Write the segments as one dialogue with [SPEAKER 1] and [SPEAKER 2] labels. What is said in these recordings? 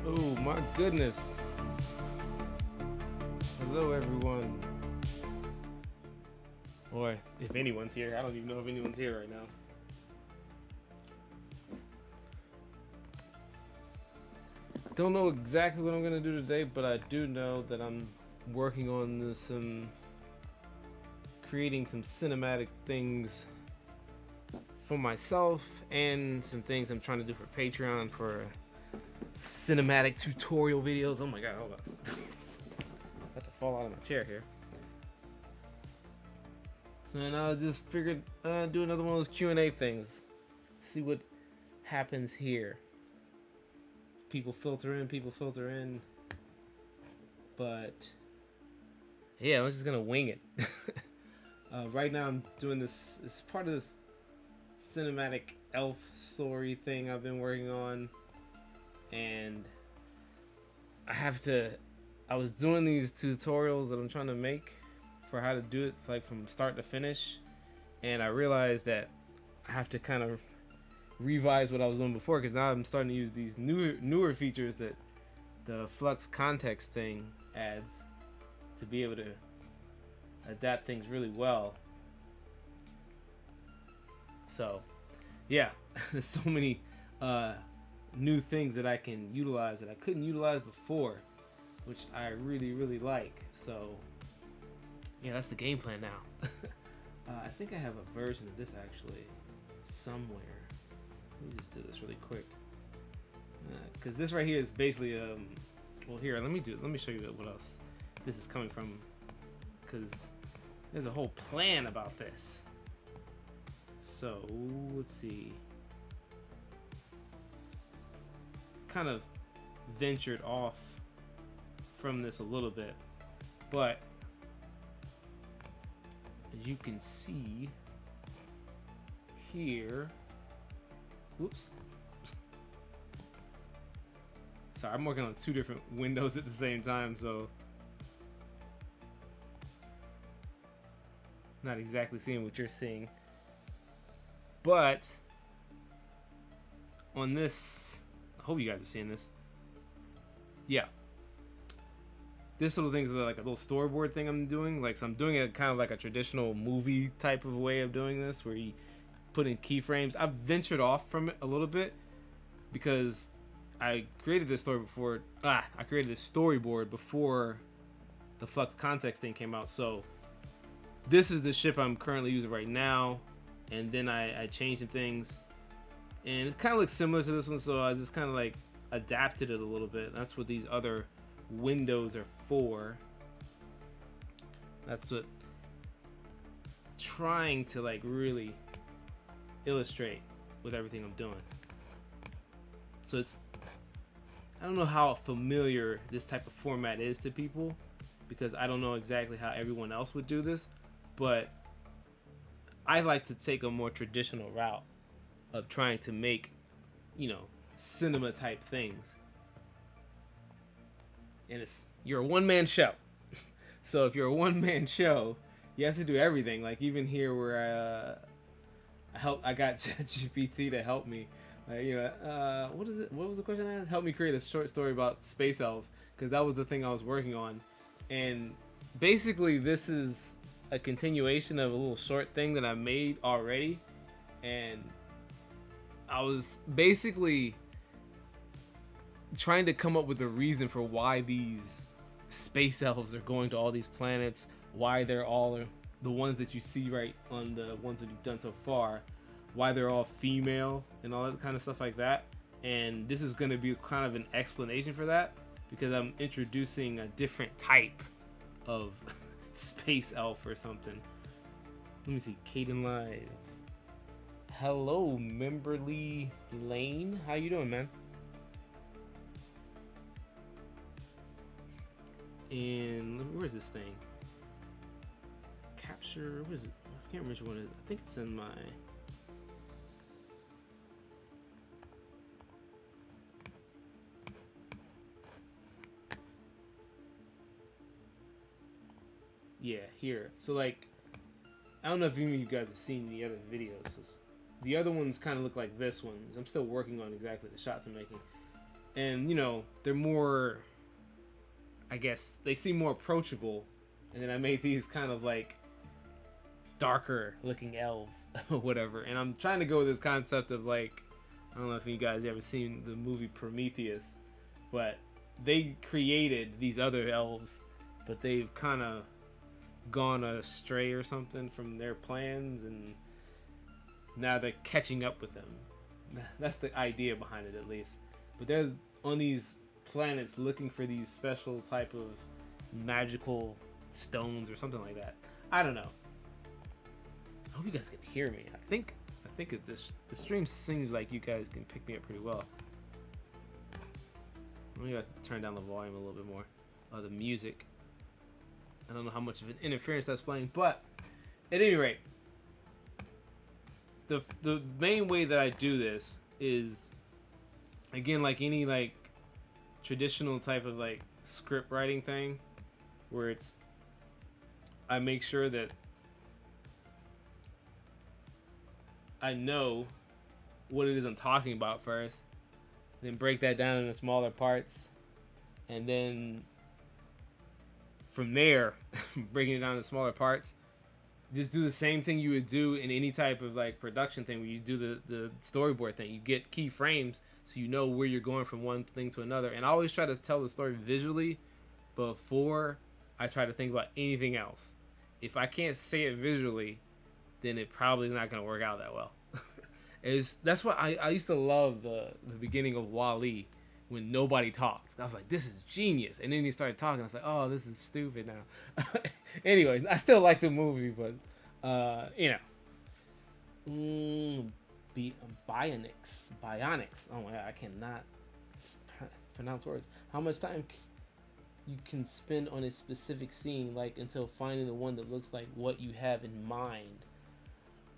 [SPEAKER 1] Oh my goodness. Hello everyone. Or if anyone's here. I don't even know if anyone's here right now. Don't know exactly what I'm gonna do today, but I do know that I'm working on this, creating some cinematic things for myself and some things I'm trying to do for Patreon for cinematic tutorial videos. Oh my god, hold on. About to fall out of my chair here. So then I just figured do another one of those Q&A things. See what happens here. People filter in. But yeah, I'm just gonna wing it. Right now I'm doing this as part of this cinematic elf story thing I've been working on. And I was doing these tutorials that I'm trying to make for how to do it, like from start to finish, and I realized that I have to kind of revise what I was doing before, because now I'm starting to use these newer features that the flux context thing adds to be able to adapt things really well. So yeah, there's so many new things that I can utilize that I couldn't utilize before, which I really like. So yeah, that's the game plan now. I think I have a version of this actually somewhere. Let me just do this really quick, because this right here is basically well, here, let me show you what else this is coming from, because there's a whole plan about this. So let's see, kind of ventured off from this a little bit, but as you can see here, whoops, sorry, I'm working on two different windows at the same time, so not exactly seeing what you're seeing. But on this, I hope you guys are seeing this. Yeah, this little thing's like a little storyboard thing I'm doing. Like, so I'm doing it kind of like a traditional movie type of way of doing this, where you put in keyframes. I've ventured off from it a little bit because I created this story before. I created this storyboard before the flux context thing came out. So this is the ship I'm currently using right now, and then I changed some things, and it kind of looks similar to this one, so I just kind of like adapted it a little bit. That's what these other windows are for. That's what trying to like really illustrate with everything I'm doing. So it's, I don't know how familiar this type of format is to people, because I don't know exactly how everyone else would do this, but I like to take a more traditional route of trying to make, you know, cinema type things. And you're a one-man show. So if you're a one-man show, you have to do everything. Like even here where I got ChatGPT to help me. What is it? What was the question I asked? Help me create a short story about space elves, because that was the thing I was working on. And basically this is a continuation of a little short thing that I made already, and I was basically trying to come up with a reason for why these space elves are going to all these planets, why they're all the ones that you see right on the ones that you've done so far, why they're all female and all that kind of stuff like that. And this is going to be kind of an explanation for that, because I'm introducing a different type of space elf or something. Let me see, Caden Live. Hello, Memberly Lane. How you doing, man? And where's this thing? Capture, what is it? I can't remember which one it is. I think it's in my... Yeah, here. So like, I don't know if any of you guys have seen the other videos. The other ones kind of look like this one. I'm still working on exactly the shots I'm making. and you know, they're more, I guess they seem more approachable. And then I made these kind of like darker looking elves or whatever. And I'm trying to go with this concept of like, I don't know if you guys ever seen the movie Prometheus, but they created these other elves, but they've kind of gone astray or something from their plans, and now they're catching up with them. That's the idea behind it, at least. But they're on these planets looking for these special type of magical stones or something like that. I don't know. I hope you guys can hear me. I think the stream seems like you guys can pick me up pretty well. I'm gonna have to turn down the volume a little bit more. The music. I don't know how much of an interference that's playing, but at any rate, the main way that I do this is, again, like any like traditional type of like script writing thing, where it's, I make sure that I know what it is I'm talking about first, then break that down into smaller parts, and then from there, breaking it down into smaller parts, just do the same thing you would do in any type of like production thing where you do the storyboard thing. You get key frames so you know where you're going from one thing to another. And I always try to tell the story visually before I try to think about anything else. If I can't say it visually, then it probably is not going to work out that well. That's what I used to love the beginning of WALL-E when nobody talked. I was like, this is genius. And then he started talking. I was like, oh, this is stupid now. Anyways, I still like the movie, but, you know. Bionics. Oh my god, I cannot pronounce words. How much time you can spend on a specific scene, like until finding the one that looks like what you have in mind?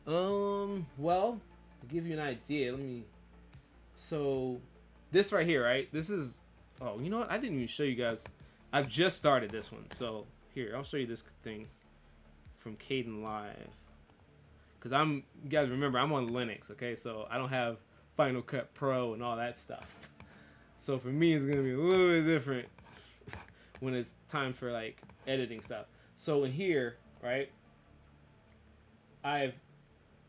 [SPEAKER 1] Well, to give you an idea, so this right here, right? This is, oh, you know what? I didn't even show you guys. I've just started this one. So here, I'll show you this thing from Caden Live. Because you guys remember, I'm on Linux, okay? So I don't have Final Cut Pro and all that stuff. So for me, it's going to be a little bit different when it's time for like editing stuff. So in here, right,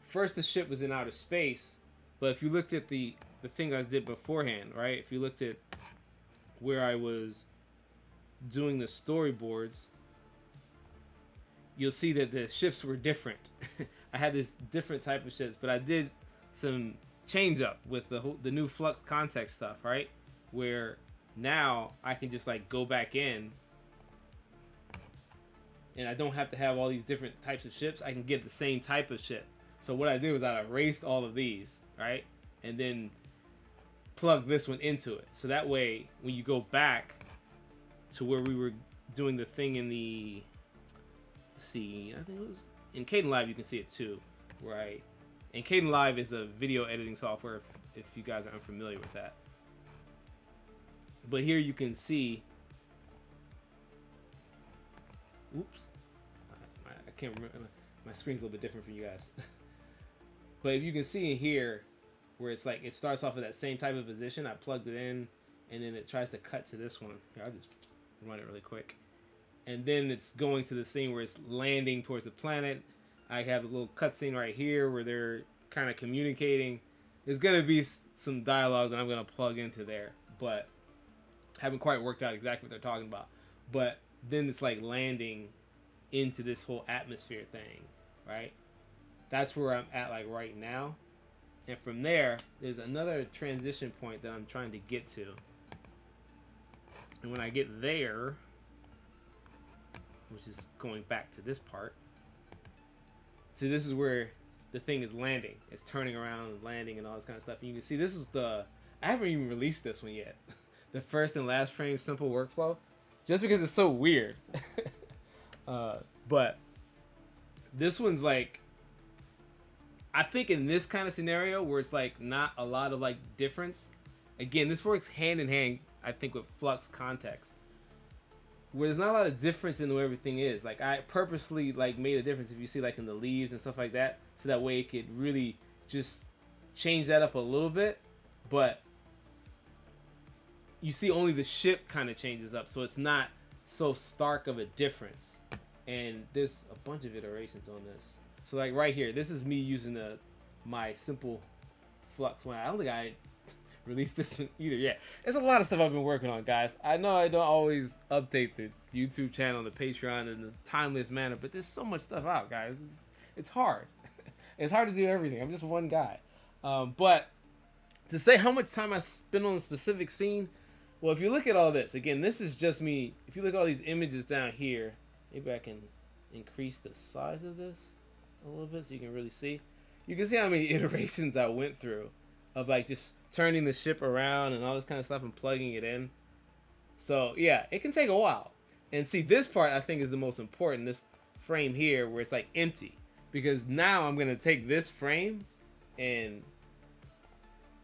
[SPEAKER 1] first the ship was in outer space, but if you looked at the thing I did beforehand, right, if you looked at where I was doing the storyboards, you'll see that the ships were different. I had this different type of ships, but I did some change up with the new flux context stuff, right, where now I can just like go back in and I don't have to have all these different types of ships. I can get the same type of ship. So what I did was I erased all of these, right, and then plug this one into it. So that way, when you go back to where we were doing the thing in the, let's see, I think it was in Caden Live, you can see it too, right? And Caden Live is a video editing software if you guys are unfamiliar with that. But here you can see, oops, I can't remember, my screen's a little bit different from you guys. But if you can see in here, where it's like, it starts off with that same type of position, I plugged it in, and then it tries to cut to this one. Here, I'll just run it really quick. And then it's going to the scene where it's landing towards the planet. I have a little cutscene right here where they're kind of communicating. There's going to be some dialogue that I'm going to plug into there, but haven't quite worked out exactly what they're talking about. But then it's like landing into this whole atmosphere thing, right? That's where I'm at like right now. And from there, there's another transition point that I'm trying to get to. And when I get there, which is going back to this part, so this is where the thing is landing. It's turning around and landing and all this kind of stuff. And you can see this is I haven't even released this one yet. The first and last frame simple workflow. Just because it's so weird. But this one's like, I think in this kind of scenario where it's like not a lot of like difference, again, this works hand in hand, I think, with flux context, where there's not a lot of difference in the way everything is. Like I purposely like made a difference, if you see like in the leaves and stuff like that, so that way it could really just change that up a little bit. But you see only the ship kind of changes up, so it's not so stark of a difference. And there's a bunch of iterations on this. So like right here, this is me using my simple flux one. I don't think I released this one either yet. There's a lot of stuff I've been working on, guys. I know I don't always update the YouTube channel, the Patreon in a timeless manner, but there's so much stuff out, guys. It's hard. It's hard to do everything. I'm just one guy. But to say how much time I spend on a specific scene, well, if you look at all this, again, this is just me. If you look at all these images down here, maybe I can increase the size of this a little bit so you can really see. You can see how many iterations I went through of like just turning the ship around and all this kind of stuff and plugging it in. So yeah, it can take a while. And see, this part I think is the most important, this frame here where it's like empty. Because now I'm going to take this frame and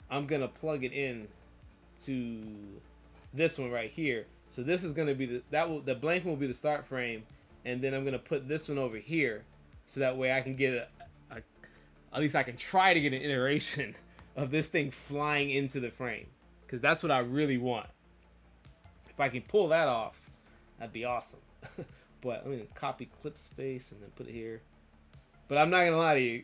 [SPEAKER 1] I'm going to plug it in to this one right here. So this is going to be the blank one will be the start frame, and then I'm going to put this one over here so that way I can get at least I can try to get an iteration of this thing flying into the frame, because that's what I really want. If I can pull that off, that'd be awesome. But I'm going to copy clip space and then put it here. But I'm not going to lie to you,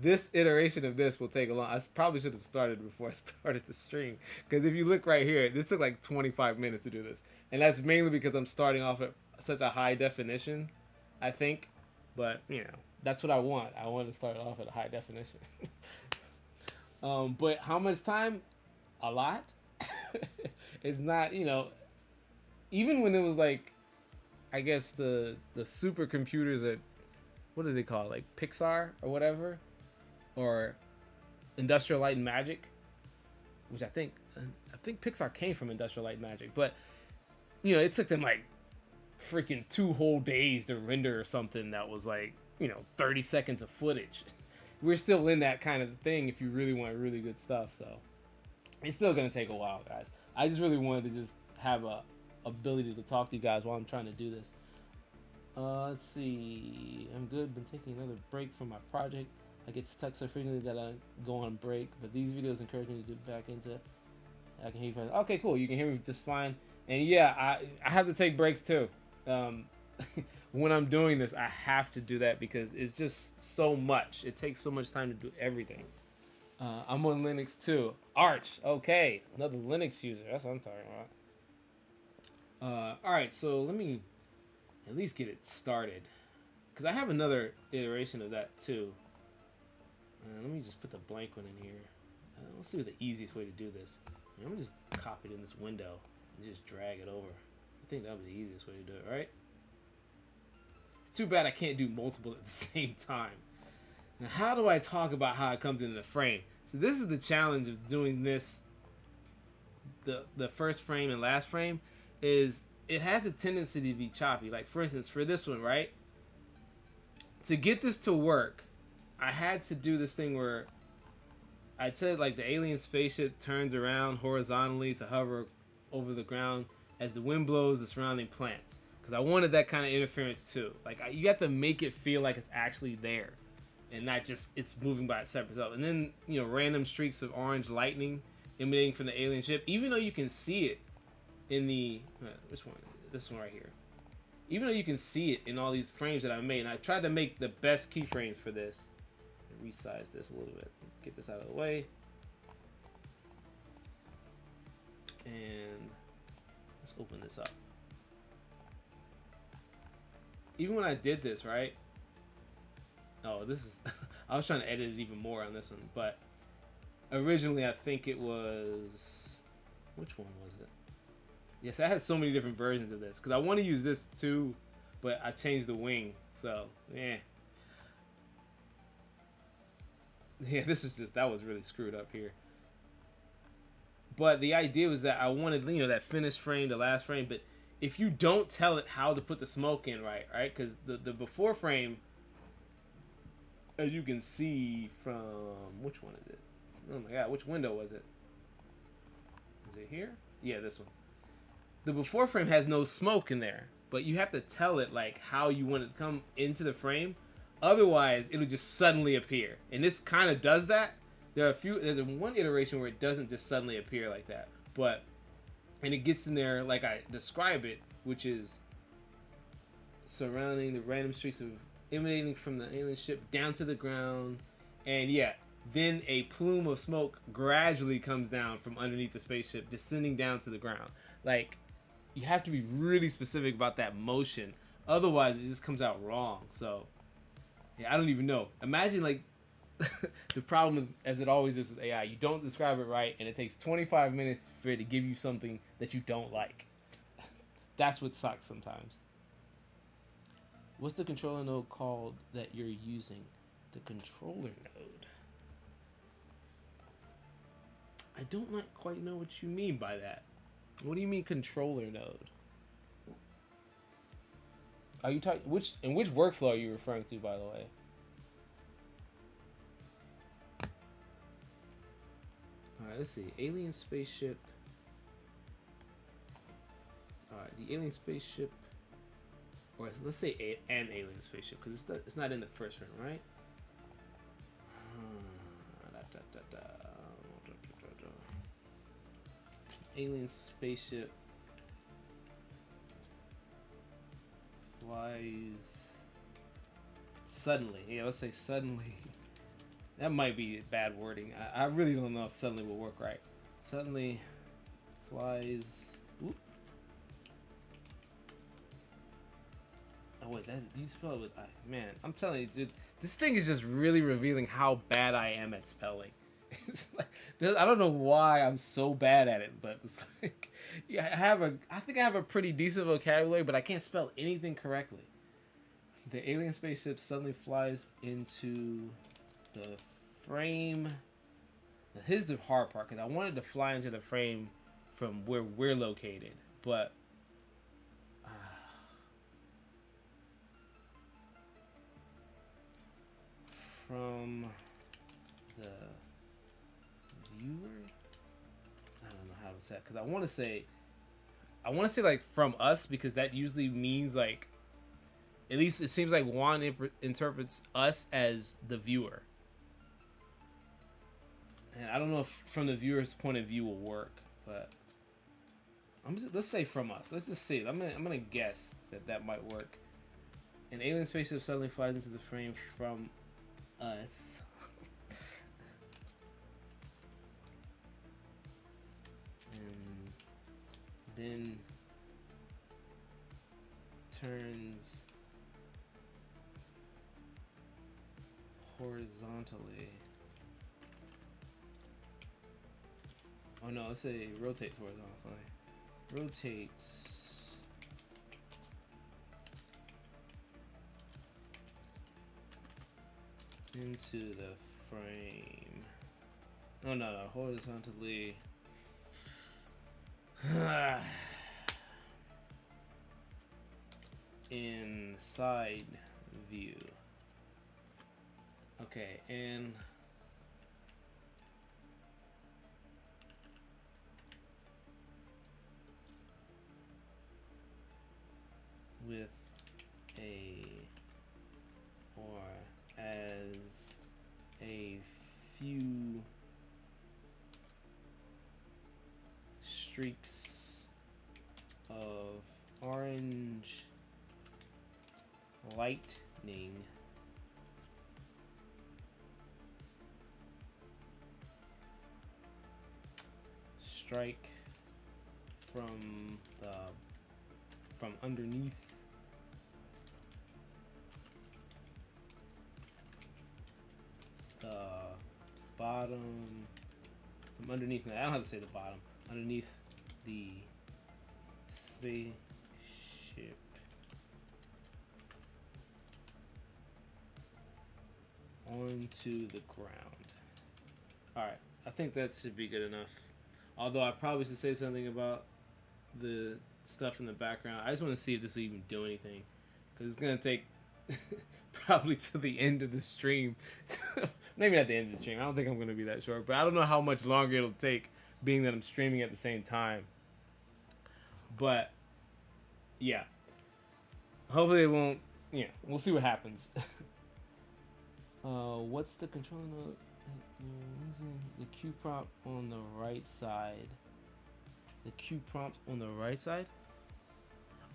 [SPEAKER 1] this iteration of this will take a long. I probably should have started before I started the stream, because if you look right here, this took like 25 minutes to do this, and that's mainly because I'm starting off at such a high definition, I think. But you know, that's what I want. I want to start off at a high definition. But how much time? A lot. It's not, you know, even when it was like, I guess the supercomputers at, what do they call it, like Pixar or whatever, or Industrial Light and Magic, which I think Pixar came from Industrial Light and Magic, but you know, it took them like freaking 2 whole days to render something that was like, you know, 30 seconds of footage. We're still in that kind of thing if you really want really good stuff, so it's still gonna take a while, guys. I just really wanted to just have a ability to talk to you guys while I'm trying to do this. Let's see. I'm good. Been taking another break from my project. I get stuck so frequently that I go on break, but these videos encourage me to get back into it. I can hear you fine. Okay, cool. You can hear me just fine. And yeah, I have to take breaks too. When I'm doing this, I have to do that because it's just so much. It takes so much time to do everything. I'm on Linux too. Arch. Okay, another Linux user. That's what I'm talking about. All right, so let me at least get it started, because I have another iteration of that too. Let me just put the blank one in here. Let's see what the easiest way to do this. I'm gonna just copy it in this window and just drag it over. I think that would be the easiest way to do it, right? It's too bad I can't do multiple at the same time. Now, how do I talk about how it comes into the frame? So this is the challenge of doing this. The first frame and last frame is it has a tendency to be choppy. Like for instance, for this one, right? To get this to work, I had to do this thing where I said like the alien spaceship turns around horizontally to hover over the ground as the wind blows the surrounding plants. Because I wanted that kind of interference too. Like you have to make it feel like it's actually there, and not just it's moving by itself. And then, you know, random streaks of orange lightning emanating from the alien ship, even though you can see it in the which one is it? This one right here. Even though you can see it in all these frames that I made, and I tried to make the best keyframes for this. Resize this a little bit. Get this out of the way. And let's open this up. Even when I did this, right? Oh, this is I was trying to edit it even more on this one, but originally I think it was, which one was it? Yes, I had so many different versions of this because I want to use this too, but I changed the wing. So yeah, this is just, that was really screwed up here. But the idea was that I wanted, you know, that finished frame, the last frame. But if you don't tell it how to put the smoke in right? Because the before frame, as you can see from, which one is it? Oh my god, which window was it? Is it here? Yeah, this one. The before frame has no smoke in there, but you have to tell it like how you want it to come into the frame. Otherwise, it'll just suddenly appear. And this kind of does that. There's one iteration where it doesn't just suddenly appear like that. But and it gets in there like I describe it, which is surrounding the random streaks of emanating from the alien ship down to the ground, and yeah, then a plume of smoke gradually comes down from underneath the spaceship, descending down to the ground. Like, you have to be really specific about that motion, otherwise it just comes out wrong. So yeah, I don't even know. Imagine like the problem, as it always is with AI, you don't describe it right, and it takes 25 minutes for it to give you something that you don't like. That's what sucks sometimes. What's the controller node called that you're using? The controller node. I don't quite know what you mean by that. What do you mean controller node? Are you talking which workflow are you referring to, by the way? All right, let's see. Alien spaceship. All right, the alien spaceship, or let's say an alien spaceship, because it's not in the first room, right? Alien spaceship flies suddenly. Yeah, let's say suddenly. That might be bad wording. I really don't know if suddenly will work right. Suddenly flies. Whoop. Oh wait, that's you spell it with I. Man, I'm telling you, dude, this thing is just really revealing how bad I am at spelling. It's like, I don't know why I'm so bad at it, but it's like, yeah, I think I have a pretty decent vocabulary, but I can't spell anything correctly. The alien spaceship suddenly flies into the frame. Now, here's the hard part, because I wanted to fly into the frame from where we're located, but from the viewer, I don't know how to say it, because I want to say like from us, because that usually means like, at least it seems like Juan interprets us as the viewer. And I don't know if from the viewer's point of view will work, but let's say from us. Let's just see. I'm gonna guess that might work. An alien spaceship suddenly flies into the frame from us. And then turns horizontally. Oh no, let's say rotates horizontally. Rotates into the frame. Oh no, horizontally. Inside view. Okay, and with a or as a few streaks of orange lightning strike from underneath the bottom, from underneath, I don't have to say the bottom, underneath the spaceship onto the ground. Alright, I think that should be good enough. Although I probably should say something about the stuff in the background. I just want to see if this will even do anything, because it's going to take probably to the end of the stream. Maybe not the end of the stream. I don't think I'm going to be that short, but I don't know how much longer it'll take, being that I'm streaming at the same time. But yeah, hopefully it won't. Yeah, we'll see what happens. What's the control node? The Q prop on the right side. The Q prompt on the right side.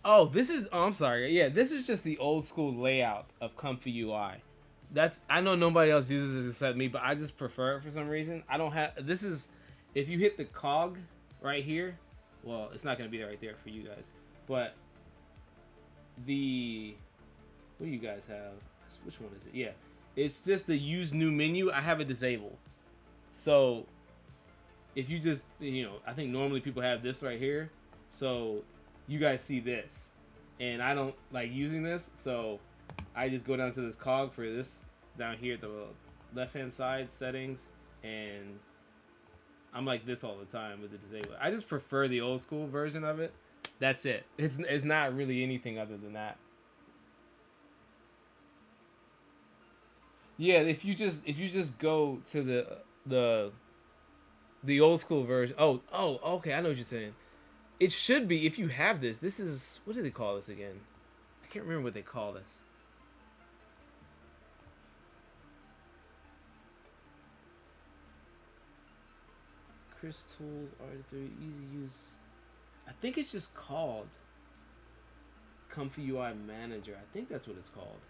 [SPEAKER 1] Oh, this is. Oh, I'm sorry. Yeah, this is just the old school layout of ComfyUI. That's. I know nobody else uses this except me, but I just prefer it for some reason. I don't have. This is. If you hit the cog right here, well, it's not gonna be there right there for you guys, but the. What do you guys have? Which one is it? Yeah, it's just the use new menu. I have it disabled, so if you just I think normally people have this right here, so you guys see this, and I don't like using this, so I just go down to this cog for this down here at the left hand side settings, and I'm like this all the time with the disabled. I just prefer the old school version of it. That's it. It's not really anything other than that. Yeah, if you just go to the old school version. Oh, okay, I know what you're saying. It should be, if you have this. This is, what do they call this again? I can't remember what they call this. Chris Tools R3 easy use. I think it's just called ComfyUI Manager. I think that's what it's called.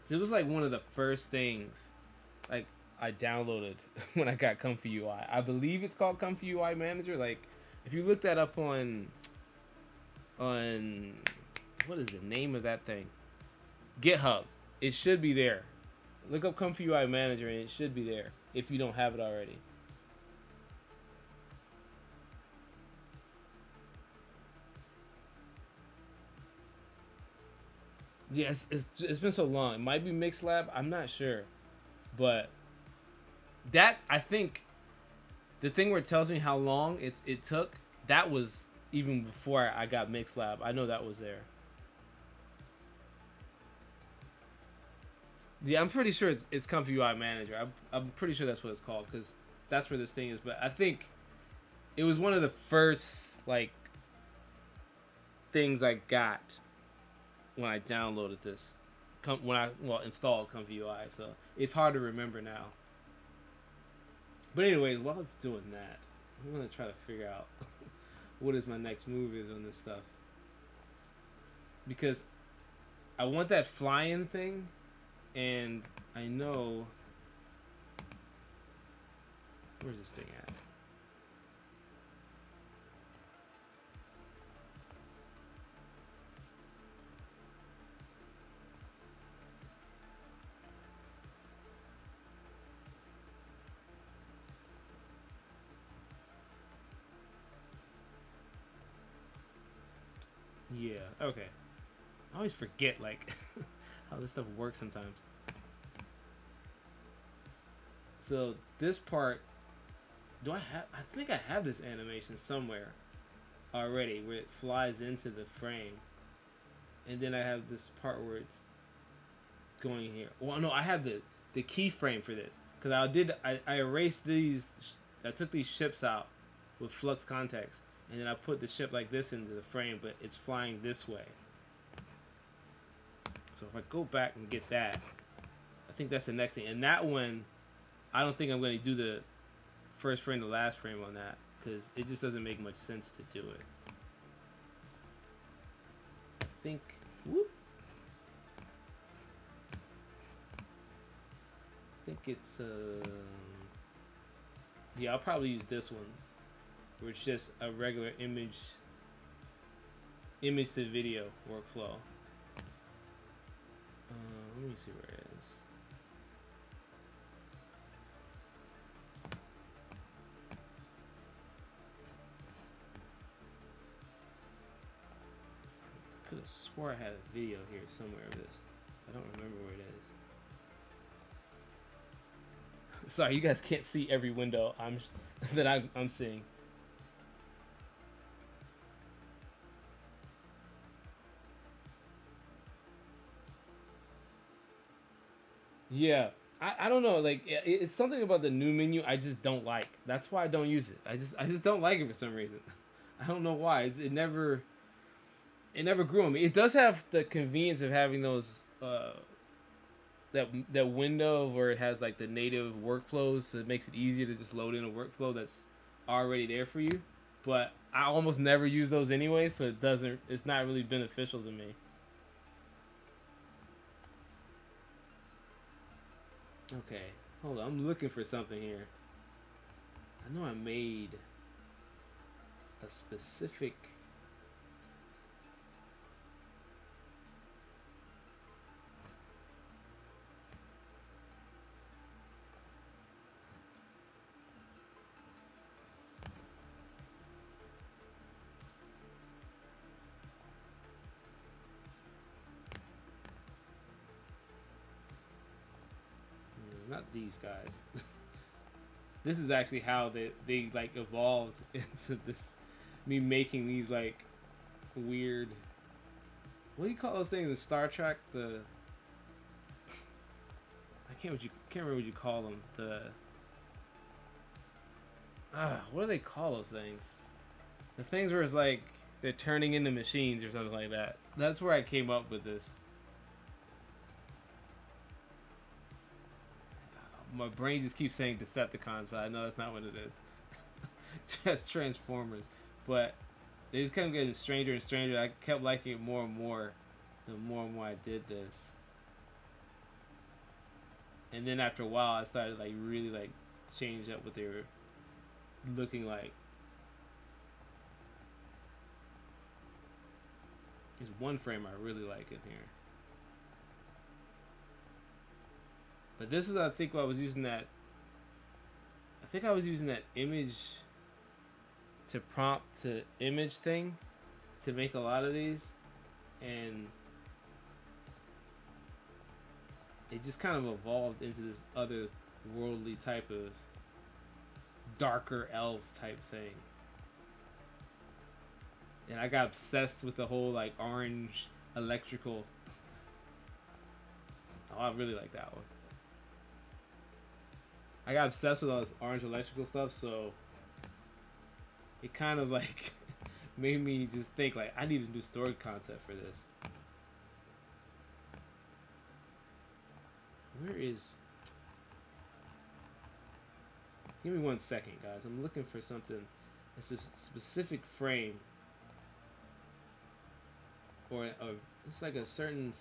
[SPEAKER 1] It was like one of the first things like I downloaded when I got ComfyUI. I believe it's called ComfyUI Manager. Like if you look that up on what is the name of that thing? GitHub. It should be there. Look up ComfyUI Manager and it should be there if you don't have it already. Yes, it's been so long. It might be MixLab. I'm not sure, but that I think the thing where it tells me how long it took, that was even before I got MixLab. I know that was there. Yeah, I'm pretty sure it's ComfyUI Manager. I'm pretty sure that's what it's called because that's where this thing is. But I think it was one of the first like things I got when I downloaded this, when I installed ComfyUI. So it's hard to remember now. But anyways, while it's doing that, I'm gonna try to figure out what is my next move is on this stuff, because I want that flying thing, and I know where's this thing at? Yeah, okay. I always forget like how this stuff works sometimes. So this part, I think I have this animation somewhere already where it flies into the frame. And then I have this part where it's going here. Well, no, I have the keyframe for this. Because I erased these, I took these ships out with flux context. And then I put the ship like this into the frame, but it's flying this way. So if I go back and get that, I think that's the next thing. And that one, I don't think I'm going to do the first frame to last frame on that, because it just doesn't make much sense to do it. I think, whoop. I think it's, yeah, I'll probably use this one, where it's just a regular image to video workflow. Let me see where it is. I could have swore I had a video here somewhere of this. I don't remember where it is. Sorry, you guys can't see every window I'm seeing. Yeah, I don't know. Like it's something about the new menu I just don't like. That's why I don't use it. I just don't like it for some reason. I don't know why. It never grew on me. It does have the convenience of having those that window where it has like the native workflows, so it makes it easier to just load in a workflow that's already there for you. But I almost never use those anyway, so it's not really beneficial to me. Okay, hold on, I'm looking for something here. I know I made a specific. Not these guys. This is actually how they like evolved into this. Me making these like weird. What do you call those things in Star Trek? Can't remember what you call them. What do they call those things? The things where it's like they're turning into machines or something like that. That's where I came up with this. My brain just keeps saying Decepticons, but I know that's not what it is. Just Transformers. But they just kept getting stranger and stranger. I kept liking it more and more the more and more I did this. And then after a while, I started like really like change up what they were looking like. There's one frame I really like in here. But this is, I think, what I was using that. I think I was using that image to prompt to image thing to make a lot of these, and it just kind of evolved into this other worldly type of darker elf type thing. And I got obsessed with the whole like orange electrical. Oh, I really like that one. I got obsessed with all this orange electrical stuff, so it kind of like made me just think like I need a new story concept for this. Where is? Give me 1 second, guys. I'm looking for something. It's a specific frame, or it's like a certain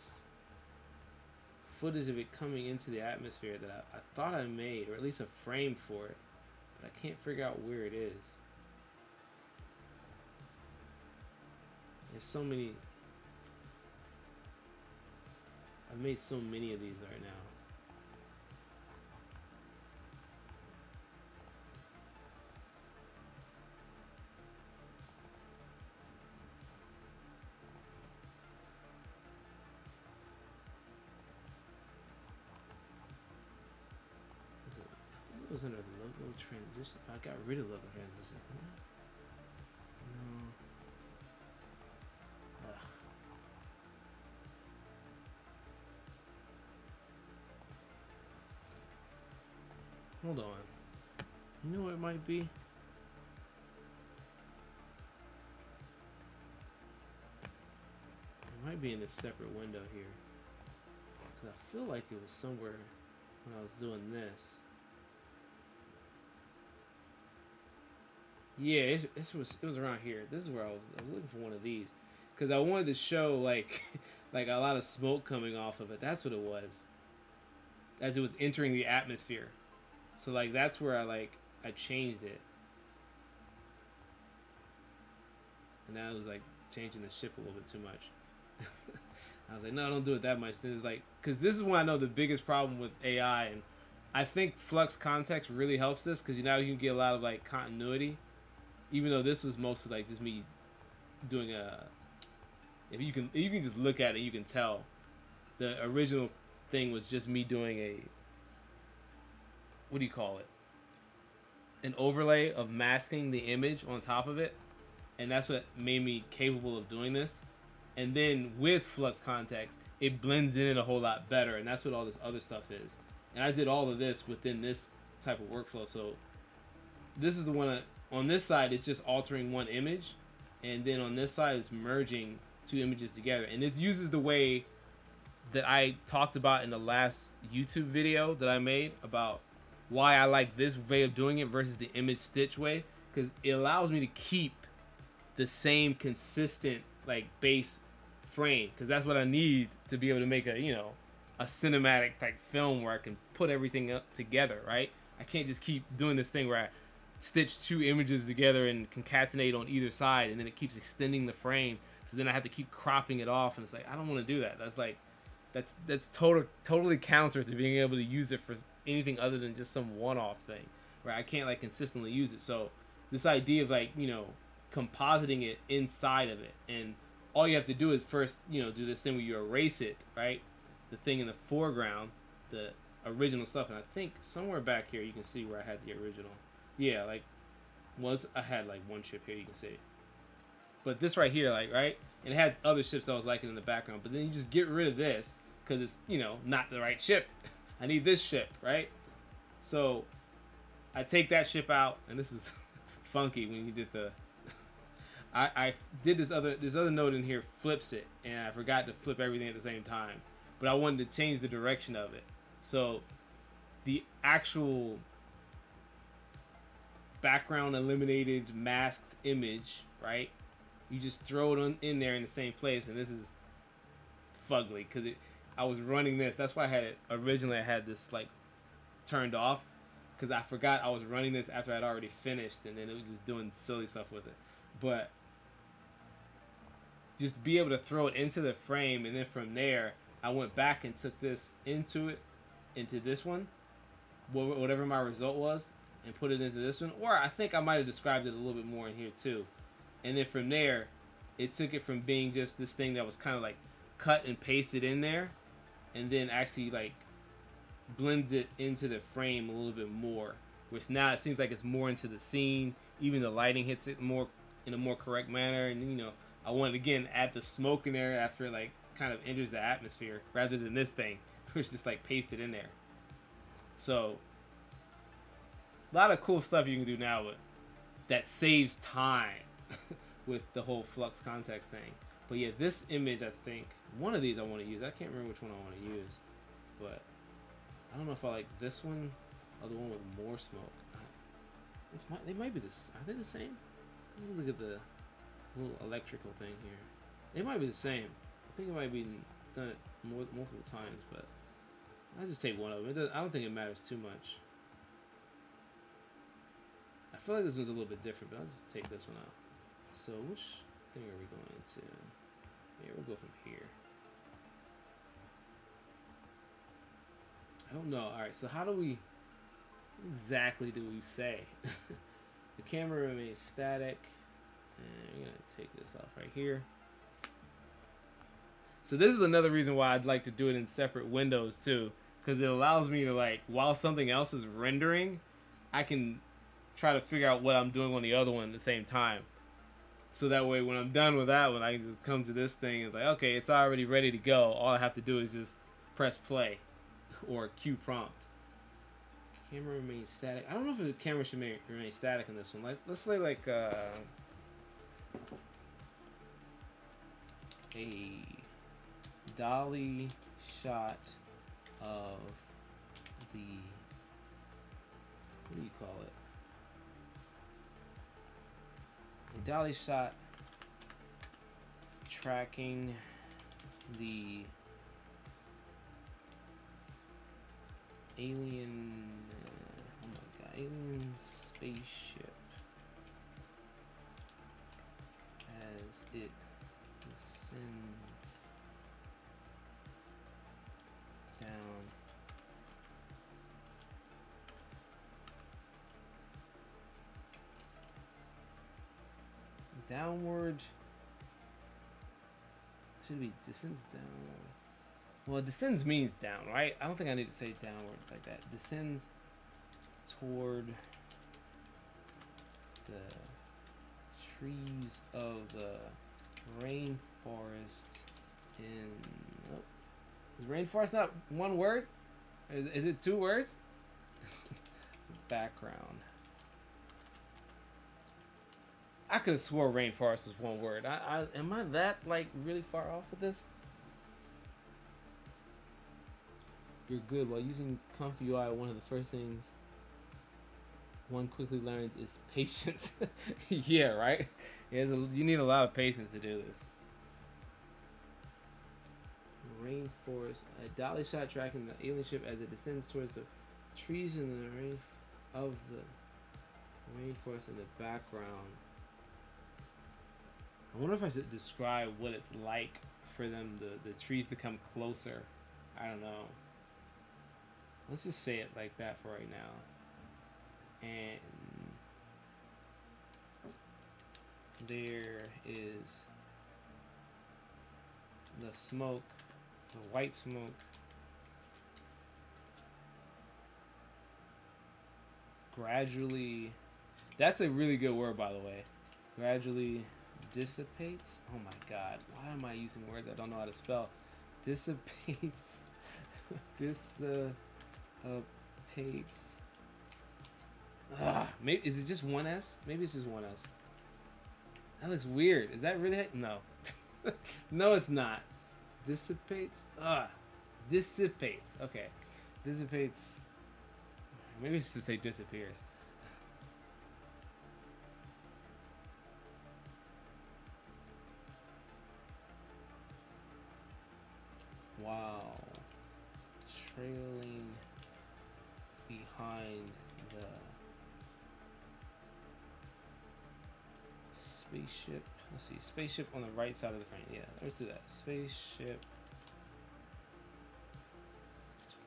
[SPEAKER 1] footage of it coming into the atmosphere that I thought I made, or at least a frame for it, but I can't figure out where it is. There's so many. I've made so many of these right now. It was under logo transition. I got rid of logo transition. No. Ugh. Hold on. You know what it might be? It might be in a separate window here. Because I feel like it was somewhere when I was doing this. Yeah, it was around here. This is where I was looking for one of these, because I wanted to show like like a lot of smoke coming off of it. That's what it was. As it was entering the atmosphere, so like that's where I changed it, and that was like changing the ship a little bit too much. I was like, no, don't do it that much. Then it's like, because this is when I know the biggest problem with AI, and I think Flux Context really helps this, because now you can get a lot of like continuity. Even though this was mostly like just me doing if you can just look at it, you can tell the original thing was just me doing a, what do you call it? An overlay of masking the image on top of it, and that's what made me capable of doing this. And then with Flux Context, it blends in a whole lot better, and that's what all this other stuff is. And I did all of this within this type of workflow. So this is the one on this side, it's just altering one image, and then on this side, it's merging two images together. And it uses the way that I talked about in the last YouTube video that I made about why I like this way of doing it versus the image stitch way, because it allows me to keep the same consistent like base frame, because that's what I need to be able to make a, you know, a cinematic type film where I can put everything up together, right? I can't just keep doing this thing where I stitch two images together and concatenate on either side, and then it keeps extending the frame, so then I have to keep cropping it off, and it's like, I don't want to do that. That's like, that's totally counter to being able to use it for anything other than just some one-off thing, where I can't like consistently use it. So this idea of like, you know, compositing it inside of it, and all you have to do is first, you know, do this thing where you erase it, right? The thing in the foreground, the original stuff, and I think somewhere back here you can see where I had the original. Yeah, like once I had like one ship here, you can see. But this right here, like, right, and it had other ships that I was liking in the background. But then you just get rid of this because it's, you know, not the right ship. I need this ship, right? So I take that ship out, and this is funky when you did the. I did this other node in here flips it, and I forgot to flip everything at the same time. But I wanted to change the direction of it. So the actual background eliminated masked image, right? You just throw it in there in the same place, and this is fugly because I was running this. That's why I had it originally. I had this like turned off because I forgot I was running this after I'd already finished, and then it was just doing silly stuff with it. But just be able to throw it into the frame, and then from there I went back and took this into this one, whatever my result was, and put it into this one. Or I think I might have described it a little bit more in here too. And then from there, it took it from being just this thing that was kind of like cut and pasted in there, and then actually like blends it into the frame a little bit more, which now it seems like it's more into the scene. Even the lighting hits it more in a more correct manner. And then, you know, I wanted to again add the smoke in there after it like kind of enters the atmosphere, rather than this thing which is just like pasted in there. So a lot of cool stuff you can do now with that saves time with the whole flux context thing. But yeah, this image, I think one of these I want to use. I can't remember which one I want to use, but I don't know if I like this one or the one with more smoke. They might be this. Are they the same? Let me look at the little electrical thing here. They might be the same. I think it might be done it multiple times, but I'll just take one of them. I don't think it matters too much. I feel like this one's a little bit different, but I'll just take this one out. So which thing are we going into? Yeah, we'll go from here. I don't know. Alright, so how do we... What exactly do we say? The camera remains static. And we're going to take this off right here. So this is another reason why I'd like to do it in separate windows too. Because it allows me to, like, while something else is rendering, I can try to figure out what I'm doing on the other one at the same time. So that way when I'm done with that one, I can just come to this thing and it's like, okay, it's already ready to go. All I have to do is just press play or cue prompt. Camera remains static. I don't know if the camera should remain static in this one. Let's say like a dolly shot of the, what do you call it? A dolly shot tracking the alien, oh my god, alien spaceship as it descends down downward. Should be descends downward. Well, descends means down, right? I don't think I need to say downward like that. Descends toward the trees of the rainforest in... Oh, is rainforest not one word? Is it two words? Background. I could have swore rainforest was one word. Am I that like really far off with this? you're good. While using ComfyUI, one of the first things one quickly learns is patience. Yeah, right? You need a lot of patience to do this. Rainforest. A dolly shot tracking the alien ship as it descends towards the trees in the rain of the rainforest in the background. I wonder if I should describe what it's like for them, the trees to come closer. I don't know. Let's just say it like that for right now. And there is the smoke, the white smoke, gradually. That's a really good word, by the way. Gradually dissipates. Oh my god, why am I using words I don't know how to spell? Dissipates. Dissipates. Maybe is it just one S? Maybe it's just one S. That looks weird. Is that really? No. No, it's not. Dissipates. Dissipates. Okay. Dissipates. Maybe it's just say disappears. Wow. Trailing behind the spaceship. Let's see. Spaceship on the right side of the frame. Yeah, let's do that. Spaceship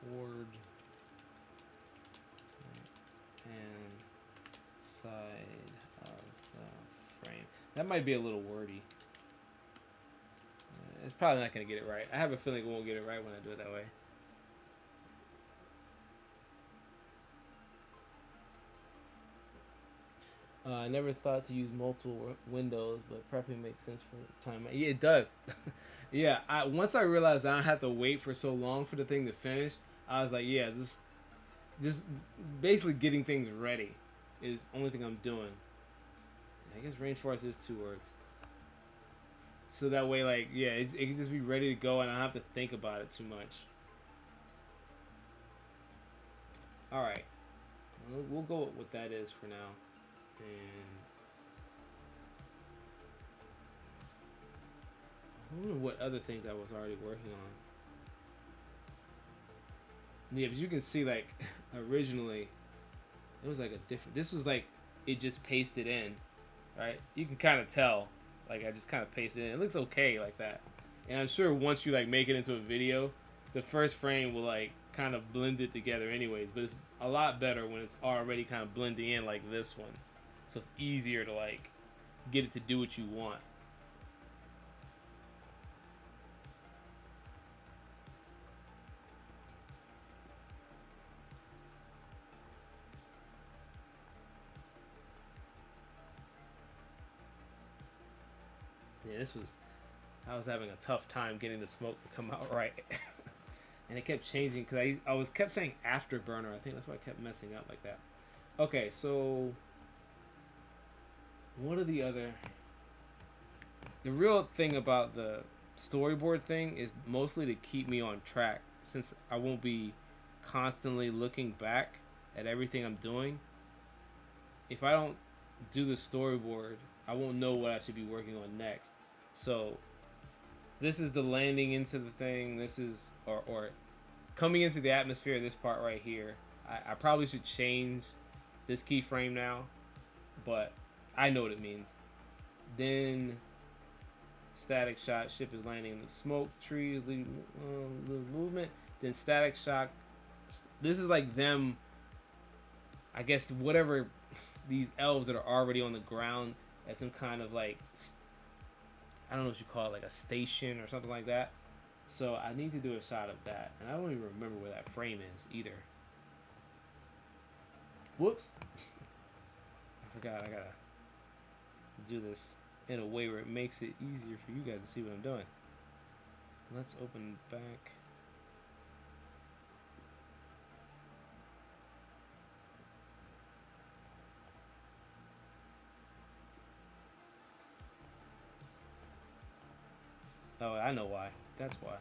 [SPEAKER 1] toward and side of the frame. That might be a little wordy. It's probably not going to get it right. I have a feeling it won't get it right when I do it that way. I never thought to use multiple windows, but prepping makes sense for time. Yeah, it does. Yeah, once I realized I don't have to wait for so long for the thing to finish, I was like, yeah, just basically getting things ready is the only thing I'm doing. I guess rainforest is 2 words. So that way, like, yeah, it can just be ready to go and I don't have to think about it too much. Alright. We'll go with what that is for now. And I wonder what other things I was already working on. Yeah, but you can see, like, originally, it was like a different... This was like, it just pasted in, right? You can kind of tell. Like, I just kind of pasted it in. It looks okay like that. And I'm sure once you, like, make it into a video, the first frame will, like, kind of blend it together anyways. But it's a lot better when it's already kind of blending in like this one. So it's easier to, like, get it to do what you want. Yeah, I was having a tough time getting the smoke to come out right. And it kept changing because I kept saying afterburner. I think that's why I kept messing up like that. Okay, so what are the other... The real thing about the storyboard thing is mostly to keep me on track, since I won't be constantly looking back at everything I'm doing. If I don't do the storyboard, I won't know what I should be working on next. So this is the landing into the thing. This is or coming into the atmosphere, this part right here. I probably should change this keyframe now, but I know what it means. Then static shot, ship is landing in the smoke, trees, the movement. Then static shot. This is like them, I guess, whatever these elves that are already on the ground at some kind of, like, I don't know what you call it, like a station or something like that. So I need to do a shot of that, and I don't even remember where that frame is either. Whoops. I forgot. I gotta do this in a way where it makes it easier for you guys to see what I'm doing. Let's open back. Oh, I know why. That's why.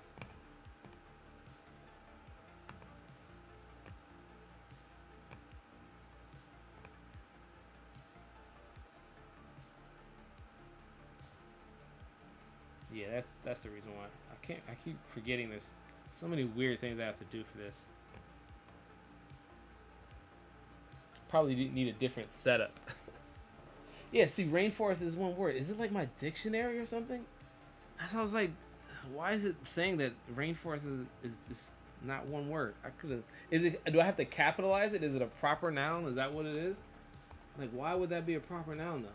[SPEAKER 1] Yeah, that's the reason why. I keep forgetting this. So many weird things I have to do for this. Probably need a different setup. Yeah, see, rainforest is one word. Is it like my dictionary or something? So I was like, why is it saying that rainforest is not one word? I could have. Is it? Do I have to capitalize it? Is it a proper noun? Is that what it is? Like, why would that be a proper noun though?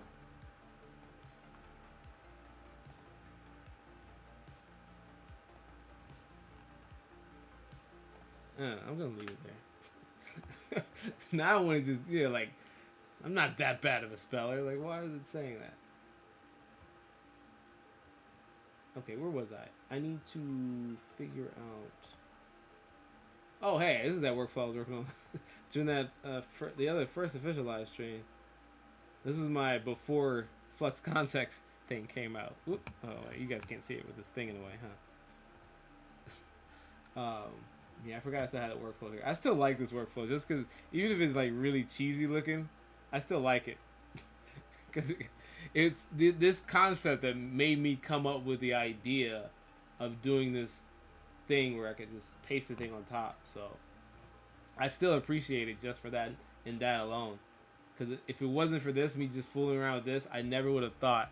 [SPEAKER 1] I'm gonna leave it there. Now I want to just like, I'm not that bad of a speller. Like, why is it saying that? Okay, where was I? I need to figure out. Oh, hey, this is that workflow I was working on during that the other first official live stream. This is my before Flux Context thing came out. Oop. Oh, you guys can't see it with this thing in the way, huh? Yeah, I forgot I still had that workflow here. I still like this workflow just because even if it's like really cheesy looking, I still like it because it's this concept that made me come up with the idea of doing this thing where I could just paste the thing on top. So I still appreciate it just for that and that alone. Because if it wasn't for this, me just fooling around with this, I never would have thought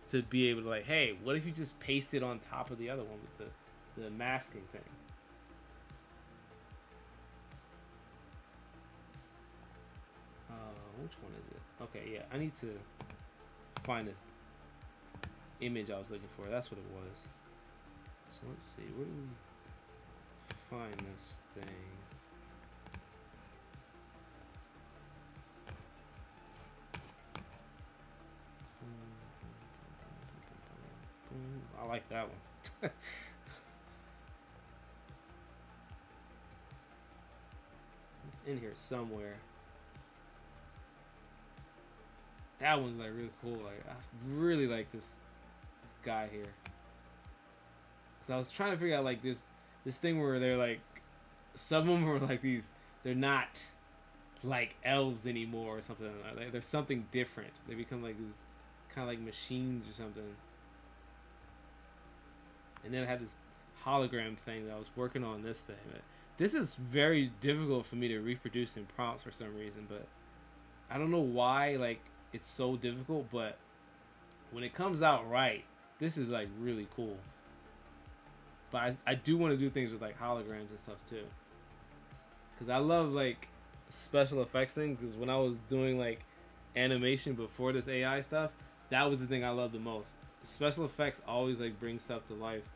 [SPEAKER 1] to be able to like, hey, what if you just paste it on top of the other one with the masking thing? Which one is it? Okay, yeah, I need to find this image I was looking for. That's what it was. So let's see, where do we find this thing? I like that one. It's in here somewhere. That one's like really cool. Like I really like this guy here. Cause I was trying to figure out like this thing where they're like, some of them are like these. They're not like elves anymore or something. They're something different. They become like these kind of like machines or something. And then I had this hologram thing that I was working on this thing. But this is very difficult for me to reproduce in prompts for some reason, but I don't know why like it's so difficult, but when it comes out right, this is like really cool. But I do want to do things with like holograms and stuff too. Cause I love like special effects things. Cause when I was doing like animation before this AI stuff, that was the thing I loved the most. Special effects always like bring stuff to life.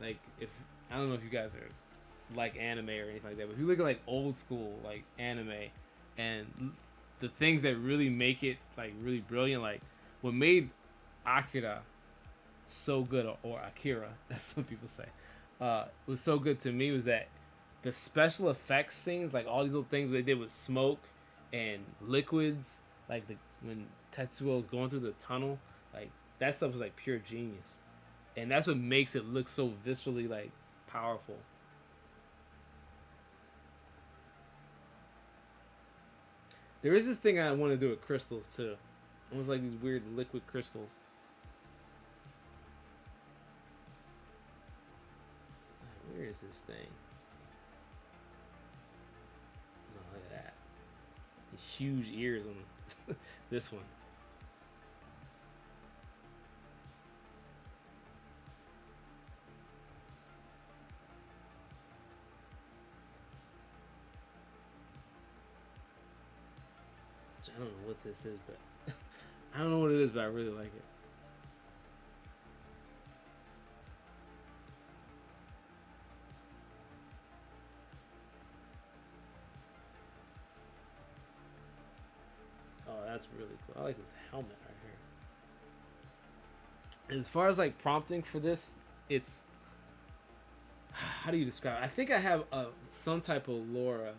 [SPEAKER 1] Like if I don't know if you guys are like anime or anything like that, but if you look at like old school like anime and the things that really make it like really brilliant, like what made Akira so good, or Akira as some people say, was so good to me was that the special effects scenes, like all these little things they did with smoke and liquids, like when Tetsuo was going through the tunnel, like that stuff was like pure genius, and that's what makes it look so viscerally like powerful. There is this thing I want to do with crystals too. Almost like these weird liquid crystals. Where is this thing? Oh, look at that. These huge ears on this one. I don't know what this is, but I don't know what it is, but I really like it. Oh, that's really cool. I like this helmet right here. As far as like prompting for this, it's how do you describe it? I think I have some type of Lora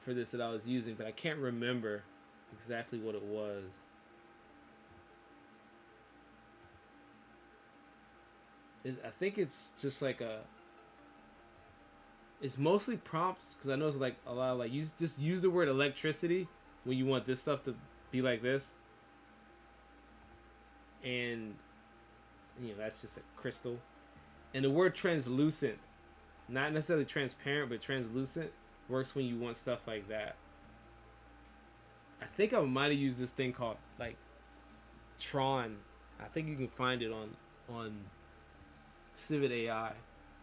[SPEAKER 1] for this that I was using, but I can't remember exactly what it was. I think it's just like it's mostly prompts because I know it's like a lot of like just use the word electricity when you want this stuff to be like this, and that's just a crystal. And the word translucent, not necessarily transparent, but translucent, works when you want stuff like that. I think I might have used this thing called like Tron. I think you can find it on Civet AI,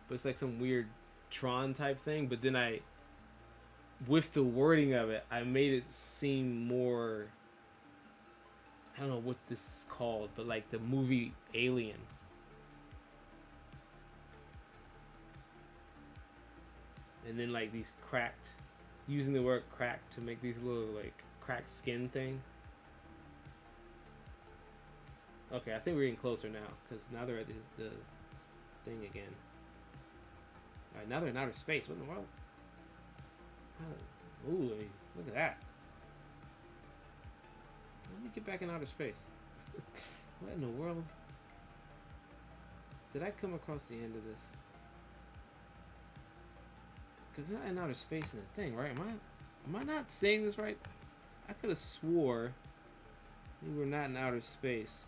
[SPEAKER 1] but it's like some weird Tron type thing. But then with the wording of it, I made it seem more. I don't know what this is called, but like the movie Alien. And then like these cracked, using the word cracked to make these little like cracked skin thing. Okay, I think we're getting closer now, because now they're at the thing again. Alright, now they're in outer space. What in the world? Ooh, look at that. Let me get back in outer space. What in the world? Did I come across the end of this? Because it's not in outer space in the thing, right? Am I not saying this right? I could have swore we were not in outer space.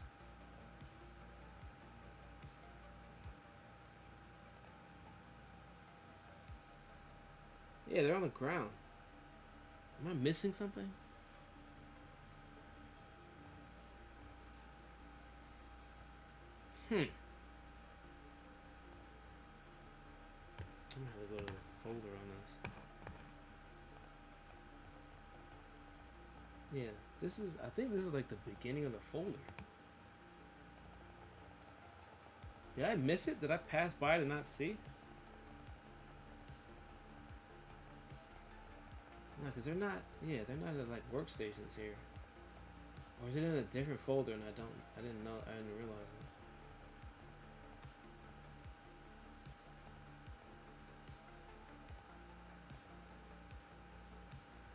[SPEAKER 1] Yeah, they're on the ground. Am I missing something? I'm gonna have to go to the folder on this. Yeah, I think this is like the beginning of the folder. Did I miss it? Did I pass by to not see? No, because they're not at like workstations here. Or is it in a different folder and I didn't realize it.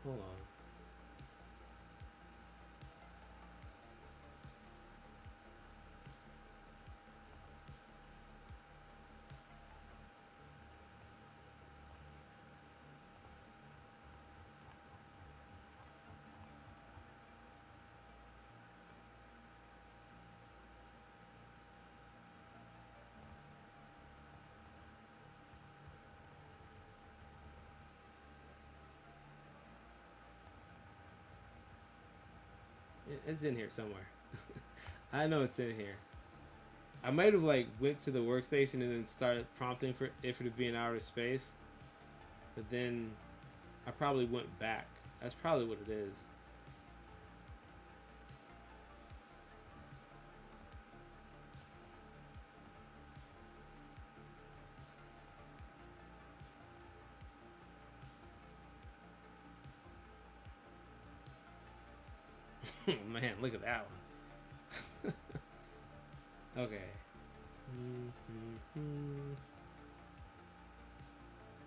[SPEAKER 1] Hold on. It's in here somewhere. I know it's in here. I might have like went to the workstation and then started prompting for it to be in outer space, but then I probably went back. That's probably what it is. Man, look at that one. Okay.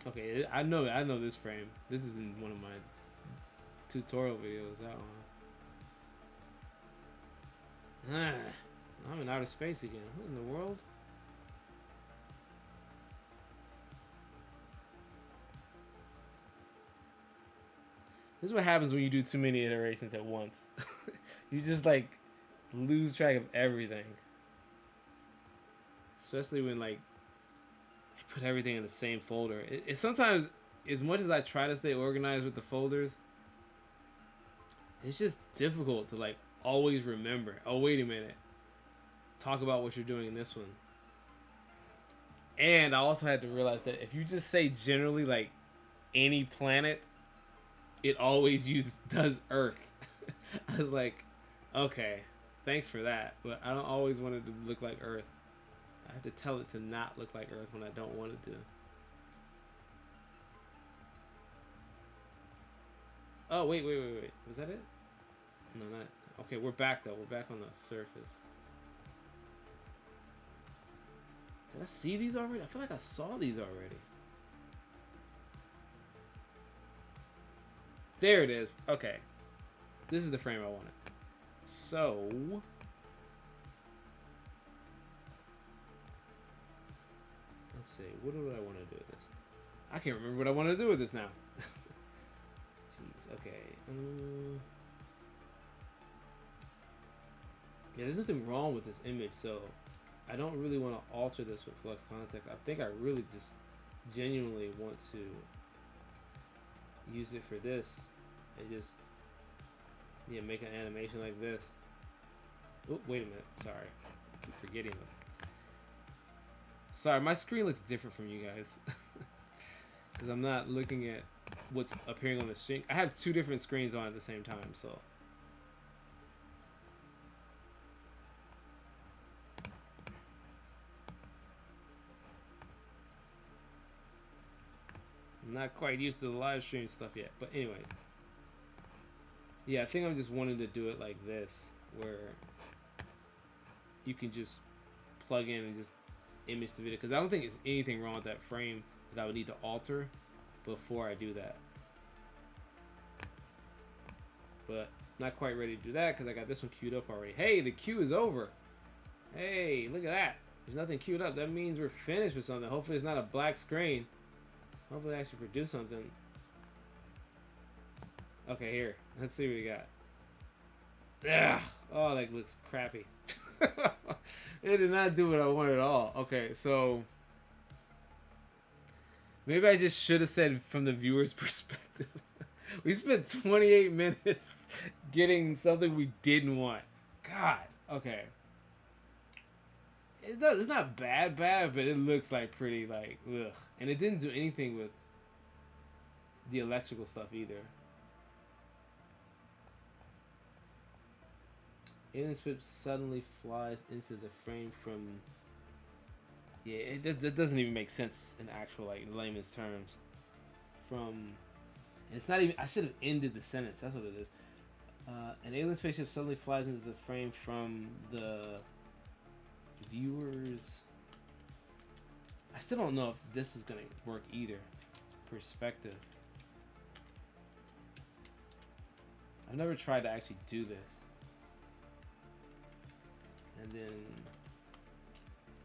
[SPEAKER 1] Okay, I know this frame. This is in one of my tutorial videos. That one. I'm in outer space again. What in the world? This is what happens when you do too many iterations at once. You just like lose track of everything. Especially when like you put everything in the same folder. It sometimes, as much as I try to stay organized with the folders, it's just difficult to like always remember. Oh, wait a minute. Talk about what you're doing in this one. And I also had to realize that if you just say generally like any planet, it always does Earth. I was like, okay, thanks for that, but I don't always want it to look like Earth. I have to tell it to not look like Earth when I don't want it to. Oh, wait. Was that it? No, not. Okay, we're back though. We're back on the surface. Did I see these already? I feel like I saw these already. There it is. Okay. This is the frame I wanted. So... let's see. What do I want to do with this? I can't remember what I want to do with this now. Jeez. Okay. Yeah, there's nothing wrong with this image, so I don't really want to alter this with flux context. I think I really just genuinely want to use it for this and just, yeah, make an animation like this. Oh, wait a minute. Sorry. I keep forgetting them. Sorry, my screen looks different from you guys. Because I'm not looking at what's appearing on the screen. I have two different screens on at the same time, so. I'm not quite used to the live stream stuff yet. But anyways. Yeah, I think I'm just wanting to do it like this. Where you can just plug in and just image the video. Because I don't think there's anything wrong with that frame that I would need to alter before I do that. But not quite ready to do that because I got this one queued up already. Hey, the queue is over. Hey, look at that. There's nothing queued up. That means we're finished with something. Hopefully it's not a black screen. Hopefully I actually produce something. Okay, here. Let's see what we got. Ugh. Oh, that looks crappy. It did not do what I wanted at all. Okay, so maybe I just should have said from the viewer's perspective. We spent 28 minutes getting something we didn't want. God. Okay. It's not bad, but it looks like pretty like ugh. And it didn't do anything with the electrical stuff either. Alien Spaceship suddenly flies into the frame from. Yeah, it doesn't even make sense in actual like layman's terms. From, and it's not even. I should have ended the sentence. That's what it is. An alien spaceship suddenly flies into the frame from the viewer's. I still don't know if this is gonna work either. Perspective. I've never tried to actually do this. And then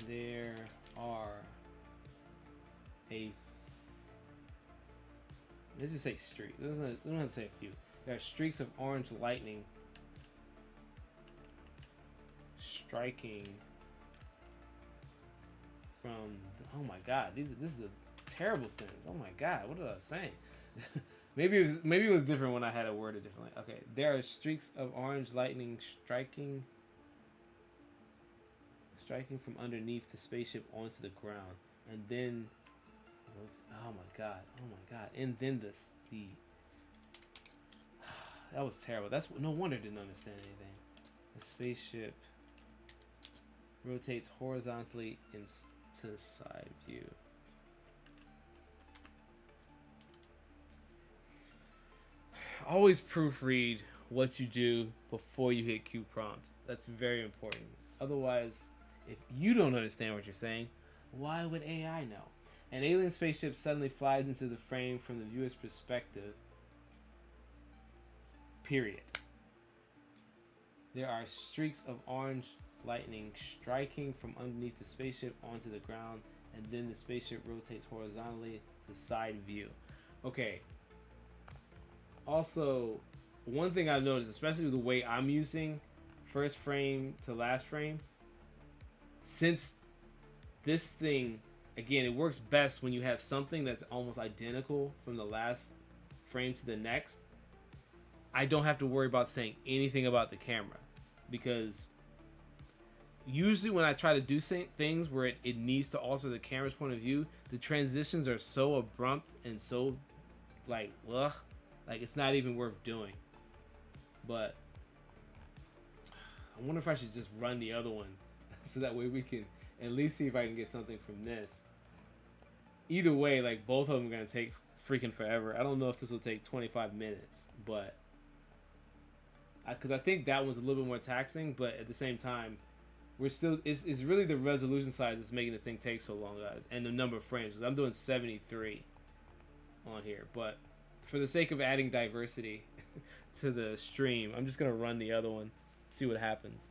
[SPEAKER 1] there are let's just say streak. We don't have to say a few. There are streaks of orange lightning striking from. Oh my God! This is a terrible sentence. Oh my God! What was I saying? maybe it was different when I had it worded differently. Okay, there are streaks of orange lightning striking from underneath the spaceship onto the ground, and then oh my god, and then the that was terrible. That's no wonder I didn't understand anything. The spaceship rotates horizontally into side view. Always proofread what you do before you hit Q prompt. That's very important. Otherwise, if you don't understand what you're saying, why would AI know? An alien spaceship suddenly flies into the frame from the viewer's perspective. Period. There are streaks of orange lightning striking from underneath the spaceship onto the ground, and then the spaceship rotates horizontally to side view. Okay. Also, one thing I've noticed, especially with the way I'm using first frame to last frame, since this thing, again, it works best when you have something that's almost identical from the last frame to the next. I don't have to worry about saying anything about the camera, because usually when I try to do things where it needs to alter the camera's point of view, the transitions are so abrupt and so like ugh, like it's not even worth doing. But I wonder if I should just run the other one so that way we can at least see if I can get something from this. Either way, like both of them are gonna take freaking forever. I don't know if this will take 25 minutes, but because I think that one's a little bit more taxing, but at the same time, we're still it's really the resolution size that's making this thing take so long, guys, and the number of frames. Because I'm doing 73 on here, but for the sake of adding diversity to the stream, I'm just gonna run the other one, see what happens.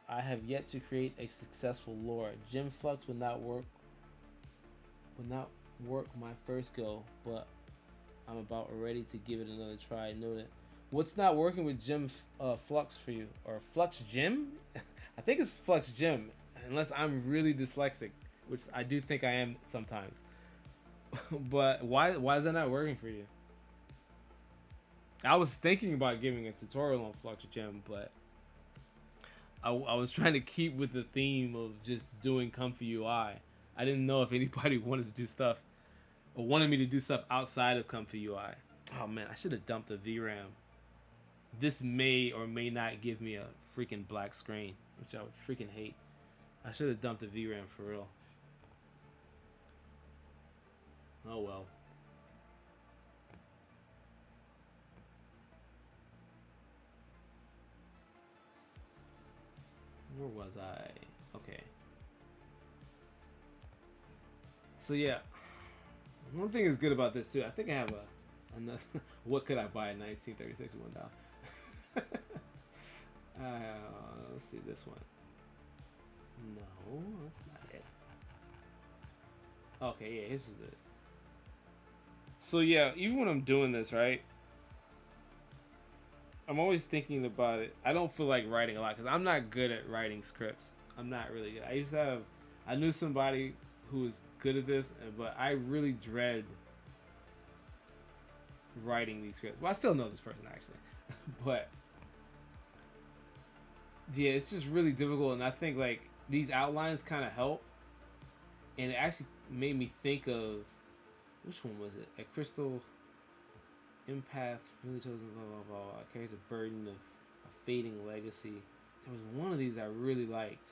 [SPEAKER 1] I have yet to create a successful Lora. Gem Flux would not work my first go, but I'm about ready to give it another try. Noted. What's not working with Gym Flux for you? Or Flux Gym? I think it's Flux Gym, unless I'm really dyslexic, which I do think I am sometimes. But why is that not working for you? I was thinking about giving a tutorial on Flux Gym, but I was trying to keep with the theme of just doing ComfyUI. I didn't know if anybody wanted to do stuff or wanted me to do stuff outside of ComfyUI. Oh man, I should have dumped the VRAM. This may or may not give me a freaking black screen, which I would freaking hate. I should have dumped the VRAM for real. Oh well. Where was I? Okay. So yeah, one thing is good about this too. I think I have another. What could I buy in 1936 with $1? Let's see this one. No, that's not it. Okay, yeah, this is it. So yeah, even when I'm doing this, right, I'm always thinking about it. I don't feel like writing a lot because I'm not good at writing scripts. I'm not really good. I knew somebody who was good at this, but I really dread writing these scripts. Well, I still know this person actually, but yeah, it's just really difficult. And I think like these outlines kind of help, and it actually made me think of which one was it? A crystal empath, really chosen, blah blah blah. Carries a burden of a fading legacy. There was one of these I really liked.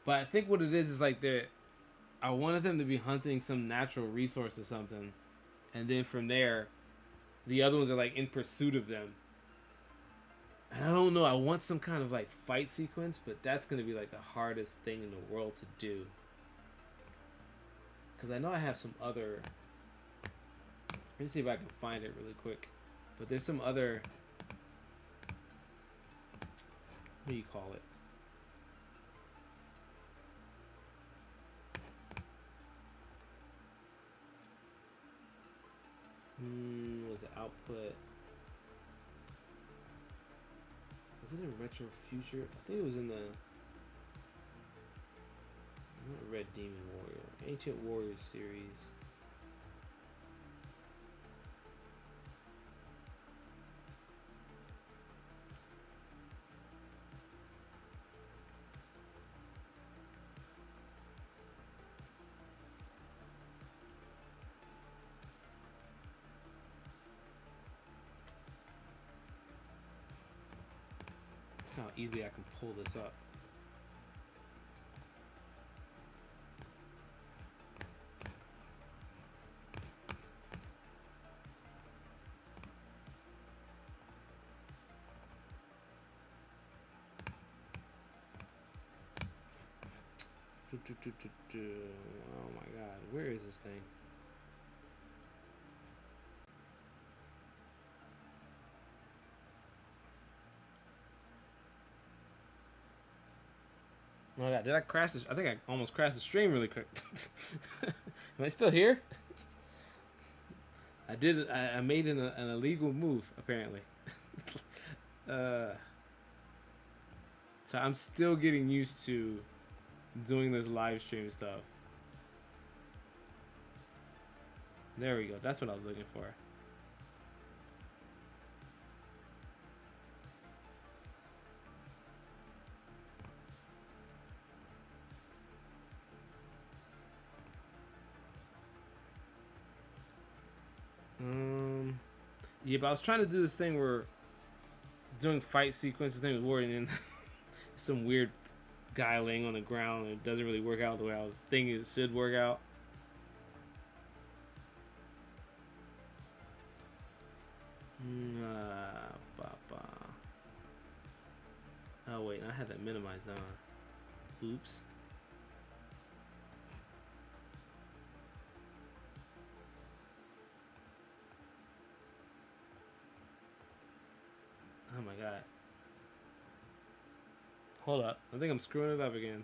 [SPEAKER 1] But I think what it is like I wanted them to be hunting some natural resource or something, and then from there, the other ones are like in pursuit of them. And I don't know. I want some kind of like fight sequence, but that's gonna be like the hardest thing in the world to do. Because I know I have some other. Let me see if I can find it really quick. But there's some other. What do you call it? Was it output? Was it in Retro Future? I think it was in the. Not Red Demon Warrior. Ancient Warriors series. That's how easily I can pull this up. Oh my god, where is this thing? Oh my god, did I crash this? I think I almost crashed the stream really quick. Am I still here? I did it. I made an illegal move, apparently. So I'm still getting used to doing this live stream stuff. There we go. That's what I was looking for. Yeah, but I was trying to do this thing where doing fight sequences thing with Warrior, and then some weird guy laying on the ground, and it doesn't really work out the way I was thinking it should work out. Oh wait, I had that minimized down. Oops. Oh my god. Hold up. I think I'm screwing it up again.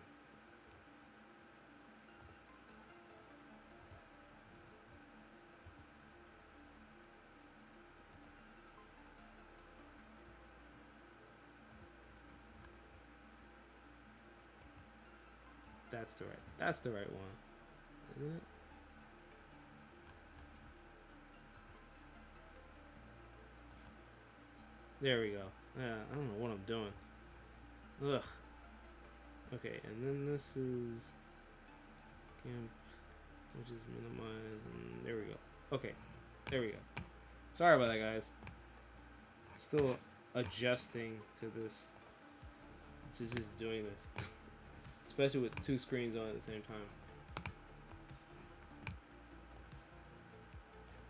[SPEAKER 1] That's the right one, isn't it? There we go. Yeah, I don't know what I'm doing. Ugh. Okay, and then this is camp, which is minimized, and there we go. Okay, there we go. Sorry about that, guys. Still adjusting to this, to just doing this, especially with two screens on at the same time.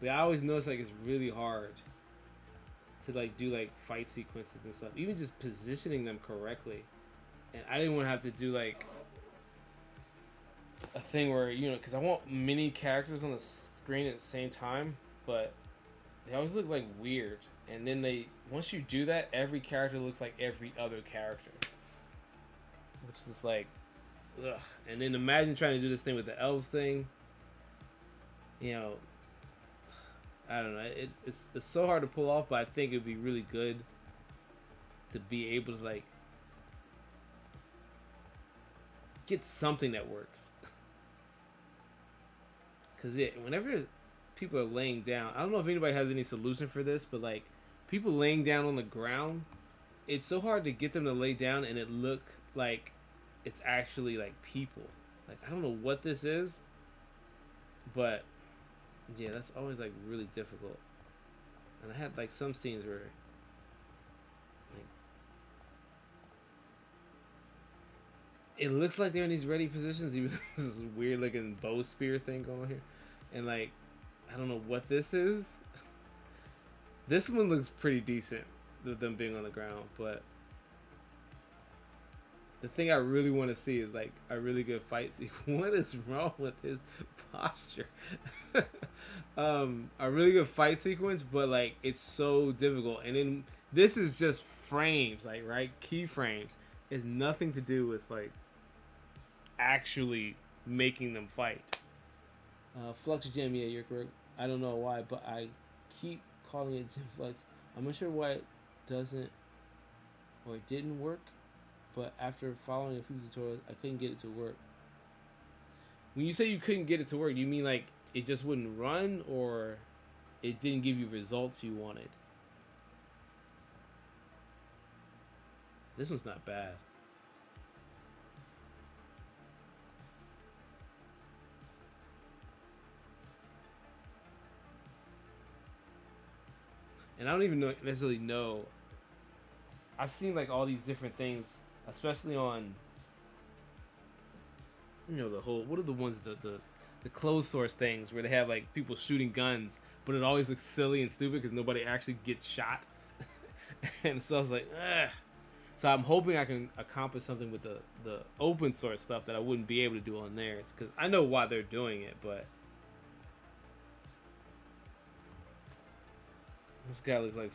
[SPEAKER 1] But I always notice like it's really hard to like do like fight sequences and stuff, even just positioning them correctly. And I didn't want to have to do like a thing where, you know, because I want many characters on the screen at the same time, but they always look like weird. And then once you do that, every character looks like every other character, which is just like, ugh. And then imagine trying to do this thing with the elves thing. You know, I don't know. It's so hard to pull off, but I think it'd be really good to be able to like get something that works. Cause whenever people are laying down, I don't know if anybody has any solution for this, but like people laying down on the ground, it's so hard to get them to lay down and it look like it's actually like people. Like I don't know what this is, but yeah, that's always like really difficult. And I had like some scenes where like it looks like they're in these ready positions, even though there's this weird looking bow spear thing going here. And like I don't know what this is. This one looks pretty decent with them being on the ground, but the thing I really want to see is like a really good fight sequence. What is wrong with his posture? A really good fight sequence, but like it's so difficult. And then this is just frames, like right, keyframes. It's nothing to do with like actually making them fight. Flux Gem, yeah, you're correct. I don't know why, but I keep calling it Gem Flux. I'm not sure why it doesn't or it didn't work, but after following a few tutorials, I couldn't get it to work. When you say you couldn't get it to work, you mean like it just wouldn't run, or it didn't give you results you wanted? This one's not bad. And I don't even necessarily know. I've seen like all these different things, especially on, you know, the whole, what are the ones, the closed source things where they have like people shooting guns, but it always looks silly and stupid because nobody actually gets shot. And so I was like, ugh. So I'm hoping I can accomplish something with the open source stuff that I wouldn't be able to do on theirs, because I know why they're doing it, but this guy looks like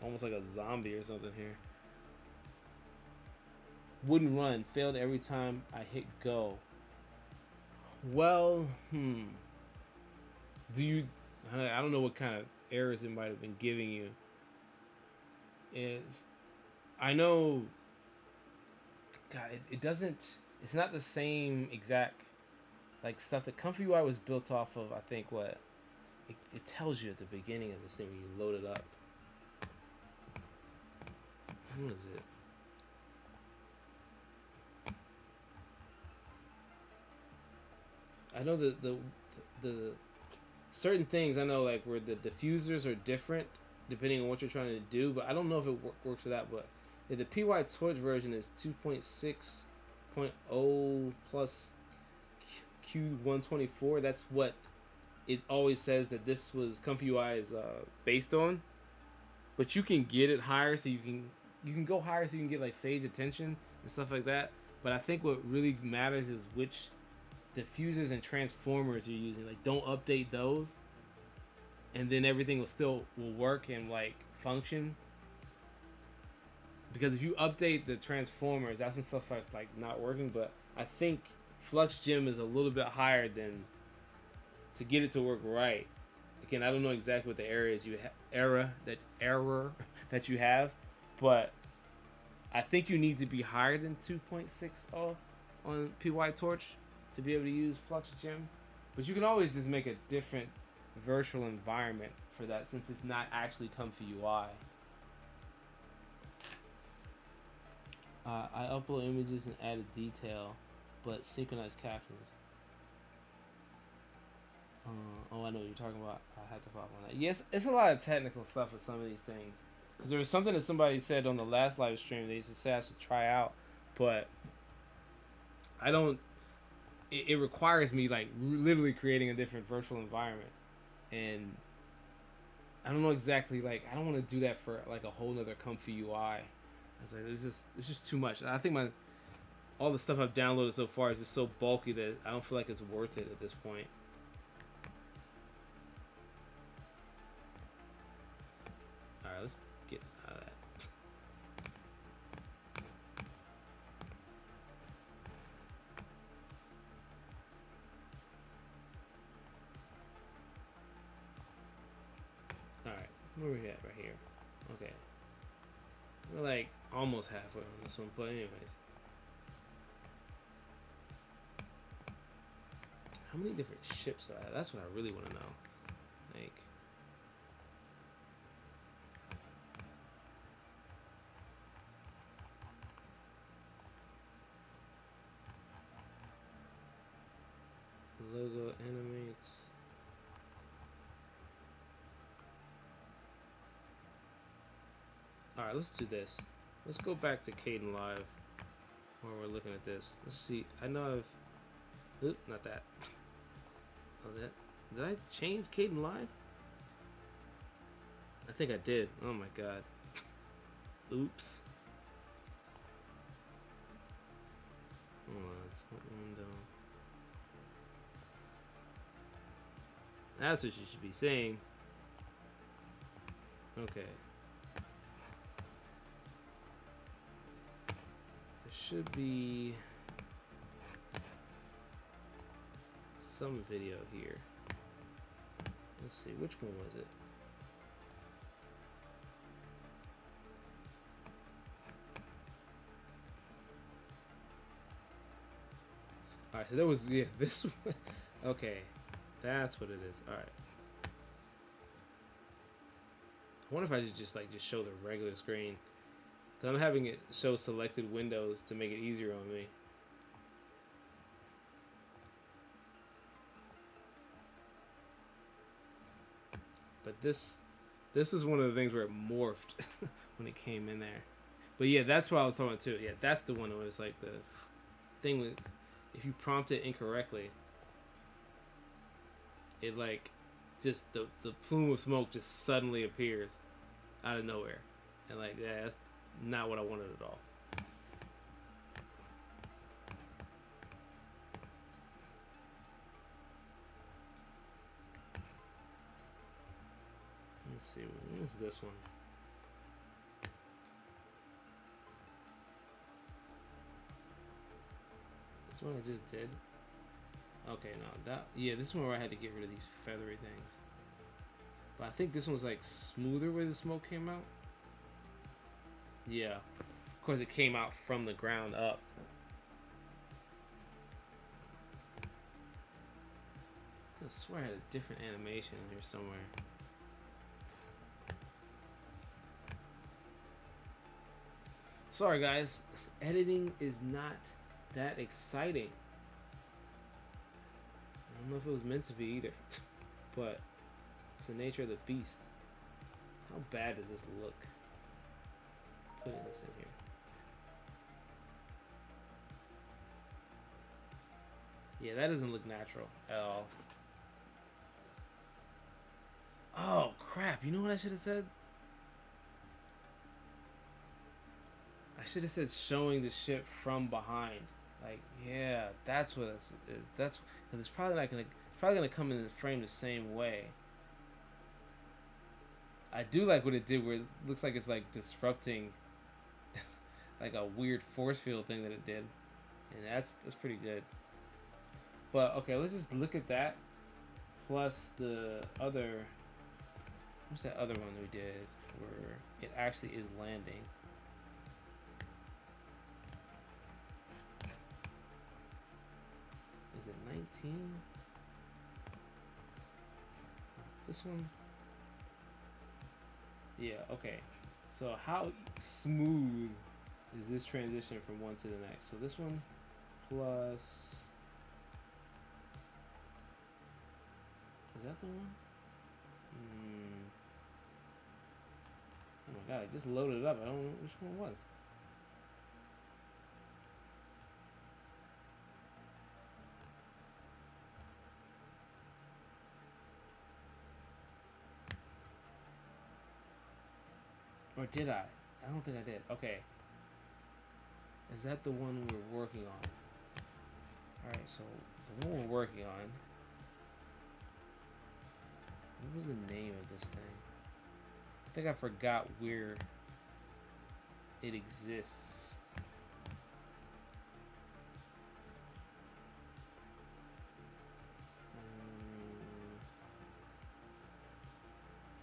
[SPEAKER 1] almost like a zombie or something here. Wouldn't run. Failed every time I hit go. Well, do you? I don't know what kind of errors it might have been giving you. I know. God, it doesn't. It's not the same exact like stuff that ComfyUI was built off of. I think what it tells you at the beginning of this thing when you load it up. What is it? I know the certain things I know, like where the diffusers are different depending on what you're trying to do, but I don't know if it works for that. But if the PyTorch version is 2.6.0 plus Q124, that's what it always says that this was ComfyUI is based on. But you can get it higher, so you can go higher, so you can get like Sage Attention and stuff like that. But I think what really matters is which diffusers and transformers you're using. Like, don't update those, and then everything will work and like function. Because if you update the transformers, that's when stuff starts like not working. But I think Flux Gem is a little bit higher than to get it to work right. Again, I don't know exactly what the error that you have, but I think you need to be higher than 2.60 on PyTorch to be able to use Flux Gem, but you can always just make a different virtual environment for that since it's not actually ComfyUI. I upload images and added detail, but synchronize captions. Oh, I know what you're talking about. I have to follow on that. Yes, it's a lot of technical stuff with some of these things. Because there was something that somebody said on the last live stream they used to say I should try out, but I don't. It requires me like literally creating a different virtual environment, and I don't know exactly like I don't want to do that for like a whole nother ComfyUI. It's like it's just too much. I think all the stuff I've downloaded so far is just so bulky that I don't feel like it's worth it at this point. All right, let's get out of that. All right, where we at right here? Okay, we're like almost halfway on this one, but anyways. How many different ships do I have? That's what I really want to know. Like, logo animates. Alright, let's do this. Let's go back to Caden Live while we're looking at this. Let's see. I know I've... Oop, not that. Oh, that... Did I change Caden Live? I think I did. Oh my god. Oops. Hold on, it's not window. That's what you should be saying. Okay. There should be some video here. Let's see, which one was it? Alright, so there was, yeah, this one. Okay, that's what it is. Alright. I wonder if I should just show the regular screen. Because I'm having it show selected windows to make it easier on me. But this is one of the things where it morphed when it came in there. But yeah, that's what I was talking about too. Yeah, that's the one that was like the thing with, if you prompt it incorrectly, it like just the plume of smoke just suddenly appears out of nowhere. And like, yeah, that's not what I wanted at all. Let's see, what's this one? This one I just did. Okay, no, that, yeah, this one where I had to get rid of these feathery things. But I think this one's like smoother where the smoke came out. Yeah, of course it came out from the ground up. I swear I had a different animation in here somewhere. Sorry guys, editing is not that exciting. I don't know if it was meant to be either, but it's the nature of the beast. How bad does this look? Putting this in here. Yeah, that doesn't look natural at all. Oh crap, you know what I should have said? I should have said showing the ship from behind. Like, yeah, that's what it's, that's, because it's probably not gonna, it's probably gonna come in the frame the same way. I do like what it did where it looks like it's like disrupting like a weird force field thing that it did. And that's pretty good. But okay, let's just look at that plus the other, what's that other one we did where it actually is landing? 19. This one. Yeah, okay. So how smooth is this transition from one to the next? So this one plus... Is that the one? Oh my god, I just loaded it up. I don't know which one it was. Or did I? I don't think I did. Okay. Is that the one we're working on? Alright, so the one we're working on. What was the name of this thing? I think I forgot where it exists.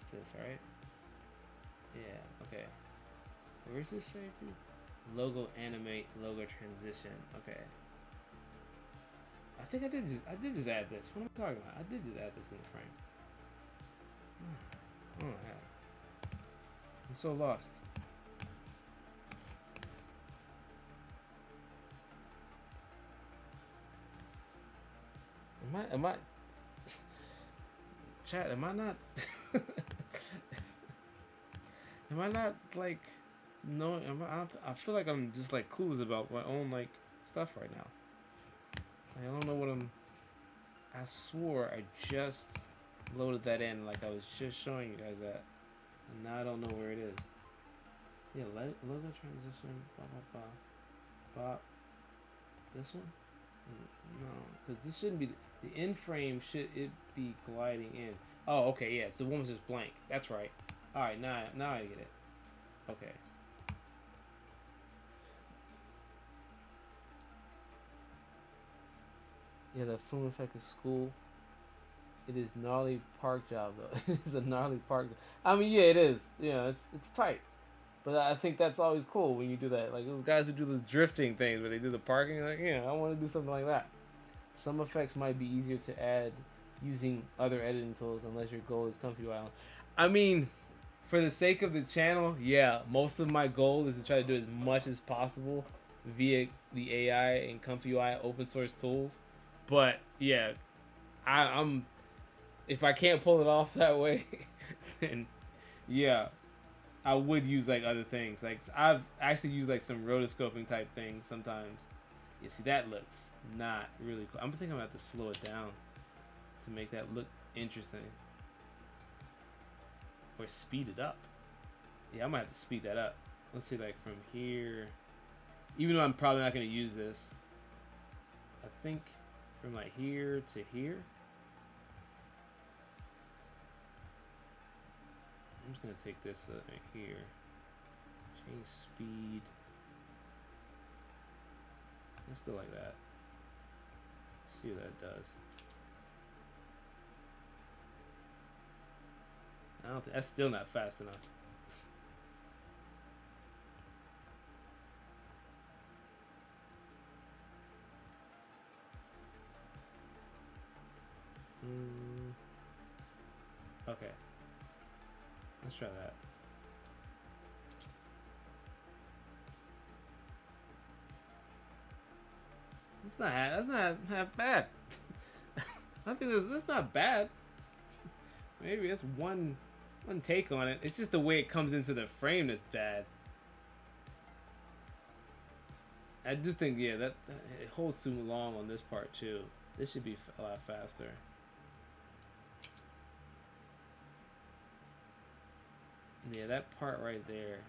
[SPEAKER 1] It's this, right? Yeah, okay. Where's this say to? Logo animate, logo transition. Okay. I think I did just add this. What am I talking about? I did just add this in the frame. Oh yeah. I'm so lost. Am I chat, am I not am I not like knowing I feel like I'm just like clueless about my own like stuff right now. I don't know what I swore I just loaded that in, like I was just showing you guys that, and now I don't know where it is. Yeah, logo transition, blah blah blah, blah. This one? Is it? No, because this shouldn't be the end frame. Should it be gliding in? Oh, okay, yeah. So the one was just blank. That's right. All right, now I get it. Okay. Yeah, the film effect is cool. It is gnarly park job though. It is a gnarly park. I mean, yeah, it is. Yeah, it's tight. But I think that's always cool when you do that. Like those guys who do those drifting things where they do the parking. Like, yeah, I want to do something like that. Some effects might be easier to add using other editing tools unless your goal is ComfyUI. I mean, for the sake of the channel, yeah, most of my goal is to try to do as much as possible via the AI and ComfyUI open source tools. But yeah, I'm if I can't pull it off that way, then yeah, I would use like other things. Like I've actually used like some rotoscoping type things sometimes. Yeah, see that looks not really cool. I'm thinking I'm gonna have to slow it down to make that look interesting. Or speed it up. Yeah, I might have to speed that up. Let's see, like from here. Even though I'm probably not gonna use this, I think from like here to here. I'm just gonna take this right here. Change speed. Let's go like that. See what that does. I don't think that's still not fast enough. Okay. Let's try that. That's not half bad. I think that's not bad. Maybe that's one take on it. It's just the way it comes into the frame that's bad. I do think, yeah, that it holds too long on this part too. This should be a lot faster. Yeah, that part right there.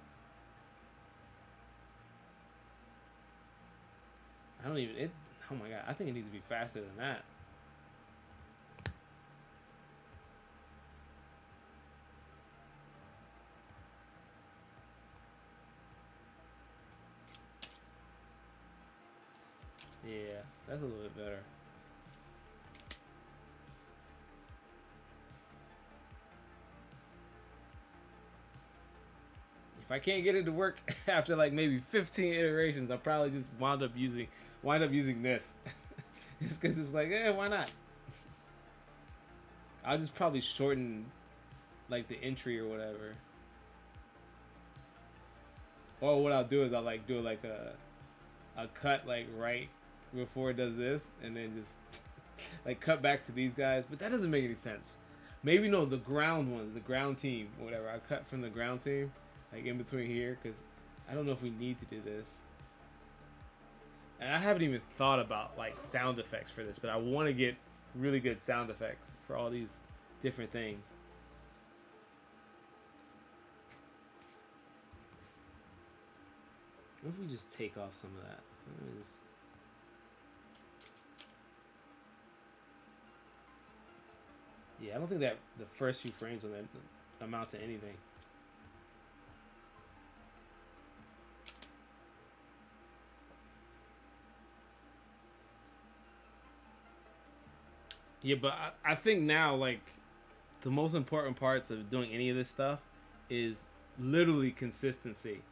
[SPEAKER 1] I don't even, oh my god, I think it needs to be faster than that. Yeah, that's a little bit better. If I can't get it to work after like maybe 15 iterations, I'll probably just wind up using this It's because it's like, why not? I'll just probably shorten like the entry or whatever. Or what I'll do is I'll like do like a cut like right before it does this, and then just like cut back to these guys. But that doesn't make any sense. Maybe no, the ground ones, the ground team, or whatever. I cut from the ground team, like in between here, because I don't know if we need to do this. And I haven't even thought about like sound effects for this, but I want to get really good sound effects for all these different things. What if we just take off some of that? Yeah, I don't think that the first few frames will amount to anything. Yeah, but I think now, like, the most important parts of doing any of this stuff is literally consistency.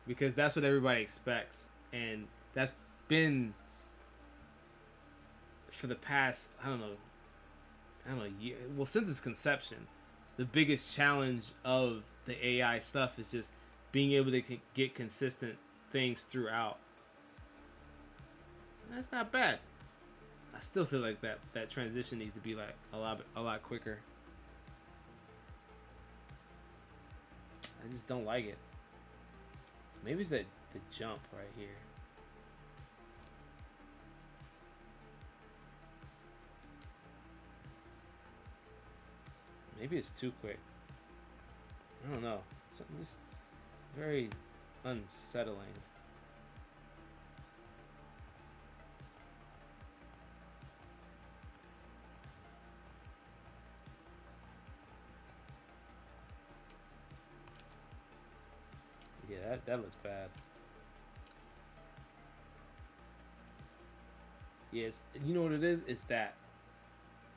[SPEAKER 1] Because that's what everybody expects. And that's been, for the past, I don't know, year, well, since its conception, the biggest challenge of the AI stuff is just being able to get consistent things throughout. And that's not bad. I still feel like that transition needs to be like a lot quicker. I just don't like it. Maybe it's the jump right here. Maybe it's too quick. I don't know. Something just very unsettling. Yeah, that looks bad. Yes, you know what it is? It's that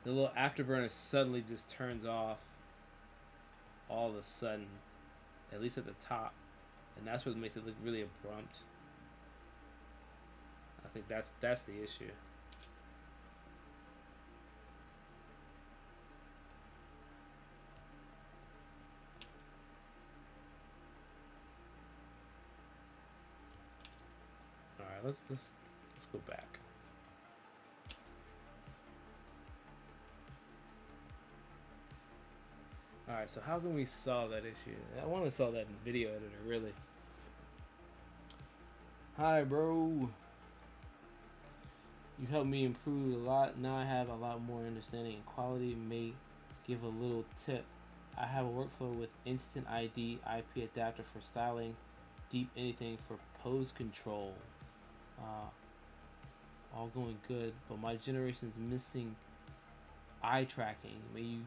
[SPEAKER 1] the little afterburner suddenly just turns off all of a sudden, at least at the top, and that's what makes it look really abrupt. I think that's the issue. All right, let's go back. Alright, so how can we solve that issue? I want to solve that in video editor, really. Hi, bro. You helped me improve a lot. Now I have a lot more understanding and quality. May give a little tip. I have a workflow with instant ID, IP adapter for styling, deep anything for pose control. All going good, but my generation is missing eye tracking. May you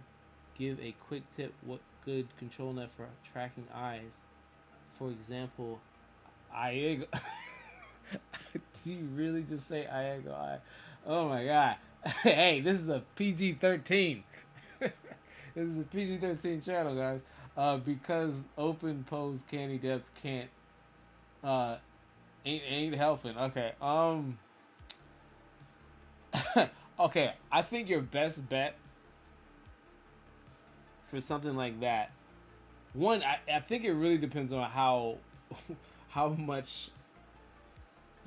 [SPEAKER 1] give a quick tip what good control net for tracking eyes? For example, Iago. Do you really just say Iago eye? Oh my god. Hey, this is a PG-13. This is a PG-13 channel, guys. Because open pose candy depth can't ain't helping. Okay. Okay, I think your best bet for something like that, one, I think it really depends on how much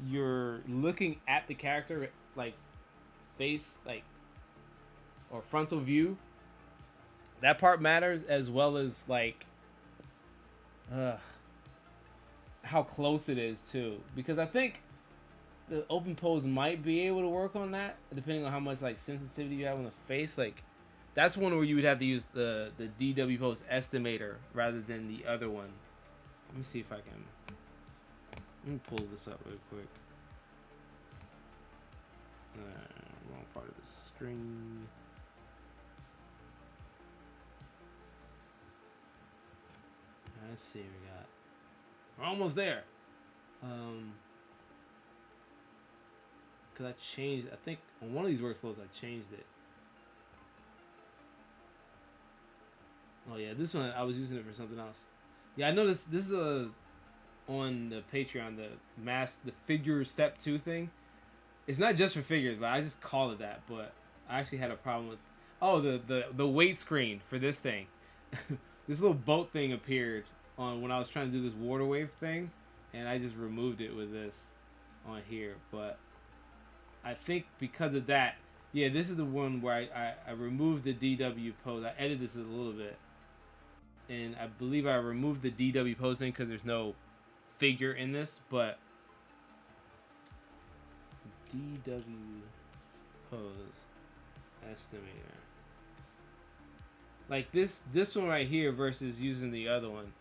[SPEAKER 1] you're looking at the character, like face, like, or frontal view. That part matters, as well as like how close it is too, because I think the open pose might be able to work on that, depending on how much like sensitivity you have on the face. Like, that's one where you would have to use the DW pose estimator rather than the other one. Let me see if I can. Let me pull this up real quick. Wrong part of the screen. Let's see what we got. We're almost there. Cause I changed. I think on one of these workflows I changed it. Oh yeah, this one I was using it for something else. Yeah, I noticed this is on the Patreon, the figure step 2 thing. It's not just for figures, but I just call it that. But I actually had a problem with the weight screen for this thing. This little boat thing appeared on when I was trying to do this water wave thing, and I just removed it with this on here. But I think because of that, yeah, this is the one where I removed the DW pose. I edited this a little bit, and I believe I removed the DW pose thing because there's no figure in this, but DW pose estimator. Like this one right here versus using the other one.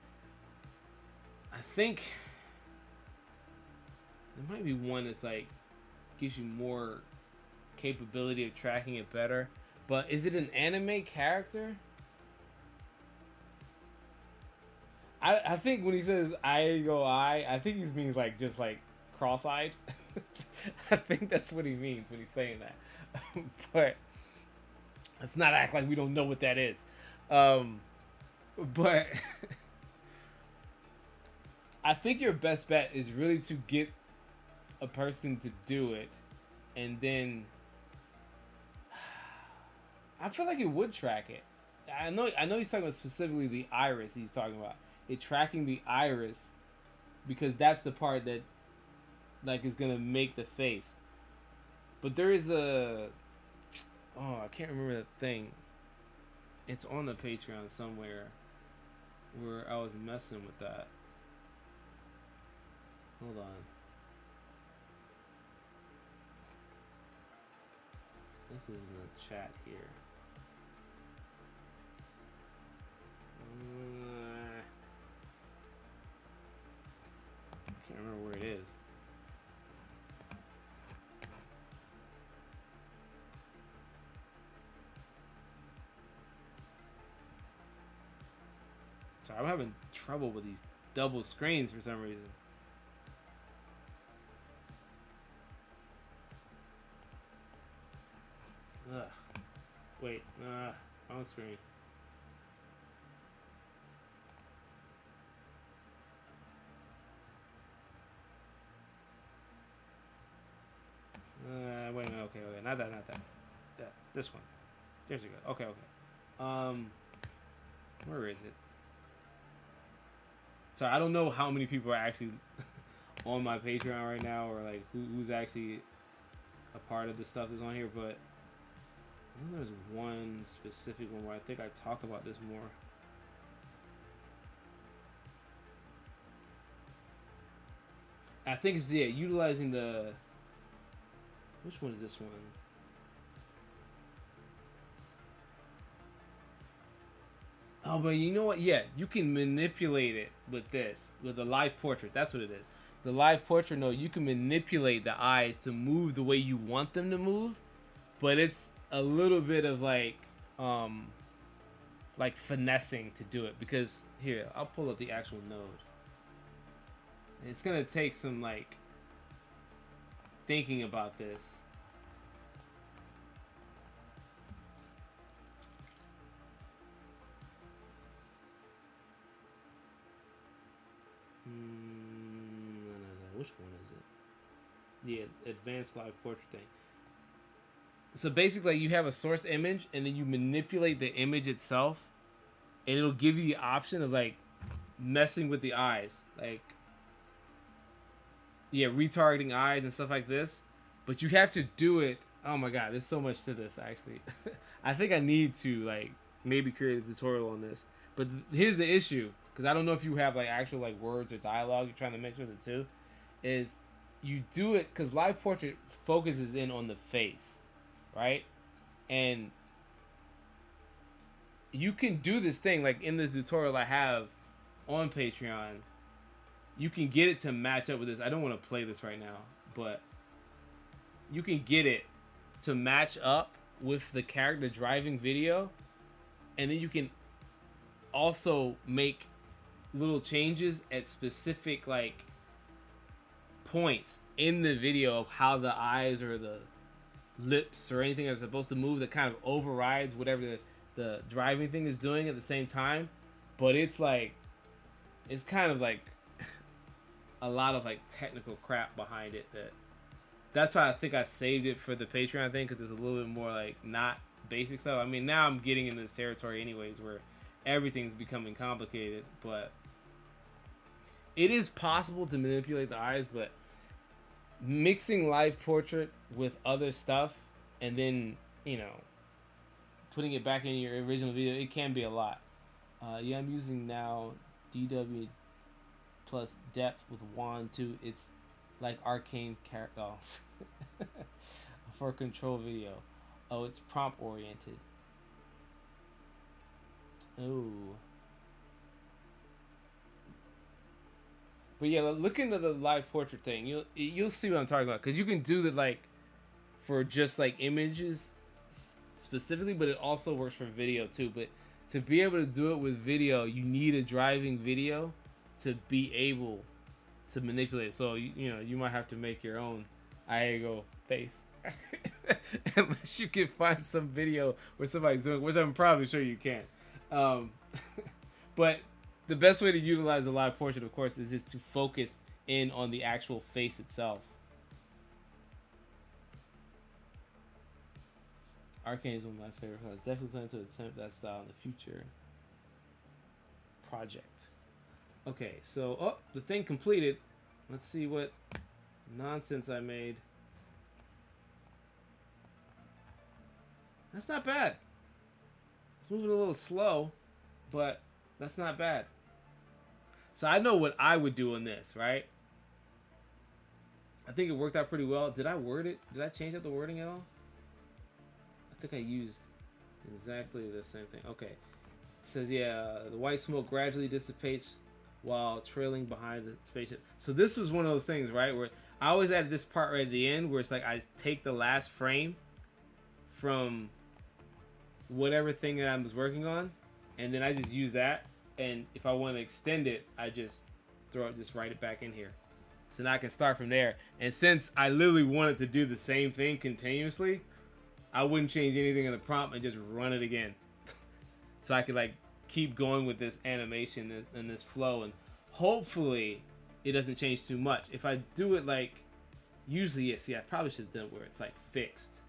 [SPEAKER 1] I think there might be one that's like gives you more capability of tracking it better. But is it an anime character? I think when he says I think he means like just like cross-eyed. I think that's what he means when he's saying that. But let's not act like we don't know what that is. But I think your best bet is really to get a person to do it, and then I feel like it would track it. I know he's talking about specifically the iris. He's talking about it tracking the iris because that's the part that like is gonna make the face. But there is I can't remember that thing. It's on the Patreon somewhere where I was messing with that. Hold on. This is in the chat here. I can't remember where it is. Sorry, I'm having trouble with these double screens for some reason. Ugh. Wait, wrong screen. Wait, okay, not that. Yeah, this one. There's you go. Okay. Where is it? So I don't know how many people are actually on my Patreon right now, or like who's actually a part of the stuff that's on here, but I know there's one specific one where I think I talk about this more. I think it's utilizing the. Which one is this one? Oh, but you know what? Yeah, you can manipulate it with this, with the live portrait. That's what it is. The live portrait, no, you can manipulate the eyes to move the way you want them to move, but it's a little bit of like finessing to do it. Because here, I'll pull up the actual node. It's gonna take some like thinking about this. No. Which one is it? Yeah, advanced live portrait thing. So basically, you have a source image, and then you manipulate the image itself, and it'll give you the option of like messing with the eyes, like retargeting eyes and stuff like this. But you have to do it. Oh my god, there's so much to this actually. I think I need to like maybe create a tutorial on this. But here's the issue, because I don't know if you have like actual like words or dialogue you're trying to mix with it too, is you do it because live portrait focuses in on the face, right? And you can do this thing like in the tutorial I have on Patreon. You can get it to match up with this. I don't want to play this right now, but you can get it to match up with the character driving video, and then you can also make little changes at specific like points in the video of how the eyes or the lips or anything are supposed to move that kind of overrides whatever the driving thing is doing at the same time. But it's like, it's kind of like a lot of like technical crap behind it that That's why I think I saved it for the Patreon thing, because it's a little bit more like not basic stuff. I mean, now I'm getting into this territory anyways where everything's becoming complicated, but it is possible to manipulate the eyes, but mixing live portrait with other stuff and then, you know, putting it back in your original video, it can be a lot. Yeah, I'm using now DW plus depth with wand too. It's like arcane character for control video. Oh, it's prompt oriented. Oh. But yeah, look into the live portrait thing. You'll see what I'm talking about, because you can do that like for just like images specifically, but it also works for video too. But to be able to do it with video, you need a driving video to be able to manipulate it. So you know, you might have to make your own Iago face unless you can find some video where somebody's doing, which I'm probably sure you can. But the best way to utilize the live portrait, of course, is just to focus in on the actual face itself. Arcane is one of my favorite colors. Definitely plan to attempt that style in the future project. Okay, so oh, the thing completed. Let's see what nonsense I made. That's not bad. It's moving a little slow, but that's not bad. So I know what I would do on this, right? I think it worked out pretty well. Did I word it? Did I change up the wording at all? I think I used exactly the same thing. Okay. It says, yeah, the white smoke gradually dissipates while trailing behind the spaceship. So this was one of those things, right, where I always added this part right at the end where it's like I take the last frame from whatever thing that I was working on, and then I just use that. And if I want to extend it, I just write it back in here. So now I can start from there. And since I literally wanted to do the same thing continuously, I wouldn't change anything in the prompt and just run it again. So I could like keep going with this animation and this flow, and hopefully it doesn't change too much. If I do it like, usually, yeah, see, I probably should have done it where it's like fixed.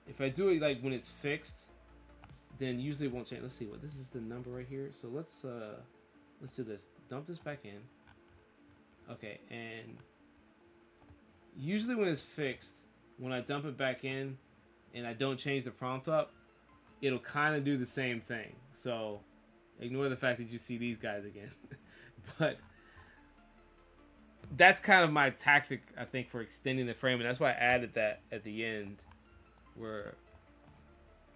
[SPEAKER 1] If I do it like when it's fixed, then usually it won't change. Let's see what this is, the number right here. So let's do this. Dump this back in. Okay, and usually when it's fixed, when I dump it back in and I don't change the prompt up, it'll kind of do the same thing. So ignore the fact that you see these guys again. But that's kind of my tactic, I think, for extending the frame, and that's why I added that at the end, where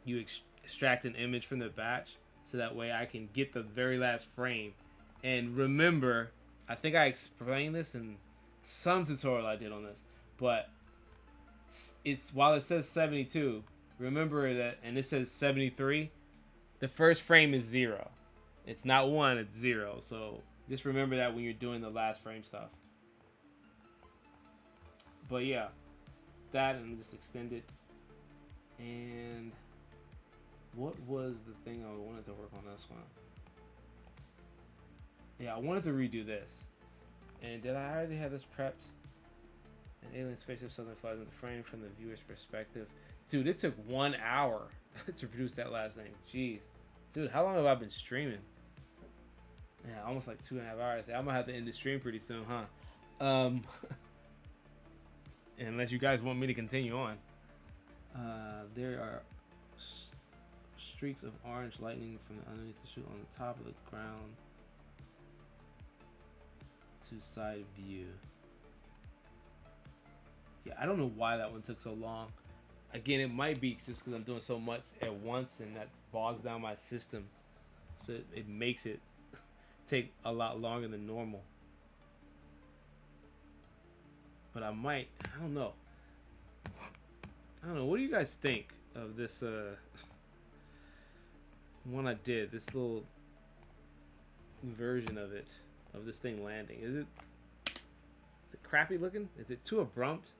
[SPEAKER 1] you extract an image from the batch, so that way I can get the very last frame. And remember, I think I explained this in some tutorial I did on this, but it's, while it says 72, remember that, and it says 73, the first frame is 0. It's not 1, it's 0. So just remember that when you're doing the last frame stuff. But yeah, that, and just extend it. And what was the thing I wanted to work on this one? Yeah, I wanted to redo this. And did I already have this prepped? An alien spaceship suddenly flies into the frame from the viewer's perspective. Dude, it took 1 hour to produce that last thing. Jeez. Dude, how long have I been streaming? Yeah, almost like 2.5 hours. I'm gonna have to end the stream pretty soon, huh? Unless you guys want me to continue on. There are streaks of orange lightning from underneath the chute on the top of the ground to side view. Yeah, I don't know why that one took so long. Again, it might be just because I'm doing so much at once, and that bogs down my system, so it makes it take a lot longer than normal. But I don't know. What do you guys think of this one I did? This little version of it, of this thing landing. Is it crappy looking? Is it too abrupt?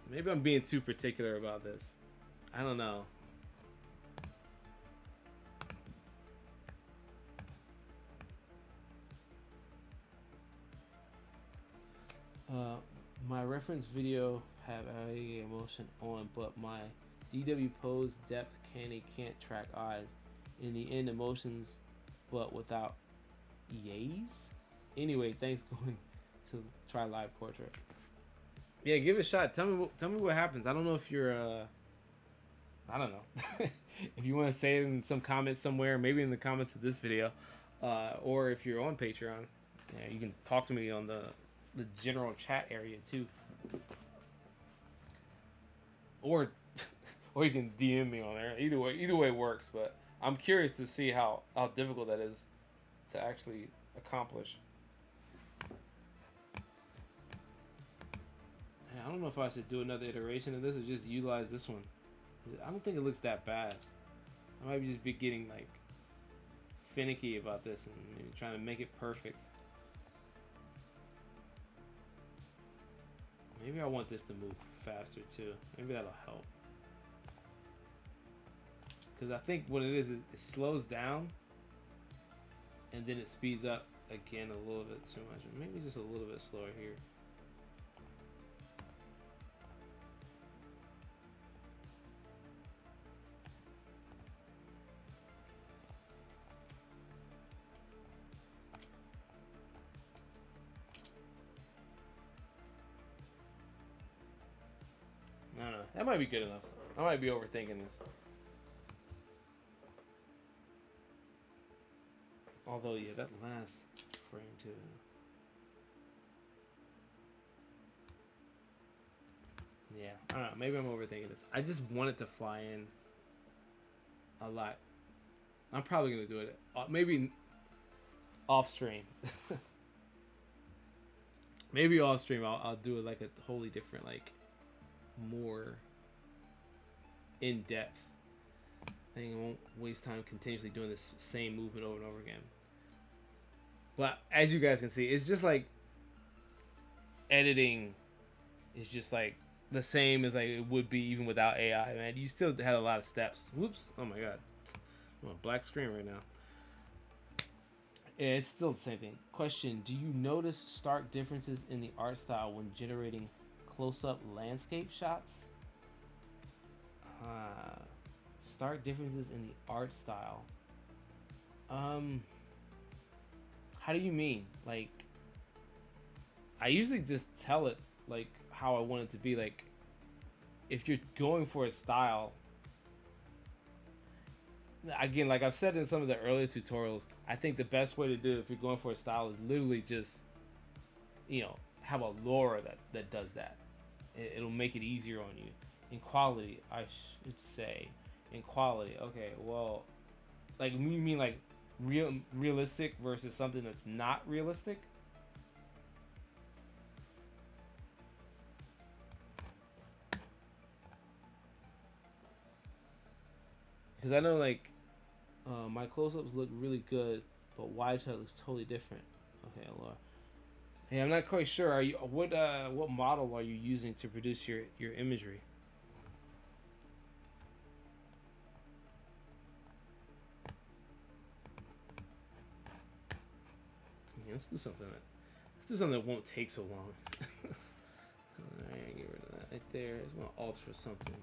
[SPEAKER 1] Maybe I'm being too particular about this. I don't know. reference video have a motion on, but my DW pose depth can't track eyes. In the end, emotions, but without yays. Anyway, thanks. Going to try live portrait. Yeah, give it a shot. Tell me what happens. I don't know if you're I don't know. If you want to say it in some comments somewhere, maybe in the comments of this video, or if you're on Patreon, yeah, you can talk to me on the general chat area too, or or you can DM me on there. Either way works. But I'm curious to see how difficult that is to actually accomplish. I don't know if I should do another iteration of this or just utilize this one. I don't think it looks that bad. I might just be getting like finicky about this and maybe trying to make it perfect. Maybe I want this to move faster too. Maybe that'll help. Because I think what it is, it slows down and then it speeds up again a little bit too much. Maybe just a little bit slower here. I don't know. That might be good enough. I might be overthinking this. Although, yeah, that last frame too. Yeah, I don't know. Maybe I'm overthinking this. I just want it to fly in a lot. I'm probably going to do it maybe off stream. Maybe off stream I'll do it like a wholly different, like, more in-depth thing. I won't waste time continuously doing this same movement over and over again. But as you guys can see, it's just like editing is just like the same as like it would be even without AI, man. You still had a lot of steps. Whoops. Oh my god. I'm on a black screen right now. Yeah, it's still the same thing. Question: do you notice stark differences in the art style when generating close-up landscape shots? Stark differences in the art style. How do you mean? Like, I usually just tell it like how I want it to be. Like, if you're going for a style, again, like I've said in some of the earlier tutorials, I think the best way to do it if you're going for a style is literally just, you know, have a Lora that does that. It'll make it easier on you. In quality, I should say. In quality, okay, well, like, you mean like realistic versus something that's not realistic? Because I know, like, my close-ups look really good, but wide shot looks totally different. Okay, Laura. Hey, I'm not quite sure. Are you what model are you using to produce your imagery? Yeah, let's do something that won't take so long. Alright, get rid of that right there. I just want to alter something.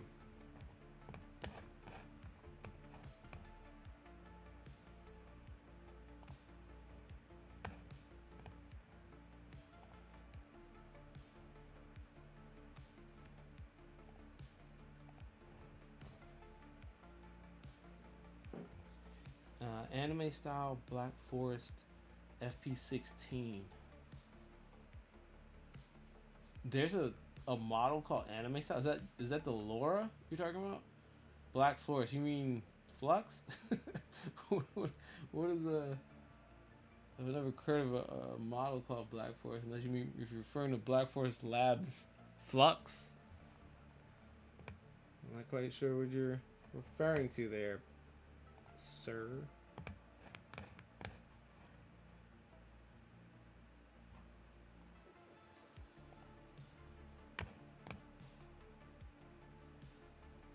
[SPEAKER 1] Anime style Black Forest FP16. There's a model called anime style. Is that the Lora you're talking about? Black Forest. You mean Flux? what is a? I've never heard of a model called Black Forest unless you mean if you're referring to Black Forest Labs Flux. I'm not quite sure what you're referring to there, sir.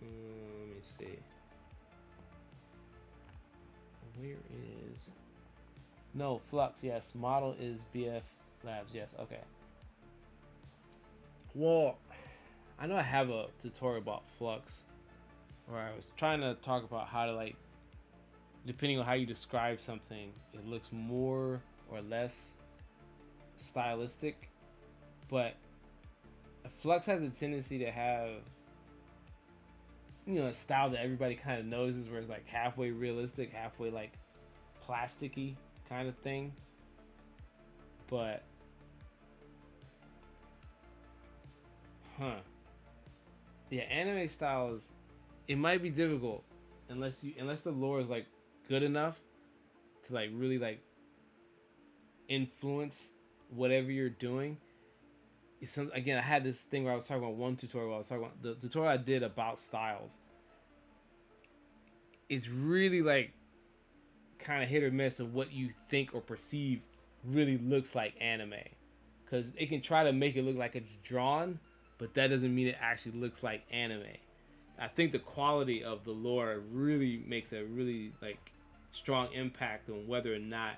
[SPEAKER 1] Let me see. Where is... No, Flux, yes. Model is BF Labs, yes, okay. Well, I know I have a tutorial about Flux where I was trying to talk about how to, like, depending on how you describe something, it looks more or less stylistic. But Flux has a tendency to have, a style that everybody kind of knows, is where it's like halfway realistic, halfway like plasticky kind of thing. But yeah, anime styles, it might be difficult unless the lore is like good enough to like really like influence whatever you're doing. Again, I had this thing where I was talking about one tutorial. I was talking about the tutorial I did about styles. It's really like kind of hit or miss of what you think or perceive really looks like anime, because it can try to make it look like it's drawn, but that doesn't mean it actually looks like anime. I think the quality of the lore really makes a really like strong impact on whether or not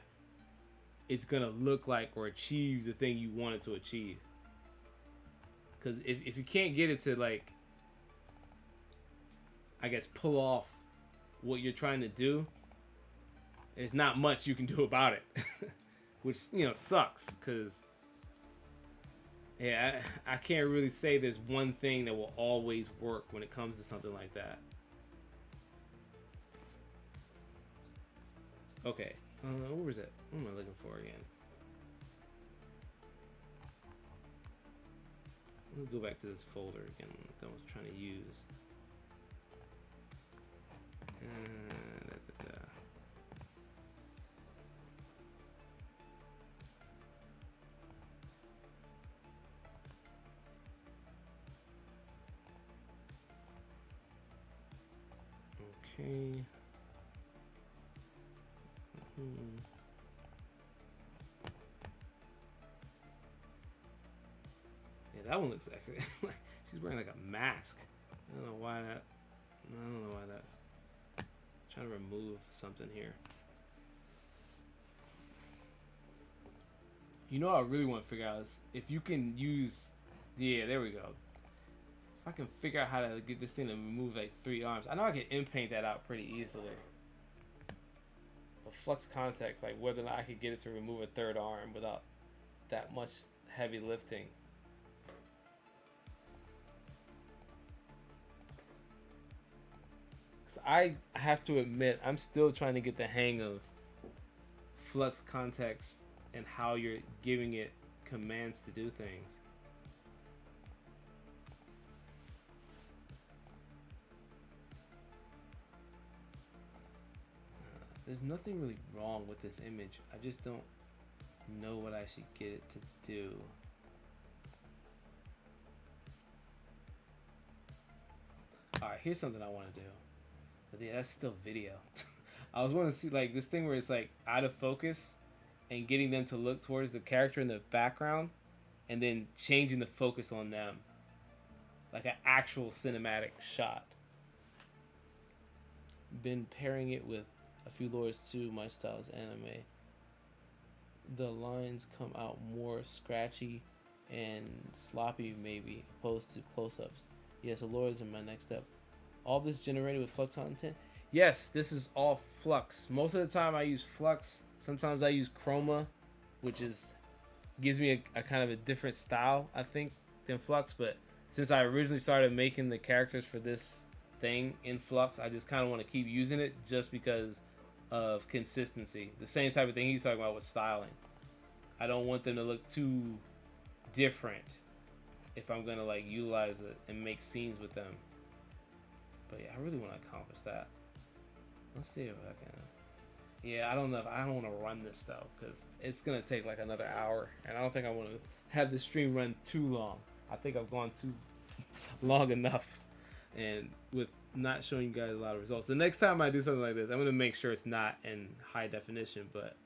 [SPEAKER 1] it's gonna look like or achieve the thing you want it to achieve. Because if you can't get it to, like, I guess, pull off what you're trying to do, there's not much you can do about it. Which, sucks. Because, yeah, I can't really say there's one thing that will always work when it comes to something like that. Okay. What was it? What am I looking for again? Let's go back to this folder again that I was trying to use. Okay. Yeah, that one looks accurate. She's wearing like a mask. I don't know why that's. I'm trying to remove something here. What I really want to figure out is if you can use. Yeah, there we go. If I can figure out how to get this thing to remove like 3 arms, I know I can inpaint that out pretty easily. But Flux context, like whether or not I could get it to remove a 3rd arm without that much heavy lifting. Because I have to admit, I'm still trying to get the hang of Flux context and how you're giving it commands to do things. There's nothing really wrong with this image. I just don't know what I should get it to do. Alright, here's something I want to do. But yeah, that's still video. I was wanting to see like this thing where it's like out of focus and getting them to look towards the character in the background and then changing the focus on them. Like an actual cinematic shot. Been pairing it with a few lures too. My style is anime. The lines come out more scratchy and sloppy maybe opposed to close-ups. Yes, Lora is in my next step. All this generated with Flux content? Yes, this is all Flux. Most of the time I use Flux. Sometimes I use Chroma, which gives me a kind of a different style, I think, than Flux. But since I originally started making the characters for this thing in Flux, I just kind of want to keep using it just because of consistency. The same type of thing he's talking about with styling. I don't want them to look too different if I'm gonna like utilize it and make scenes with them. But yeah, I really want to accomplish that. Let's see if I can. Yeah, I don't know if I don't want to run this though, because it's gonna take like another hour, and I don't think I want to have the stream run too long. I think I've gone too long enough, and with not showing you guys a lot of results. The next time I do something like this, I'm gonna make sure it's not in high definition, but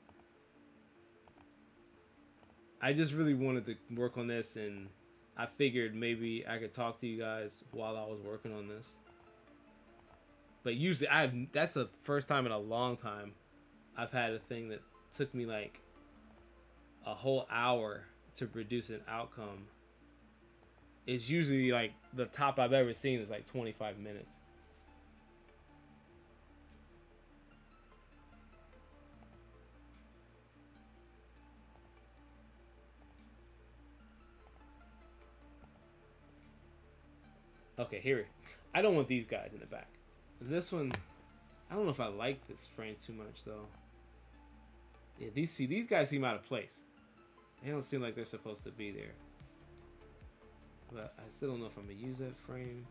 [SPEAKER 1] I just really wanted to work on this, and I figured maybe I could talk to you guys while I was working on this. But usually that's the first time in a long time I've had a thing that took me like a whole hour to produce an outcome it's usually like the top I've ever seen is like 25 minutes. Okay, here. I don't want these guys in the back. This one, I don't know if I like this frame too much though. Yeah, these guys seem out of place. They don't seem like they're supposed to be there. But I still don't know if I'm gonna use that frame.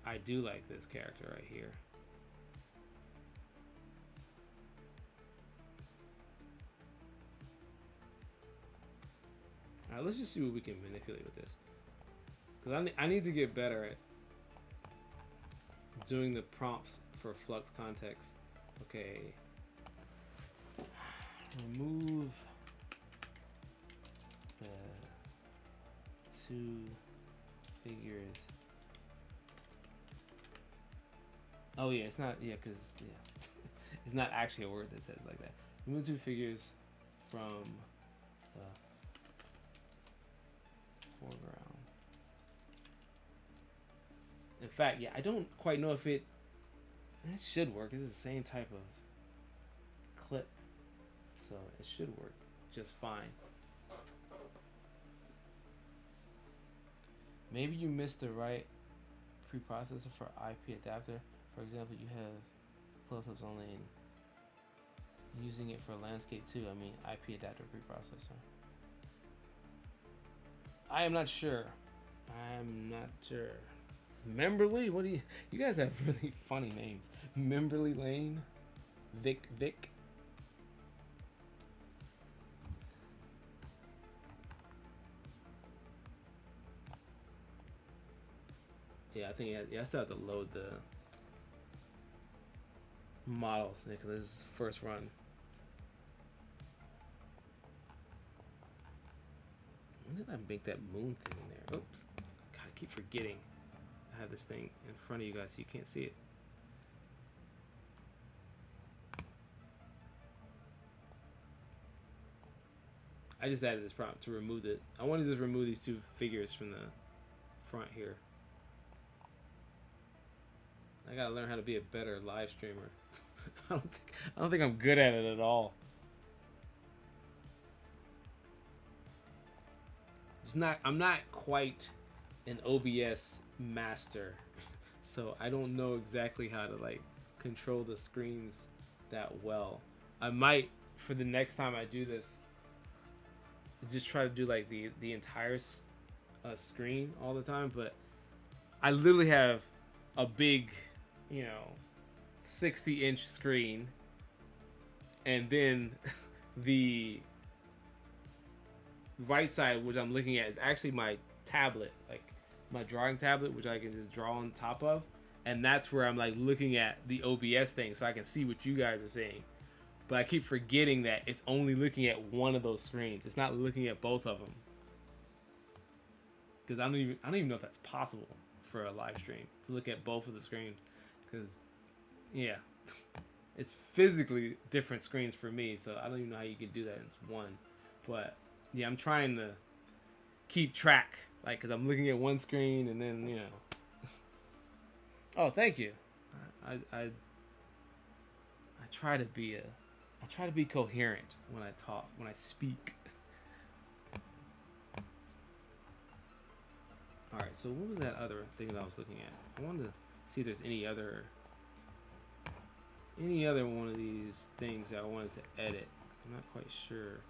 [SPEAKER 1] I do like this character right here. Alright, let's just see what we can manipulate with this. Because I need to get better at doing the prompts for flux context. Okay. Remove the two figures. Oh yeah, it's not, yeah, because, yeah. It's not actually a word that says like that. Remove two figures from the foreground. In fact, yeah, I don't quite know if it should work. It's the same type of clip, so it should work just fine. Maybe you missed the right preprocessor for IP adapter. For example, you have close-ups only and using it for landscape too. I mean, IP adapter preprocessor. I am not sure. I'm not sure. Memberly? What do you guys have really funny names. Memberly Lane? Vic. Yeah, I think I still have to load the models because this is the first run. When did I make that moon thing in there? Oops. God, I keep forgetting. I have this thing in front of you guys so you can't see it. I just added this prompt to remove it. I want to just remove these two figures from the front here. I gotta learn how to be a better live streamer. I don't think I'm good at it at all. I'm not quite an OBS master, so I don't know exactly how to like control the screens that well. I might, for the next time I do this, just try to do like the entire screen all the time. But I literally have a big, 60-inch screen, and then the right side, which I'm looking at, is actually my tablet, like my drawing tablet, which I can just draw on top of, and that's where I'm like looking at the OBS thing so I can see what you guys are saying. But I keep forgetting that it's only looking at one of those screens. It's not looking at both of them. Because I don't even know if that's possible for a live stream to look at both of the screens. Because, yeah, it's physically different screens for me, so I don't even know how you can do that in one. But yeah, I'm trying to keep track, like, because I'm looking at one screen and then, Oh, thank you. I try to be coherent when I talk, when I speak. All right, so what was that other thing that I was looking at? I wanted to see if there's any other one of these things that I wanted to edit. I'm not quite sure.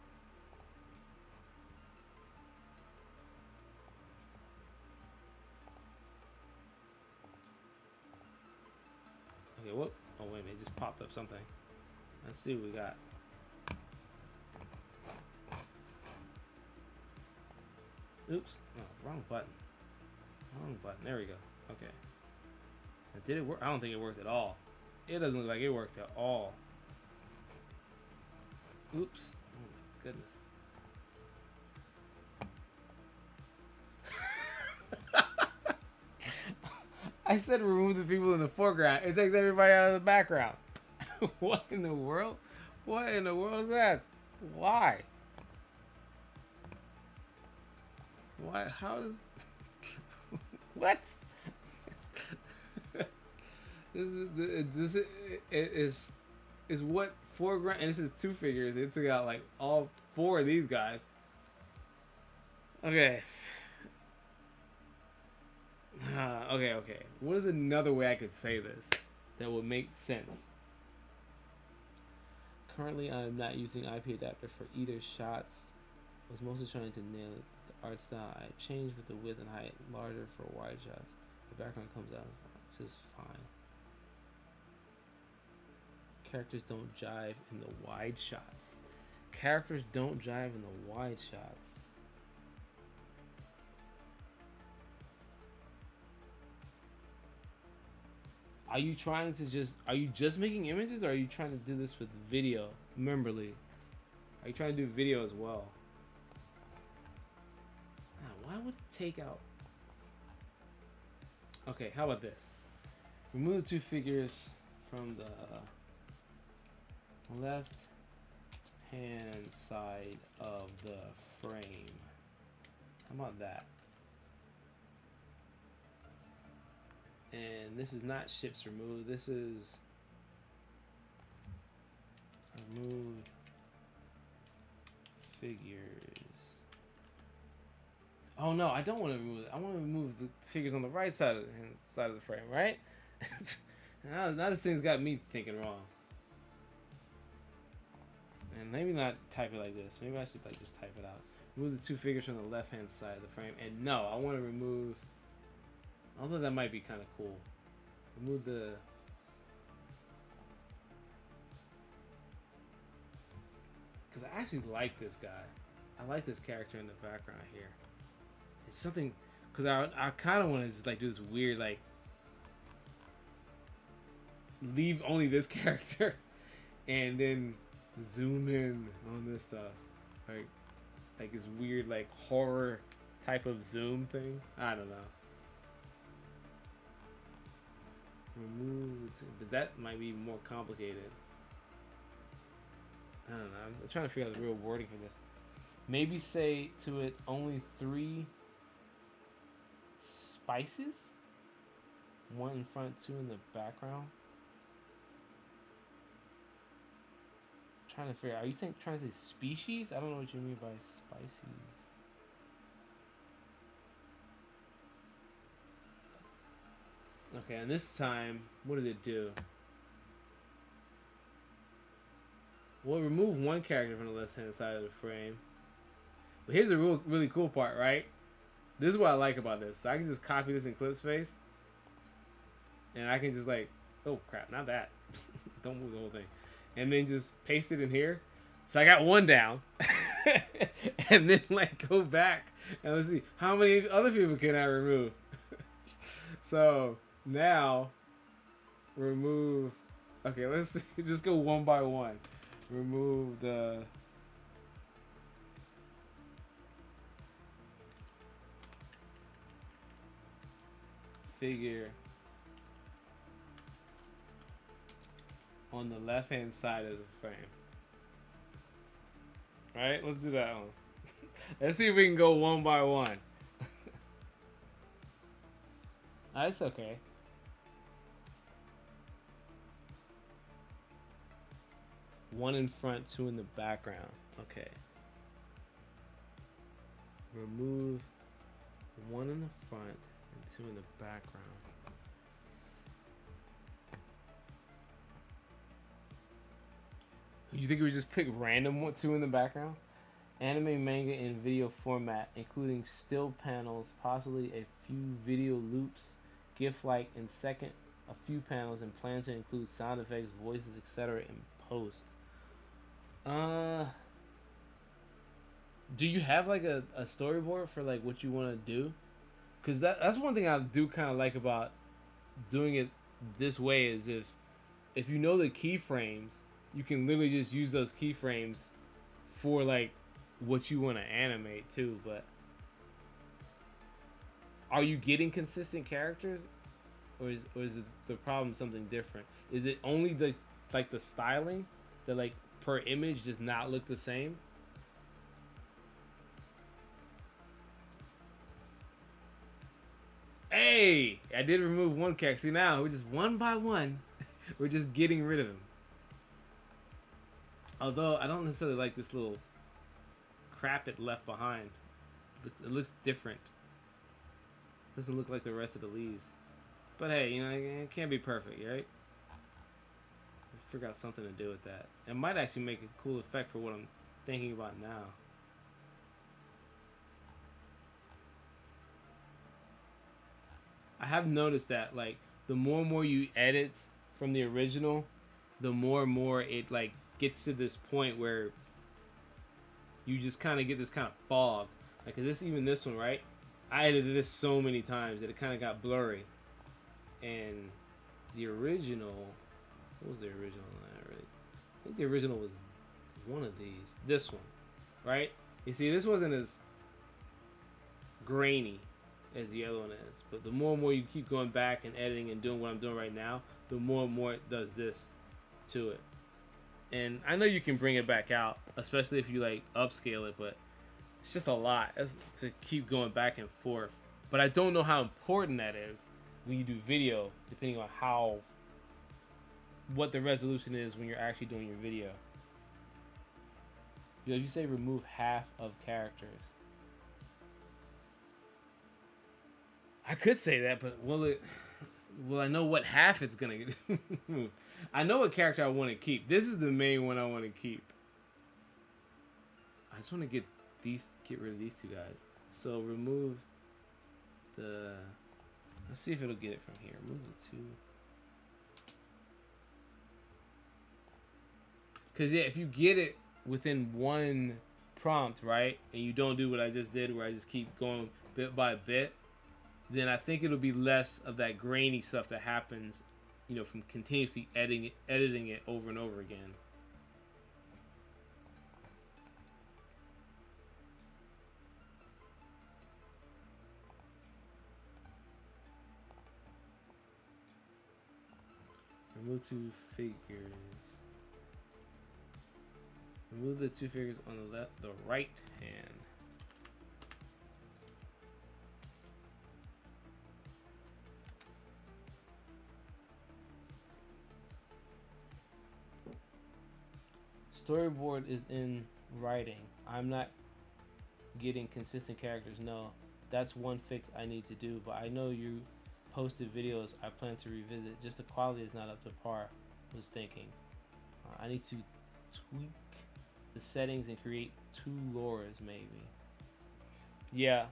[SPEAKER 1] Okay, whoop. Oh, wait a minute, it just popped up something. Let's see what we got. Oops. Oh, wrong button. Wrong button. There we go. Okay. Now, did it work? I don't think it worked at all. It doesn't look like it worked at all. Oops. Oh my goodness. I said remove the people in the foreground. It takes everybody out of the background. What in the world? What in the world is that? Why? Why? How is... What? This is what foreground, and this is two figures. It took out like all four of these guys. Okay. Okay. What is another way I could say this that would make sense? Currently, I'm not using IP adapter for either shots. I was mostly trying to nail the art style. I changed with the width and height larger for wide shots. The background comes out just fine. Characters don't jive in the wide shots. Characters don't jive in the wide shots. Are you trying to are you just making images, or are you trying to do this with video? Memberly. Are you trying to do video as well? Now, why would it take out... Okay, how about this? Remove the two figures from the left hand side of the frame. How about that? And this is not ships removed. This is remove figures. Oh no, I don't want to remove it. I want to remove the figures on the right side of the frame, right? now this thing's got me thinking wrong. And maybe not type it like this. Maybe I should like just type it out. Remove the two figures from the left hand side of the frame. And no, I want to remove... Although that might be kind of cool. Remove the... Because I actually like this guy. I like this character in the background here. It's something... Because I kind of want to just like do this weird like... Leave only this character. And then zoom in on this stuff. Like this weird like horror type of zoom thing. I don't know. Remove, but that might be more complicated. I don't know. I'm trying to figure out the real wording for this. Maybe say to it only 3 spices, 1 in front, 2 in the background. I'm trying to figure out. Are you trying to say species? I don't know what you mean by spices. Okay, and this time, what did it do? Well, remove one character from the left-hand side of the frame. But here's the really cool part, right? This is what I like about this. So I can just copy this in clip space. And I can just like, oh crap, not that. Don't move the whole thing. And then just paste it in here. So I got one down. And then like go back. And let's see, how many other people can I remove? So... Now, remove... Okay, let's just go one by one. Remove the... figure on the left-hand side of the frame. Alright, let's do that one. Let's see if we can go one by one. That's okay. One in front, 2 in the background. Okay. Remove 1 in the front and 2 in the background. You think we just pick random 2 in the background? Anime, manga, and video format, including still panels, possibly a few video loops, GIF-like in second, a few panels, and plan to include sound effects, voices, etc. in post. Do you have like a storyboard for like what you want to do? Because that's one thing I do kind of like about doing it this way is if you know the keyframes, you can literally just use those keyframes for like what you want to animate too. But are you getting consistent characters, or is the problem something different? Is it only the like the styling, that like per image does not look the same. Hey, I did remove one character. See, now we're just one by one, we're just getting rid of him. Although I don't necessarily like this little crap it left behind. It looks different. Doesn't look like the rest of the leaves. But hey, you know, it can't be perfect, right? Figure out something to do with that. It might actually make a cool effect for what I'm thinking about now. I have noticed that like the more and more you edit from the original, the more and more it like gets to this point where you just kind of get this kind of fog. Like, is this even this one, right? I edited this so many times that it kind of got blurry. And the original, what was the original on that, really? I think the original was one of these. This one, right? You see, this wasn't as grainy as the other one is. But the more and more you keep going back and editing and doing what I'm doing right now, the more and more it does this to it. And I know you can bring it back out, especially if you like upscale it, but it's just a lot to keep going back and forth. But I don't know how important that is when you do video, depending on what the resolution is when you're actually doing your video. You know, if you say remove half of characters, I could say that, but will I know what half it's gonna move? I know what character I want to keep. This is the main one I want to keep. I just want to get rid of these two guys. So remove the. Let's see if it'll get it from here. Remove the two. Because yeah, if you get it within one prompt, right, and you don't do what I just did, where I just keep going bit by bit, then I think it'll be less of that grainy stuff that happens, you know, from continuously editing it over and over again. Remove two figures. Remove the two figures on the right hand. Storyboard is in writing. I'm not getting consistent characters. No, that's one fix I need to do. But I know you posted videos I plan to revisit. Just the quality is not up to par. Was thinking. I need to tweak the settings and create 2 Loras maybe. Yeah,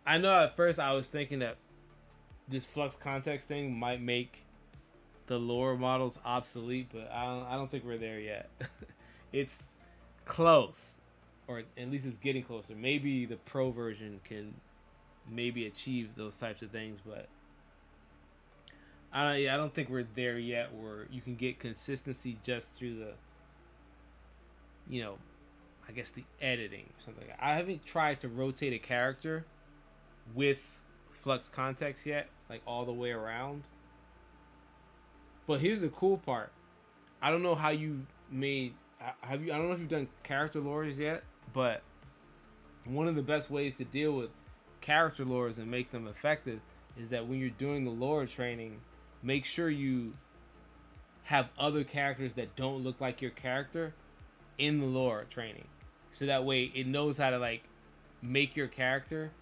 [SPEAKER 1] I know at first I was thinking that this flux context thing might make the Lora models obsolete, but I don't think we're there yet. It's close, or at least it's getting closer. Maybe the pro version can maybe achieve those types of things, but I don't think we're there yet where you can get consistency just through the, you know, I guess the editing or something like that. I haven't tried to rotate a character with flux context yet, like all the way around. But here's the cool part. I don't know how you made. I don't know if you've done character Loras yet, but one of the best ways to deal with character Loras and make them effective is that when you're doing the Lora training, make sure you have other characters that don't look like your character in the Lora training, so that way it knows how to like make your character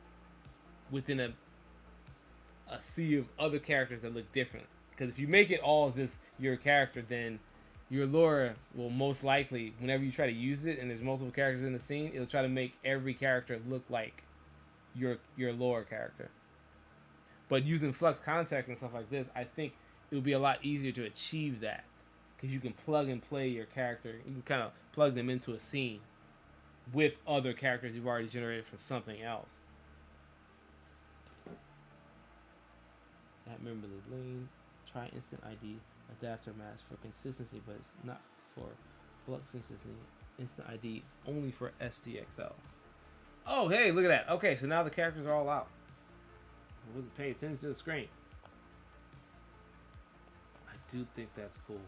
[SPEAKER 1] within a sea of other characters that look different. Because if you make it all just your character, then your Lora will most likely, whenever you try to use it and there's multiple characters in the scene, it'll try to make every character look like your Lora character. But using flux context and stuff like this, I think it'll be a lot easier to achieve that, because you can plug and play your character. You can kind of plug them into a scene with other characters you've already generated from something else. Remember the lane. Try instant ID adapter mask for consistency, but it's not for flux consistency. Instant ID only for SDXL. Oh, hey, look at that. Okay, so now the characters are all out. I wasn't paying attention to the screen. I do think that's cool.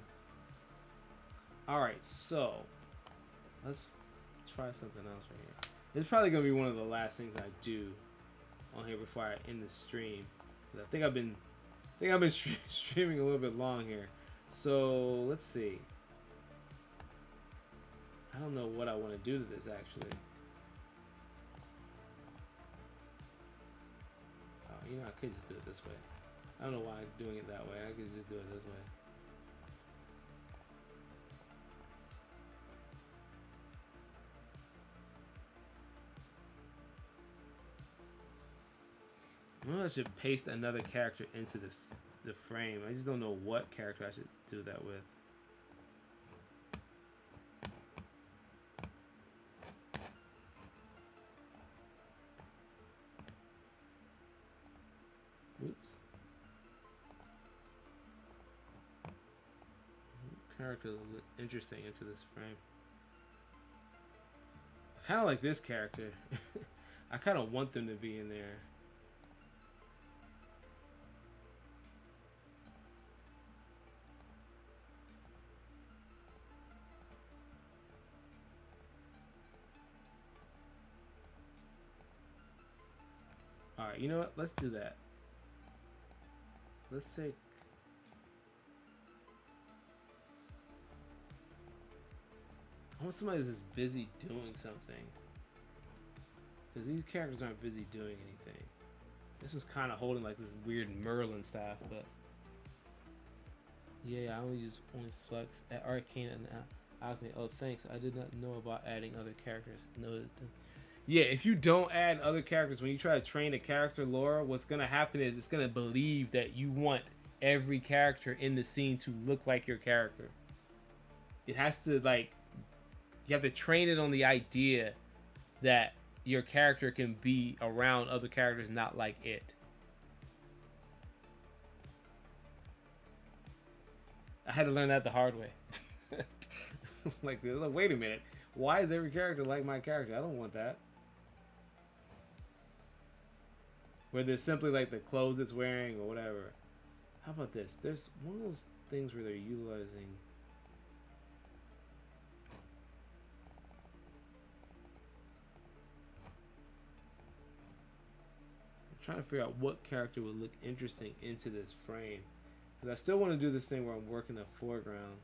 [SPEAKER 1] All right, so let's try something else right here. This is probably gonna be one of the last things I do on here before I end the stream. I think I've been streaming a little bit long here. So let's see. I don't know what I want to do to this actually. Oh, you know, I could just do it this way. I don't know why I'm doing it that way. I could just do it this way. Maybe I should paste another character into the frame. I just don't know what character I should do that with. Oops. Character look interesting into this frame. I kind of like this character. I kind of want them to be in there. Alright, you know what? Let's do that. Let's take... I want somebody that's just busy doing something. Because these characters aren't busy doing anything. This was kind of holding like this weird Merlin staff, but... Yeah, I only use flex at Arcane and Alchemy. Oh, thanks. I did not know about adding other characters. No. Yeah, if you don't add other characters, when you try to train a character, Lora, what's going to happen is it's going to believe that you want every character in the scene to look like your character. It has to, like, you have to train it on the idea that your character can be around other characters, not like it. I had to learn that the hard way. Like, wait a minute. Why is every character like my character? I don't want that. Where there's simply like the clothes it's wearing or whatever. How about this? There's one of those things where they're utilizing... I'm trying to figure out what character would look interesting into this frame. Because I still want to do this thing where I'm working the foreground.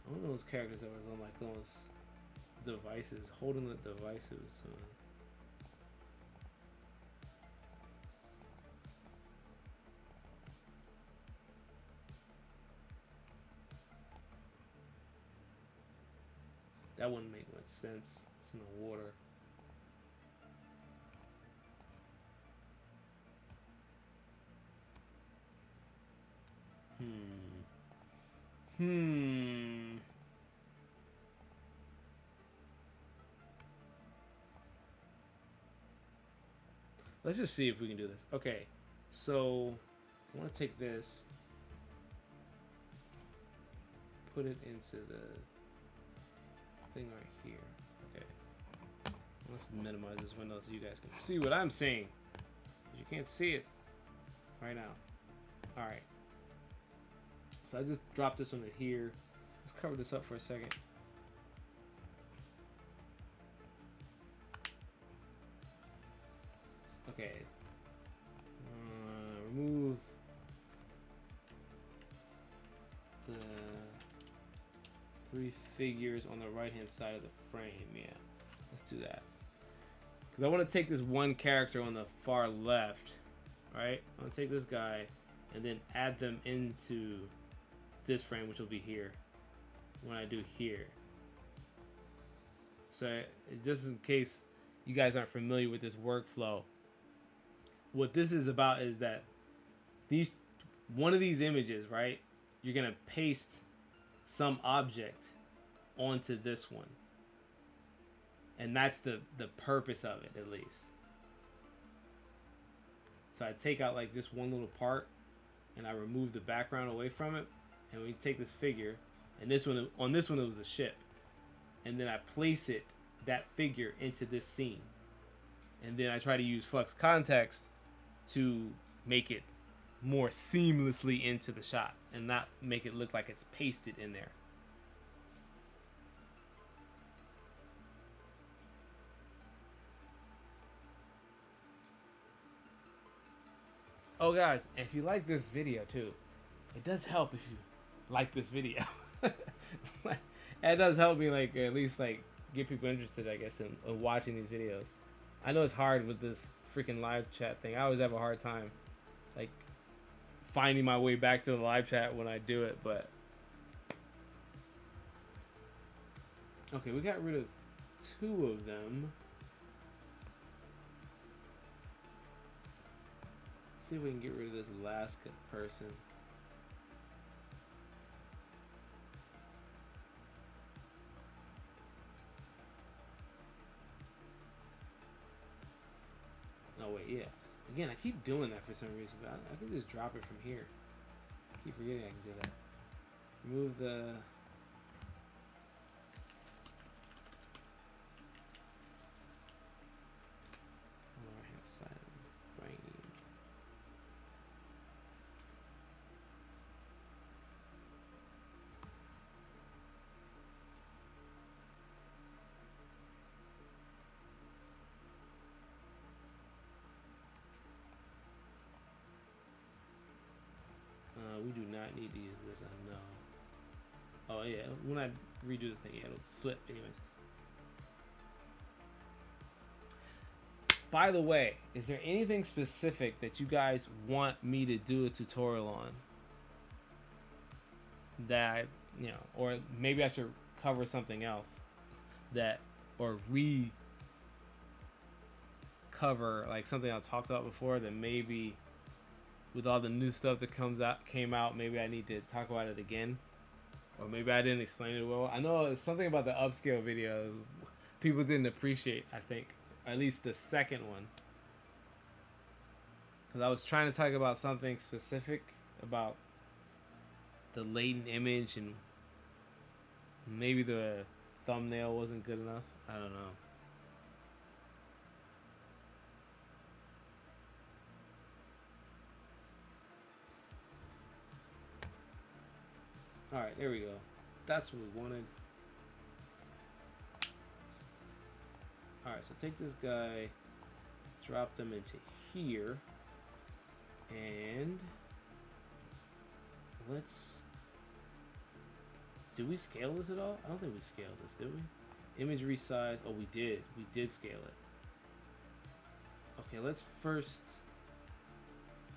[SPEAKER 1] One of those characters that was on like those devices, holding the devices. That wouldn't make much sense. It's in the water. Let's just see if we can do this. Okay, so I want to take this, put it into the thing right here. Okay, let's minimize this window so you guys can see what I'm seeing. You can't see it right now. All right. So I just dropped this one in here. Let's cover this up for a second. Okay. Remove the 3 figures on the right hand side of the frame. Yeah, let's do that. Because I want to take this one character on the far left. Right? I want to take this guy and then add them into this frame, which will be here when I do here. So just in case you guys aren't familiar with this workflow, what this is about is that one of these images, right, you're gonna paste some object onto this one, and that's the purpose of it, at least. So I take out like just one little part and I remove the background away from it, and we take this figure, and this one, on this one it was a ship, and then I place it, that figure, into this scene, and then I try to use flux context to make it more seamlessly into the shot and not make it look like it's pasted in there. Oh guys, if you like this video too, it does help if you like this video. It does help me, like, at least like get people interested, I guess, in watching these videos. I know it's hard with this freaking live chat thing. I always have a hard time like finding my way back to the live chat when I do it, but okay, we got rid of 2 of them. See if we can get rid of this last person. Oh wait, yeah. Again, I keep doing that for some reason, but I can just drop it from here. I keep forgetting I can do that. Remove the... lower hand side of the frame. We do not need to use this, I know. Oh yeah, when I redo the thing, yeah, it'll flip anyways. By the way, is there anything specific that you guys want me to do a tutorial on? That, you know, or maybe I should cover something else that, or cover like something I talked about before that maybe with all the new stuff that came out, maybe I need to talk about it again, or maybe I didn't explain it well. I know it's something about the upscale video people didn't appreciate, I think, or at least the second one, because I was trying to talk about something specific about the latent image, and maybe the thumbnail wasn't good enough. I don't know. Alright, there we go. That's what we wanted. Alright, so take this guy, drop them into here, and let's... Did we scale this at all? I don't think we scaled this, did we? Image resize. Oh, we did. We did scale it. Okay, let's first...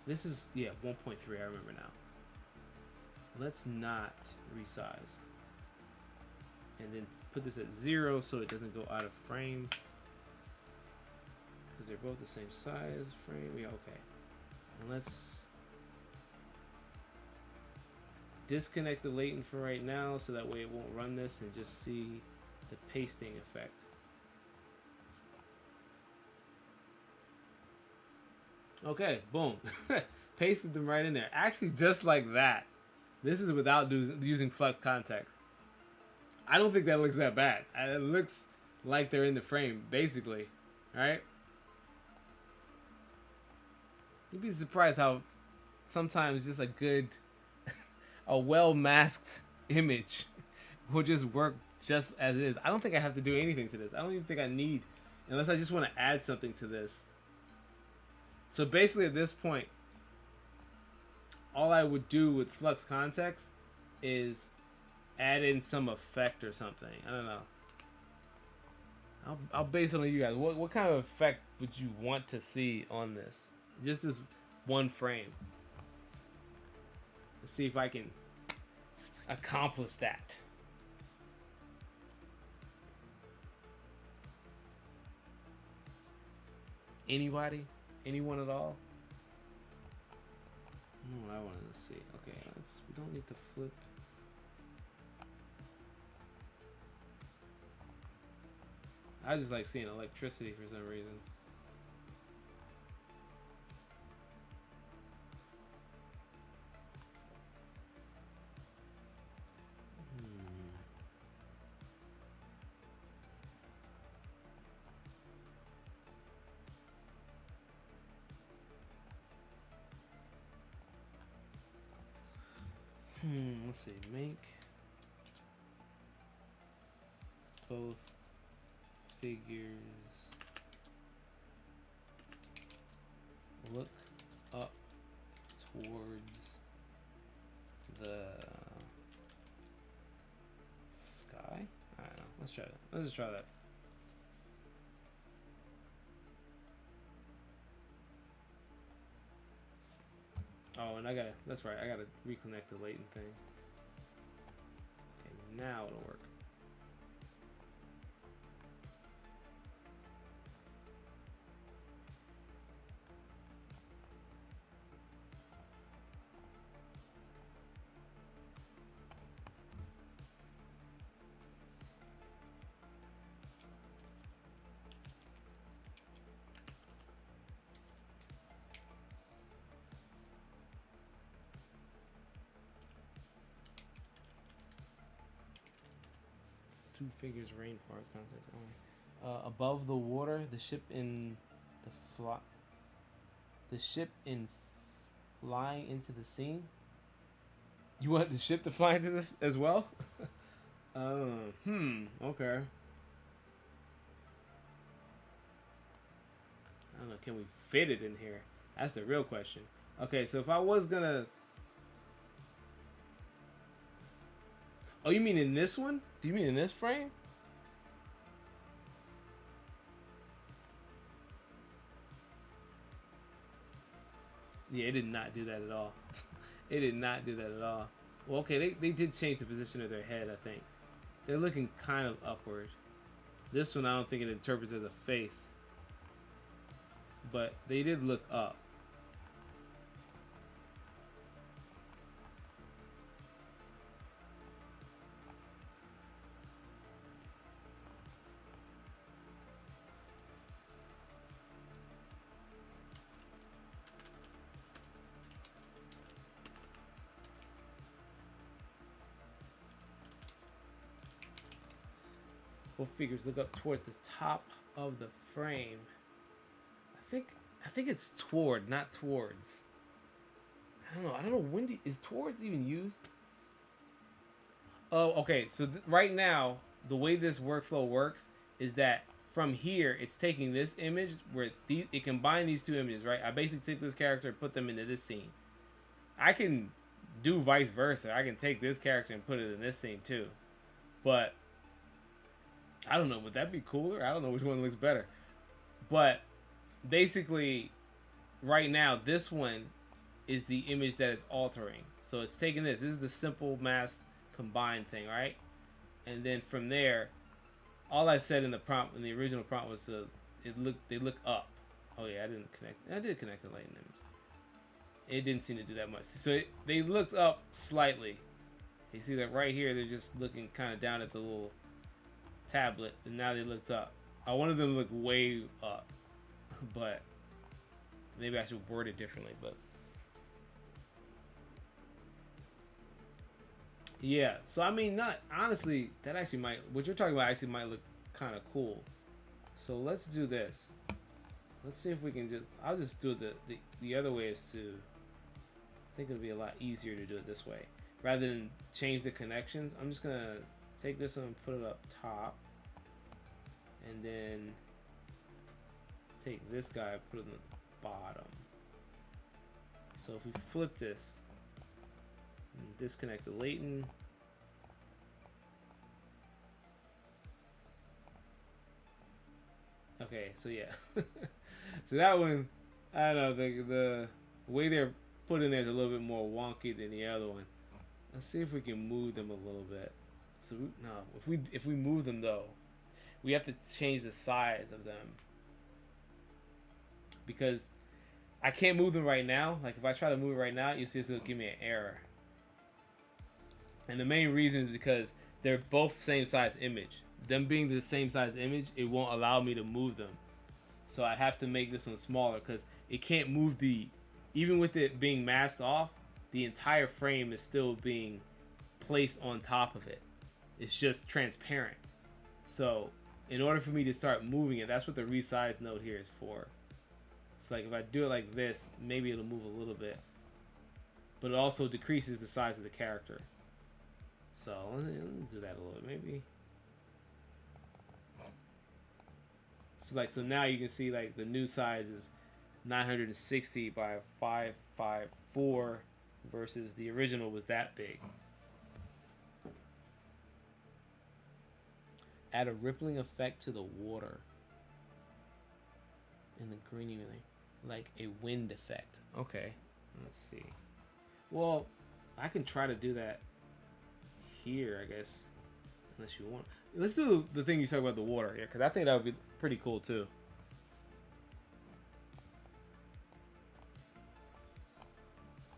[SPEAKER 1] This is, yeah, 1.3, I remember now. Let's not resize, and then put this at 0 so it doesn't go out of frame, because they're both the same size frame. Yeah, okay. And let's disconnect the latent for right now, so that way it won't run this, and just see the pasting effect. Okay, boom. Pasted them right in there. Actually, just like that. This is without using flux context. I don't think that looks that bad. It looks like they're in the frame, basically. Right? You'd be surprised how sometimes just a good, a well-masked image will just work just as it is. I don't think I have to do anything to this. I don't even think I need, unless I just want to add something to this. So basically at this point, all I would do with flux context is add in some effect or something. I don't know. I'll base it on you guys. What kind of effect would you want to see on this? Just this one frame. Let's see if I can accomplish that. Anybody? Anyone at all? What I wanted to see. Okay, we don't need to flip. I just like seeing electricity for some reason. let's see, make both figures look up towards the sky. I don't know. Let's try that. Let's just try that. Oh, and that's right, I gotta reconnect the latent thing. Okay, now it'll work. Two figures rainforest context only. Above the water, the ship in flying into the scene. You want the ship to fly into this as well? Okay. I don't know. Can we fit it in here? That's the real question. Okay, so if I was gonna. Oh, you mean in this one? Do you mean in this frame? Yeah, it did not do that at all. It did not do that at all. Well, okay, they did change the position of their head, I think. They're looking kind of upward. This one, I don't think it interprets as a face. But they did look up. Both figures look up toward the top of the frame. I think it's toward, not towards. I don't know. I don't know when is towards even used. Oh, okay. So right now, the way this workflow works is that from here, it's taking this image where it combined these two images, right? I basically took this character and put them into this scene. I can do vice versa. I can take this character and put it in this scene too. But I don't know. Would that be cooler? I don't know which one looks better. But basically, right now, this one is the image that it's altering. So it's taking this. This is the simple mask combined thing, right? And then from there, all I said in the prompt, in the original prompt, was they look up. Oh yeah, I didn't connect. I did connect the latent image. It didn't seem to do that much. So they looked up slightly. You see that right here? They're just looking kind of down at the little tablet, and now they looked up. I wanted them to look way up, but maybe I should word it differently. But yeah, so I mean, not honestly, that actually might, what you're talking about actually might look kind of cool. So let's do this. Let's see if we can I'll just do it the other way is to, I think it'll be a lot easier to do it this way. Rather than change the connections, I'm just gonna take this one and put it up top. And then take this guy and put it on the bottom. So if we flip this, and disconnect the latent. Okay, so yeah. So that one, I don't know, the way they're put in there is a little bit more wonky than the other one. Let's see if we can move them a little bit. So if we move them though, we have to change the size of them, because I can't move them right now. Like if I try to move it right now, you see it's gonna give me an error. And the main reason is because they're both same size image. Them being the same size image, it won't allow me to move them. So I have to make this one smaller because it can't move even with it being masked off, the entire frame is still being placed on top of it. It's just transparent. So in order for me to start moving it, that's what the resize node here is for. So like if I do it like this, maybe it'll move a little bit. But it also decreases the size of the character. So let me do that a little bit, maybe. So like, so now you can see like the new size is 960 by 554 versus the original was that big. Add a rippling effect to the water in the greening, like a wind effect. Okay, let's see. Well, I can try to do that here, I guess, unless you want. Let's do the thing you said about the water, yeah, because I think that would be pretty cool too.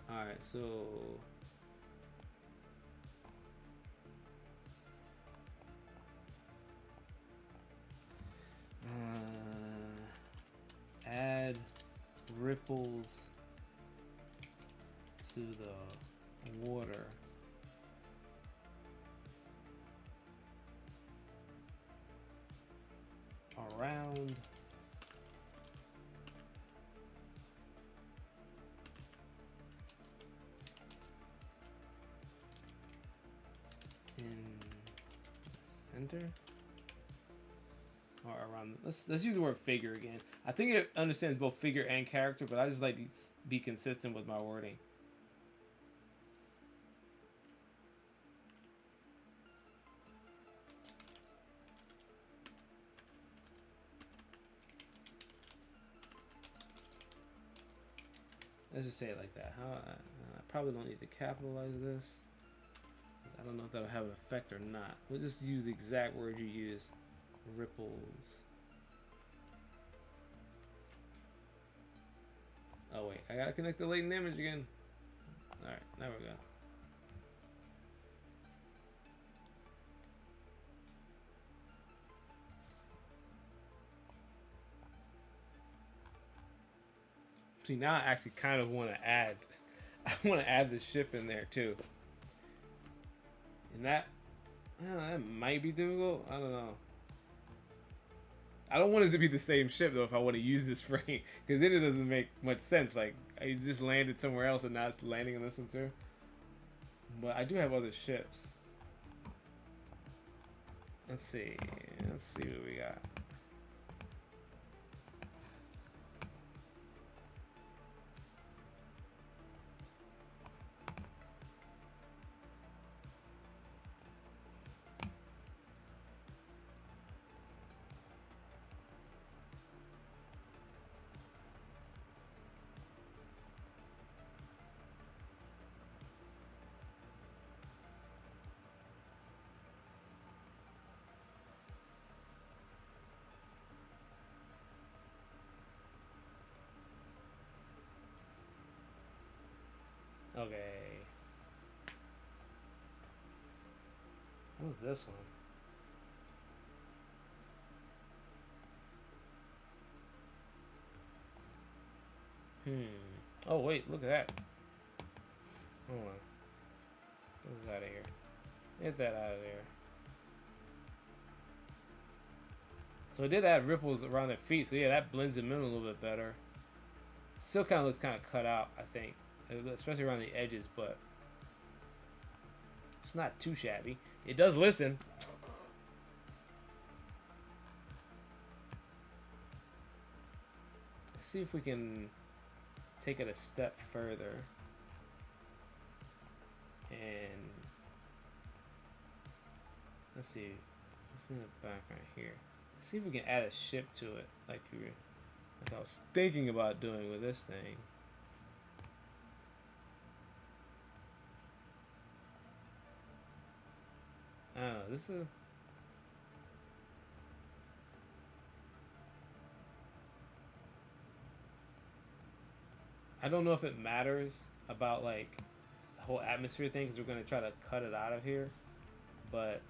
[SPEAKER 1] All right, so add ripples to the water. Around in center or around. Let's use the word figure again. I think it understands both figure and character, but I just like to be consistent with my wording. Let's just say it like that. I probably don't need to capitalize this. I don't know if that'll have an effect or not. We'll just use the exact word you use. Ripples. Oh wait, I gotta connect the latent image again. Alright, there we go. See, now I actually kind of want to add, I want to add the ship in there too. And that might be difficult. I don't know. I don't want it to be the same ship though if I want to use this frame, because then it doesn't make much sense. Like, I just landed somewhere else and now it's landing on this one too. But I do have other ships. Let's see what we got. Okay. What's this one? Oh wait, look at that. Hold on. What's out of here? Get that out of there. So it did add ripples around their feet, so yeah, that blends them in a little bit better. Still kind of looks kind of cut out, I think, especially around the edges, but it's not too shabby. It does listen. Let's see if we can take it a step further. And let's see. Let's in the back right here. Let's see if we can add a ship to it, like I was thinking about doing with this thing. I don't know. This is. I don't know if it matters about like the whole atmosphere thing, because we're gonna try to cut it out of here, but.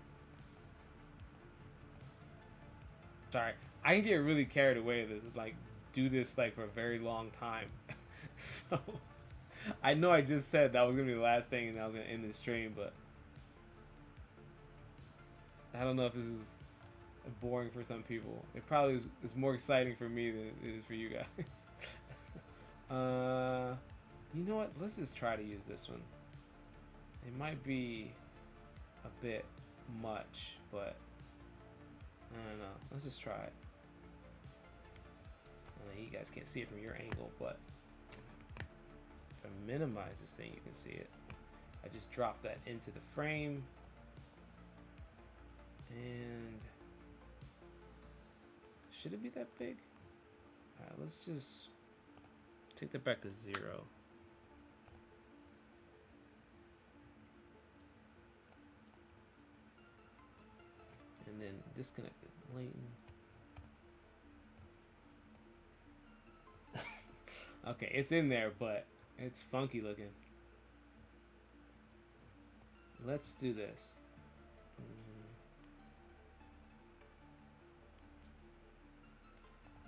[SPEAKER 1] Sorry, I can get really carried away with this. Like, do this like for a very long time. So, I know I just said that was gonna be the last thing, and I was gonna end the stream, but I don't know if this is boring for some people. It probably is more exciting for me than it is for you guys. You know what? Let's just try to use this one. It might be. a bit much, but I don't know. Let's just try it. I know you guys can't see it from your angle, but if I minimize this thing, you can see it. I just drop that into the frame, and should it be that big? All right, let's just take that back to 0. And then disconnect the Layton. Okay, it's in there, but it's funky looking. Let's do this.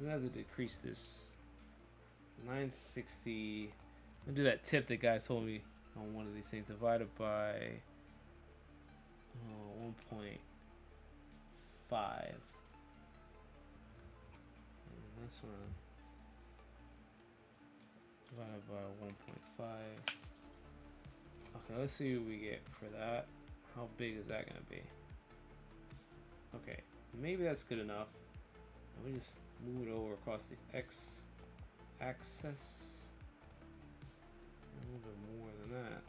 [SPEAKER 1] We have to decrease this 960. I'm gonna do that tip that guys told me on one of these things, divided by 1.5. And this one divided by 1.5. Okay, let's see what we get for that. How big is that gonna be? Okay, maybe that's good enough. Let me just move it over across the X axis. A little bit more than that.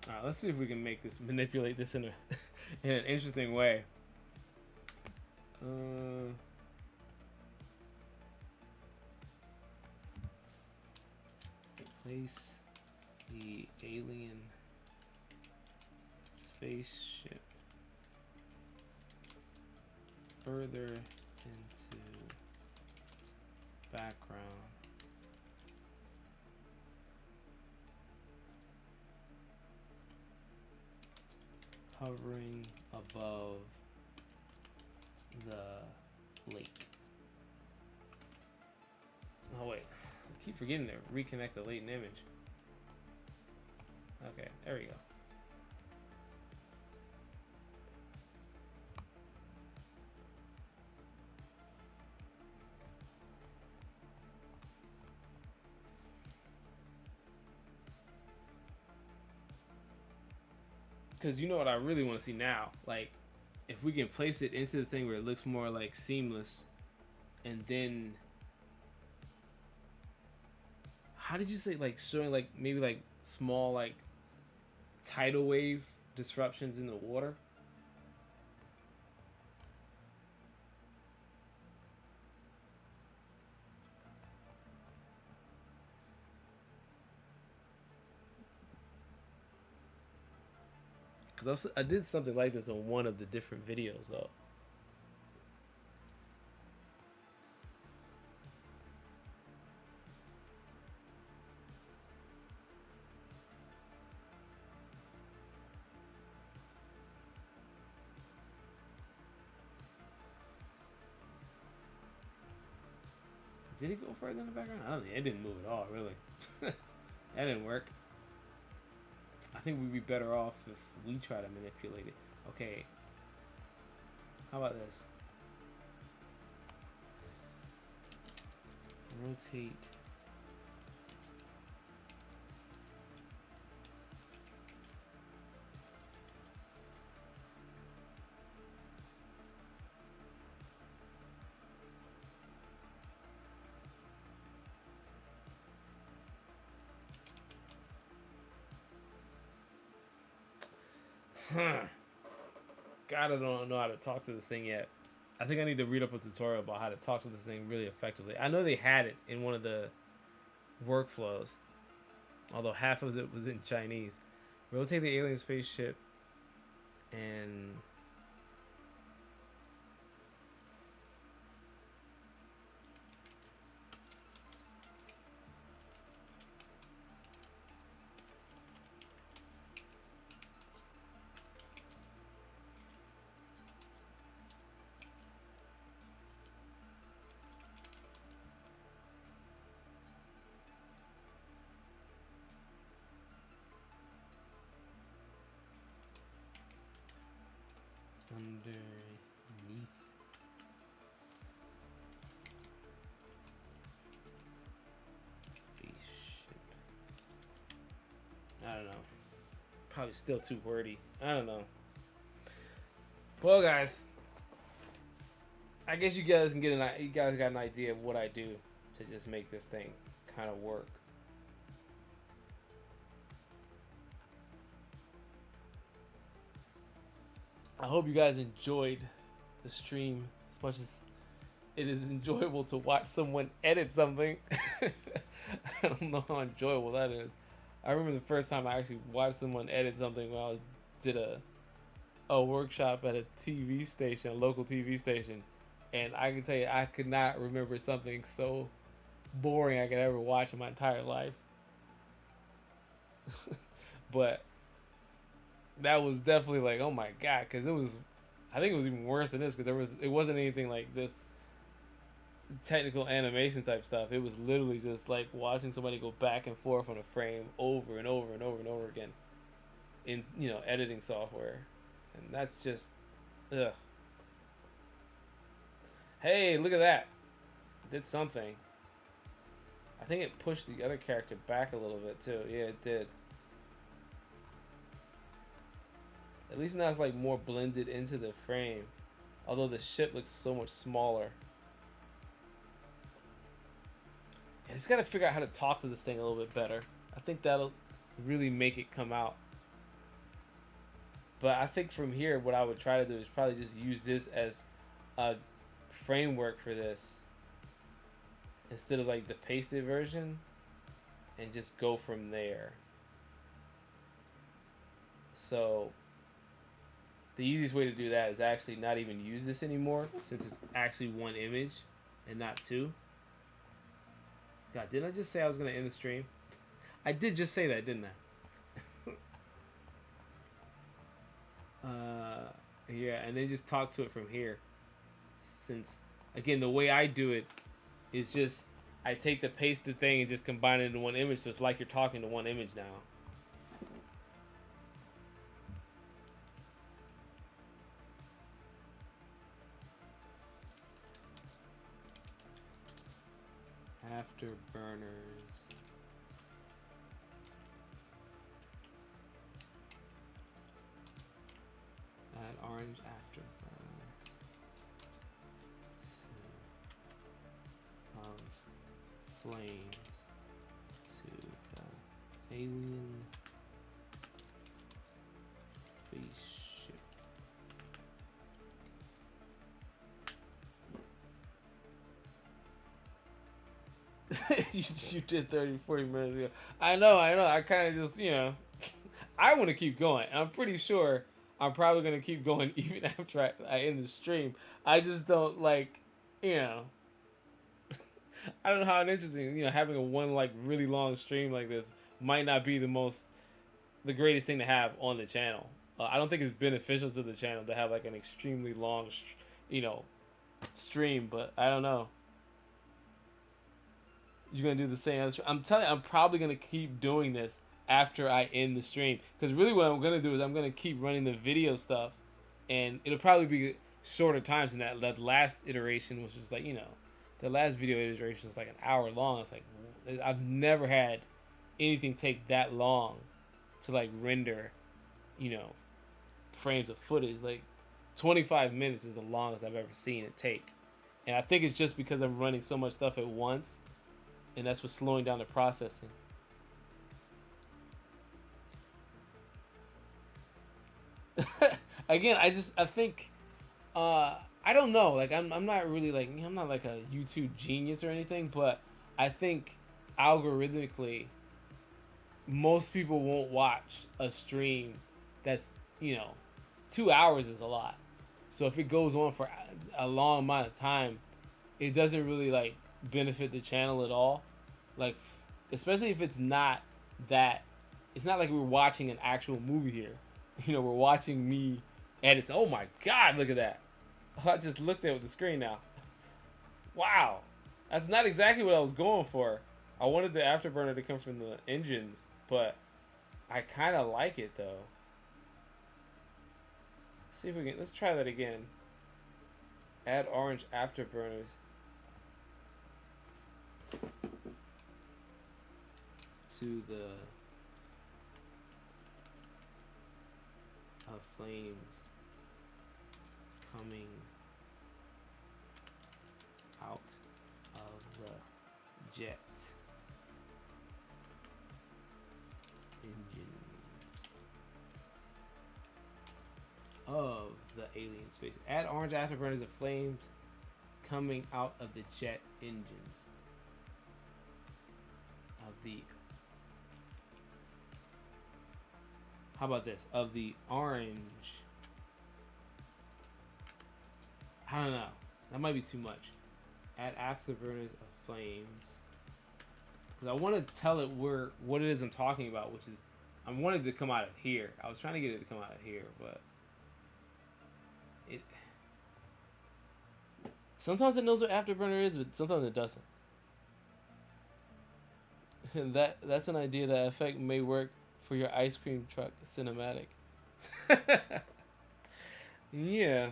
[SPEAKER 1] All right, let's see if we can manipulate this in in an interesting way. Place the alien spaceship further into background. Hovering above the lake. Oh wait, I keep forgetting to reconnect the latent image. Okay, there we go. Because you know what I really want to see now? Like, if we can place it into the thing where it looks more like seamless, and then how did you say, like, showing like maybe like small like tidal wave disruptions in the water? Because I did something like this on one of the different videos, though. Did it go further in the background? I don't think it didn't move at all, really. That didn't work. I think we'd be better off if we try to manipulate it. Okay. How about this? Rotate. God, I don't know how to talk to this thing yet. I think I need to read up a tutorial about how to talk to this thing really effectively. I know they had it in one of the workflows, although half of it was in Chinese. Rotate the alien spaceship and underneath. Spaceship. I don't know. Probably still too wordy. I don't know. Well, guys, I guess you guys can get you guys got an idea of what I do to just make this thing kind of work. I hope you guys enjoyed the stream as much as it is enjoyable to watch someone edit something. I don't know how enjoyable that is. I remember the first time I actually watched someone edit something when I did a workshop at a TV station, a local TV station, and I can tell you I could not remember something so boring I could ever watch in my entire life. But that was definitely like, oh my god, because I think it was even worse than this, because it wasn't anything like this technical animation type stuff. It was literally just like watching somebody go back and forth on a frame over and over and over and over again in, editing software. And that's just, ugh. Hey, look at that. It did something. I think it pushed the other character back a little bit too. Yeah, it did. At least now it's like more blended into the frame. Although the ship looks so much smaller. I just gotta figure out how to talk to this thing a little bit better. I think that'll really make it come out. But I think from here, what I would try to do is probably just use this as a framework for this, instead of like the pasted version, and just go from there. So the easiest way to do that is actually not even use this anymore, since it's actually one image and not two. God, didn't I just say I was going to end the stream? I did just say that, didn't I? Yeah, and then just talk to it from here. Since, again, the way I do it is just, I take the pasted thing and just combine it into one image, so it's like you're talking to one image now. Afterburners. Add orange afterburner of flames to the alien spaceship. you did 30-40 minutes ago. I know. I kind of just, I want to keep going. I'm pretty sure I'm probably going to keep going even after I end the stream. I just don't like, I don't know how interesting, having a one like really long stream like this might not be the greatest thing to have on the channel. I don't think it's beneficial to the channel to have like an extremely long, stream, but I don't know. You're going to do the same. I'm telling you, I'm probably going to keep doing this after I end the stream. Because really what I'm going to do is I'm going to keep running the video stuff. And it'll probably be shorter times than that last iteration, which was like, the last video iteration was like an hour long. It's like, I've never had anything take that long to like render, frames of footage. Like 25 minutes is the longest I've ever seen it take. And I think it's just because I'm running so much stuff at once. And that's what's slowing down the processing. Again, I think, I don't know. Like, I'm not really like, I'm not like a YouTube genius or anything, but I think algorithmically, most people won't watch a stream that's, 2 hours is a lot. So if it goes on for a long amount of time, it doesn't really like benefit the channel at all. Like, especially if it's not like we're watching an actual movie here. We're watching me edit. Oh my god, look at that. I just looked at it with the screen now. Wow. That's not exactly what I was going for. I wanted the afterburner to come from the engines, but I kind of like it though. see if we can. Let's try that again. Add orange afterburners to the flames coming out of the jet engines of the alien space. Add orange afterburners of flames coming out of the jet engines of the. How about this? Of the orange. I don't know. That might be too much. Add afterburners of flames. Because I want to tell it what it is I'm talking about, which is I wanted to come out of here. I was trying to get it to come out of here, but it sometimes it knows what afterburner is, but sometimes it doesn't. And that's an idea. That effect may work for your ice cream truck cinematic. Yeah.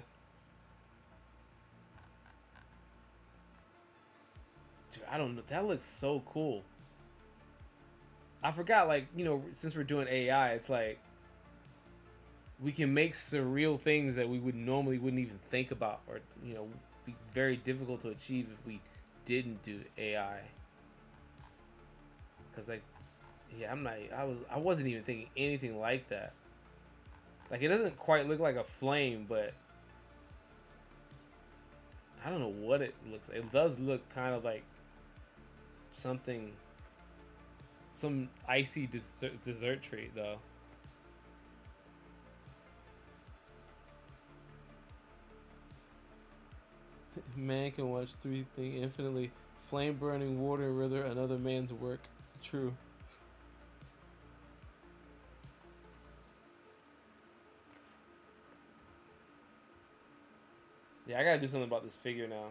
[SPEAKER 1] Dude, I don't know. That looks so cool. I forgot, like, you know, since we're doing AI, it's like we can make surreal things that we wouldn't even think about, or, you know, be very difficult to achieve if we didn't do AI. Cause like, yeah, I wasn't even thinking anything like that. Like, it doesn't quite look like a flame, but I don't know what it looks like. It does look kind of like something, some icy dessert treat, though. Man can watch three things infinitely. Flame burning, water, and river, another man's work. True. Yeah, I gotta do something about this figure now.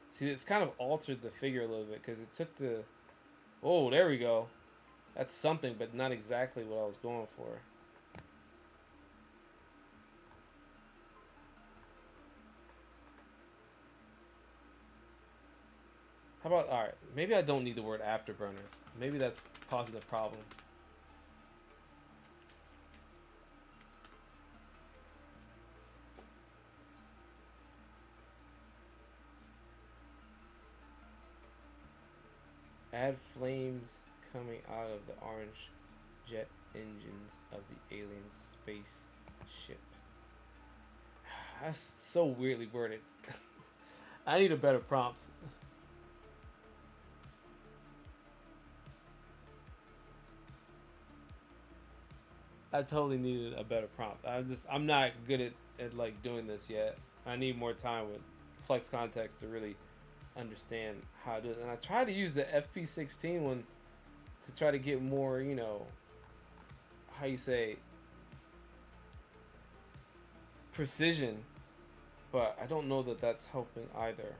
[SPEAKER 1] See, it's kind of altered the figure a little bit because it took the. Oh, there we go. That's something, but not exactly what I was going for. How about, alright, maybe I don't need the word afterburners. Maybe that's causing the problem. Add flames coming out of the orange jet engines of the alien spaceship. That's so weirdly worded. I need a better prompt. I totally needed a better prompt. I'm not good at like doing this yet. I need more time with Flex Context to really understand how to do it. And I tried to use the FP16 one to try to get more, you know, how you say, precision, but I don't know that that's helping either.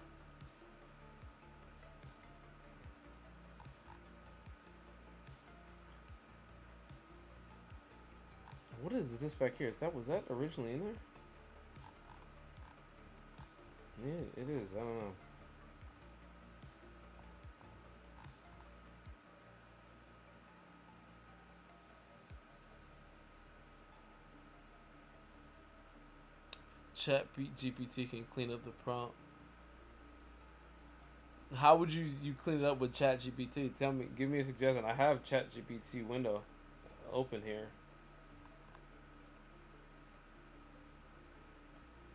[SPEAKER 1] What is this back here? Was that originally in there? Yeah, it is. I don't know. Chat GPT can clean up the prompt. How would you clean it up with Chat GPT? Tell me, give me a suggestion. I have Chat GPT window open here.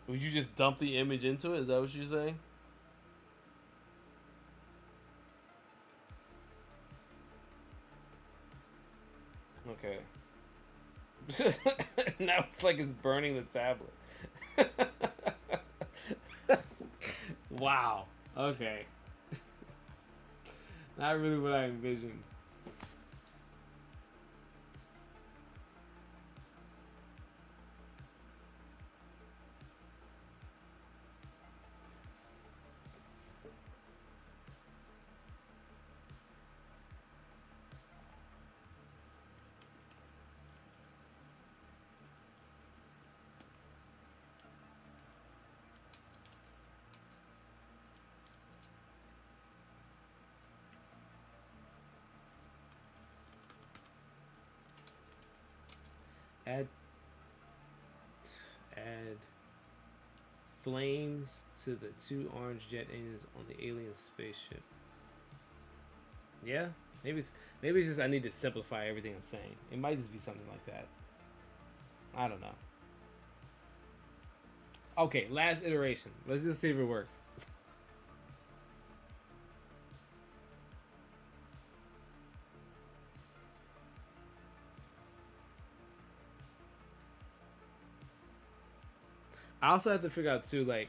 [SPEAKER 1] Would you just dump the image into it? Is that what you're saying? Okay. Now it's like it's burning the tablet. Wow. Okay. Not really what I envisioned. Add add flames to the 2 orange jet engines on the alien spaceship. Yeah, maybe it's just I need to simplify everything I'm saying. It might just be something like that. I don't know. Okay, last iteration. Let's just see if it works. I also have to figure out too, like,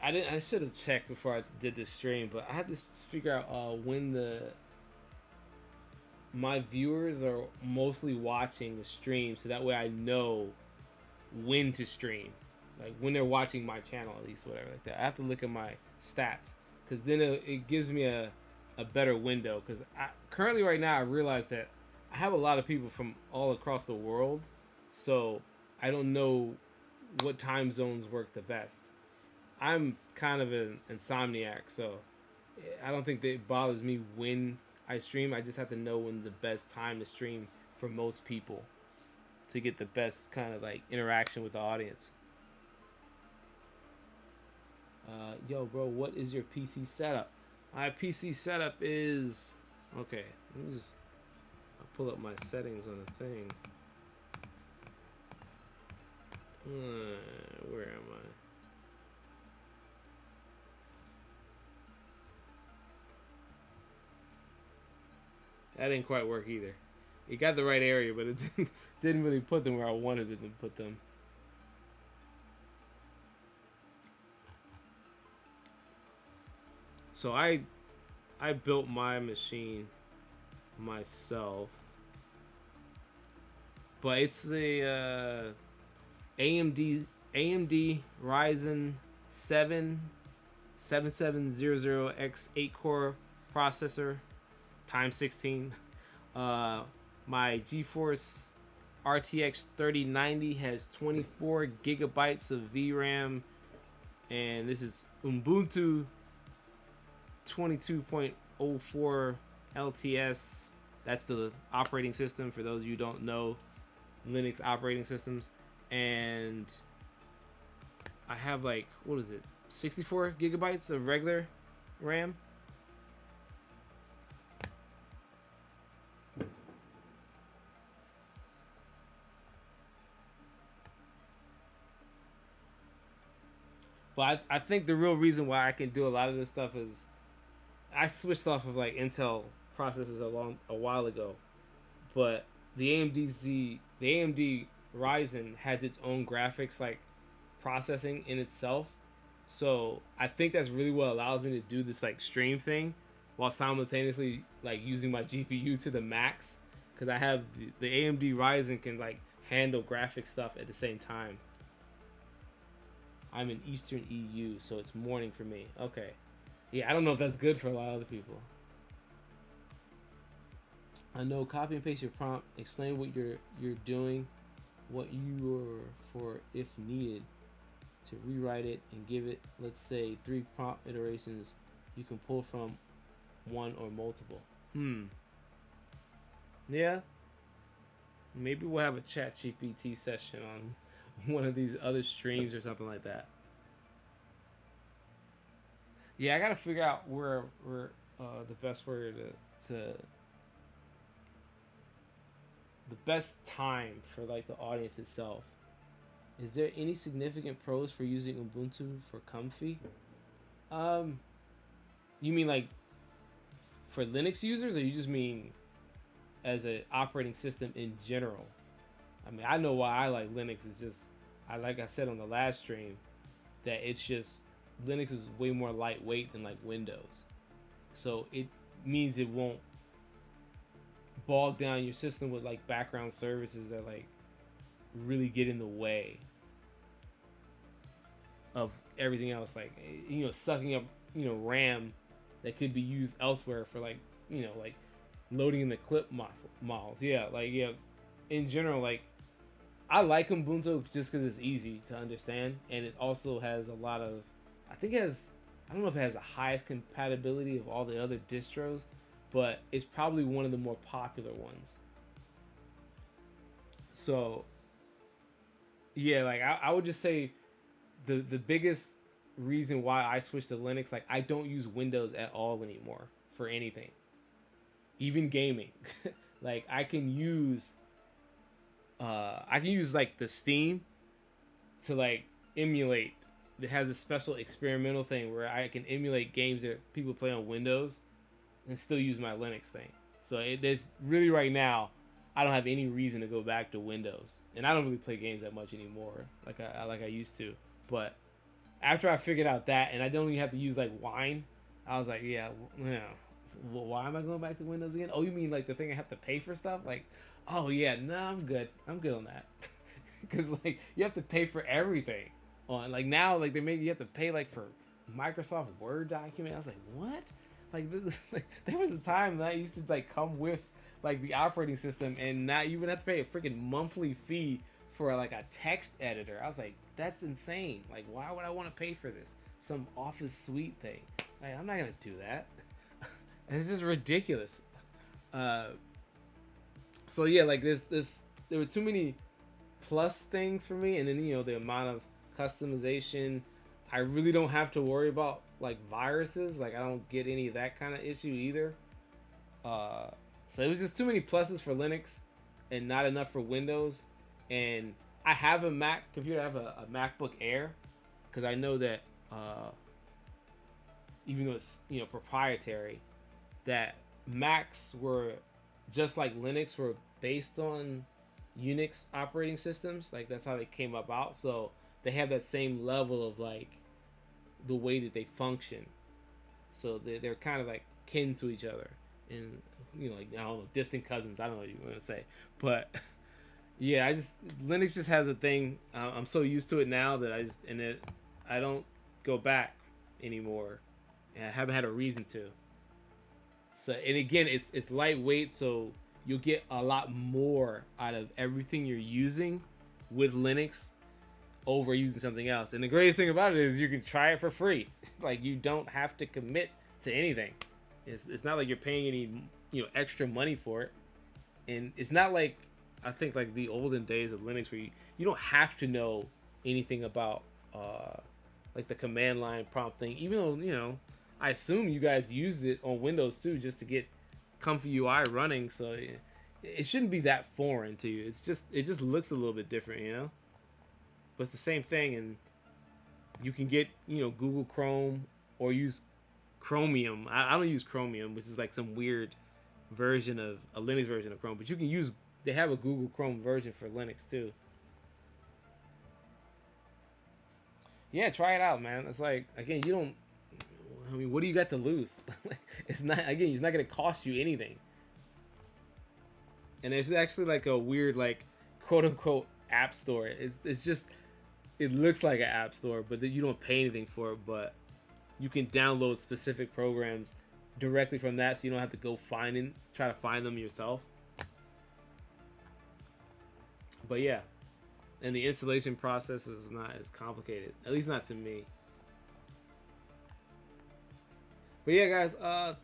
[SPEAKER 1] I should have checked before I did this stream, but I had to figure out when my viewers are mostly watching the stream, so that way I know when to stream, like when they're watching my channel at least, whatever like that. I have to look at my stats because then it gives me a better window. Because currently right now I realize that I have a lot of people from all across the world, so I don't know what time zones work the best. I'm kind of an insomniac, so I don't think that it bothers me when I stream. I just have to know when the best time to stream for most people to get the best kind of like interaction with the audience. Yo, bro, what is your PC setup? My PC setup is okay. Let me just pull up my settings on the thing. Where am I? That didn't quite work either. It got the right area, but it didn't really put them where I wanted it to put them. So I built my machine myself, but it's a AMD Ryzen 7 7700X 8-core processor times 16. My GeForce RTX 3090 has 24 gigabytes of VRAM, and this is Ubuntu 22.04 LTS. That's the operating system for those of you who don't know Linux operating systems. And I have like, what is it, 64 gigabytes of regular RAM. But I think the real reason why I can do a lot of this stuff is I switched off of like Intel processors a while ago, but the AMD Ryzen has its own graphics like processing in itself. So I think that's really what allows me to do this like stream thing while simultaneously like using my GPU to the max, because I have the AMD Ryzen can like handle graphic stuff at the same time. I'm in Eastern EU, so it's morning for me. Okay. Yeah, I don't know if that's good for a lot of other people. I know, copy and paste your prompt, explain what you're doing, what you're for if needed, to rewrite it and give it, let's say, 3 prompt iterations. You can pull from one or multiple. Yeah. Maybe we'll have a chat GPT session on one of these other streams or something like that. Yeah, I gotta figure out where the best way to the best time for like the audience itself. Is there any significant pros for using Ubuntu for Comfy? You mean like for Linux users, or you just mean as an operating system in general? I mean, I know why I like Linux. Is just like I said on the last stream, that it's just Linux is way more lightweight than like Windows, so it means it won't bog down your system with like background services that like really get in the way of everything else, like, you know, sucking up, you know, RAM that could be used elsewhere for like, you know, like loading in the clip models. Yeah, like, yeah, in general, like I like Ubuntu just because it's easy to understand, and it also has a lot of, I think it has, I don't know if it has the highest compatibility of all the other distros, but it's probably one of the more popular ones. So Yeah, like I would just say the biggest reason why I switched to Linux, like I don't use Windows at all anymore for anything, even gaming. Like I can use like the Steam to like emulate. It has a special experimental thing where I can emulate games that people play on Windows and still use my Linux thing. So there's really right now, I don't have any reason to go back to Windows, and I don't really play games that much anymore, like I used to. But after I figured out that, and I don't even have to use like Wine, I was like, yeah, why am I going back to Windows again? Oh, you mean like the thing I have to pay for stuff? Like, oh yeah, no, I'm good. I'm good on that. Because like you have to pay for everything on like now like they make you have to pay like for Microsoft Word document. I was like, what? Like, like there was a time that used to like come with like the operating system, and now you would have to pay a freaking monthly fee for like a text editor. I was like, that's insane. Like, why would I want to pay for this? Some Office Suite thing. Like, I'm not gonna do that. It's just ridiculous. So yeah, like this there were too many plus things for me, and then the amount of customization. I really don't have to worry about like viruses. Like I don't get any of that kind of issue either. So it was just too many pluses for Linux and not enough for Windows. And I have a Mac computer. I have a MacBook Air because I know that even though it's proprietary, that Macs were just like Linux were based on Unix operating systems. Like that's how they came about. So they have that same level of like the way that they function. So they're kind of like kin to each other, and like I don't know, distant cousins. I don't know what you want to say, but yeah, Linux just has a thing. I'm so used to it now that I don't go back anymore, and I haven't had a reason to. So and again, it's lightweight, so you'll get a lot more out of everything you're using with Linux over using something else. And the greatest thing about it is you can try it for free. Like you don't have to commit to anything. It's not like you're paying any extra money for it. And it's not like I think like the olden days of Linux where you don't have to know anything about like the command line prompt thing, even though I assume you guys used it on Windows too just to get ComfyUI running, so it shouldn't be that foreign to you. It just looks a little bit different, but it's the same thing. And you can get Google Chrome or use Chromium. I don't use Chromium, which is like some weird version of a Linux version of Chrome, but you can use, they have a Google Chrome version for Linux too. Yeah, try it out, man. It's like, again, what do you got to lose? It's not going to cost you anything. And it's actually like a weird, like, quote unquote app store. It's just, it looks like an app store, but you don't pay anything for it. But you can download specific programs directly from that, so you don't have to go try to find them yourself. But yeah, and the installation process is not as complicated, at least not to me. But yeah, guys,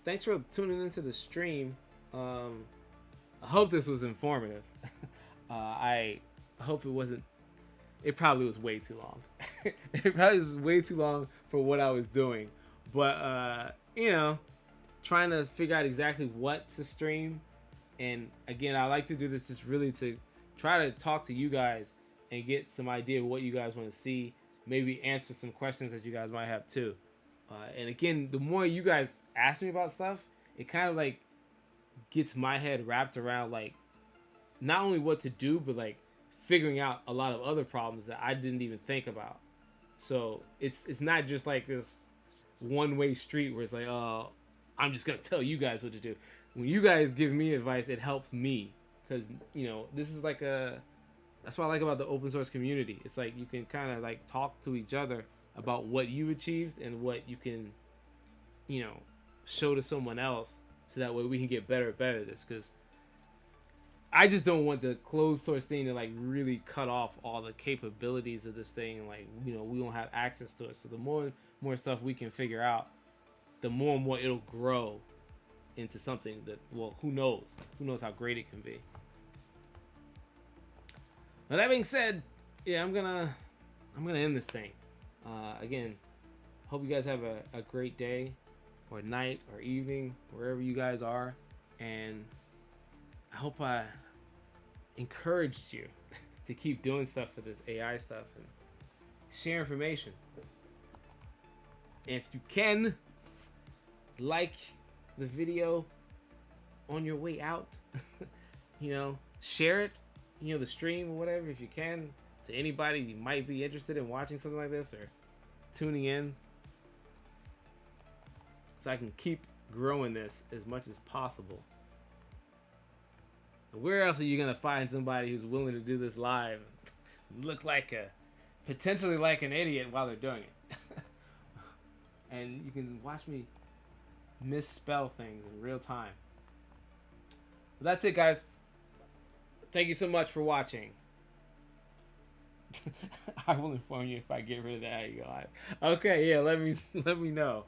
[SPEAKER 1] thanks for tuning into the stream. I hope this was informative. I hope it wasn't. It probably was way too long. It probably was way too long for what I was doing. But trying to figure out exactly what to stream. And again, I like to do this just really to try to talk to you guys and get some idea of what you guys want to see. Maybe answer some questions that you guys might have too. And again, the more you guys ask me about stuff, it kind of like gets my head wrapped around like not only what to do, but like figuring out a lot of other problems that I didn't even think about. So it's not just like this one-way street where it's like, oh, I'm just gonna tell you guys what to do. When you guys give me advice, it helps me, because this is like that's what I like about the open source community. It's like you can kind of like talk to each other about what you've achieved and what you can show to someone else, so that way we can get better at this. Because I just don't want the closed source thing to like really cut off all the capabilities of this thing, and like we won't have access to it. So the more stuff we can figure out, the more and more it'll grow into something that, well, who knows how great it can be. Now that being said, yeah, I'm gonna end this thing. Again, hope you guys have a great day, or night, or evening, wherever you guys are, and I hope I encouraged you to keep doing stuff for this AI stuff and share information. If you can, like the video on your way out. Share it, the stream or whatever, if you can, to anybody you might be interested in watching something like this or tuning in, so I can keep growing this as much as possible. Where else are you gonna find somebody who's willing to do this live, look potentially like an idiot while they're doing it? And you can watch me misspell things in real time. But that's it, guys. Thank you so much for watching. I will inform you if I get rid of that. Okay, yeah, let me know.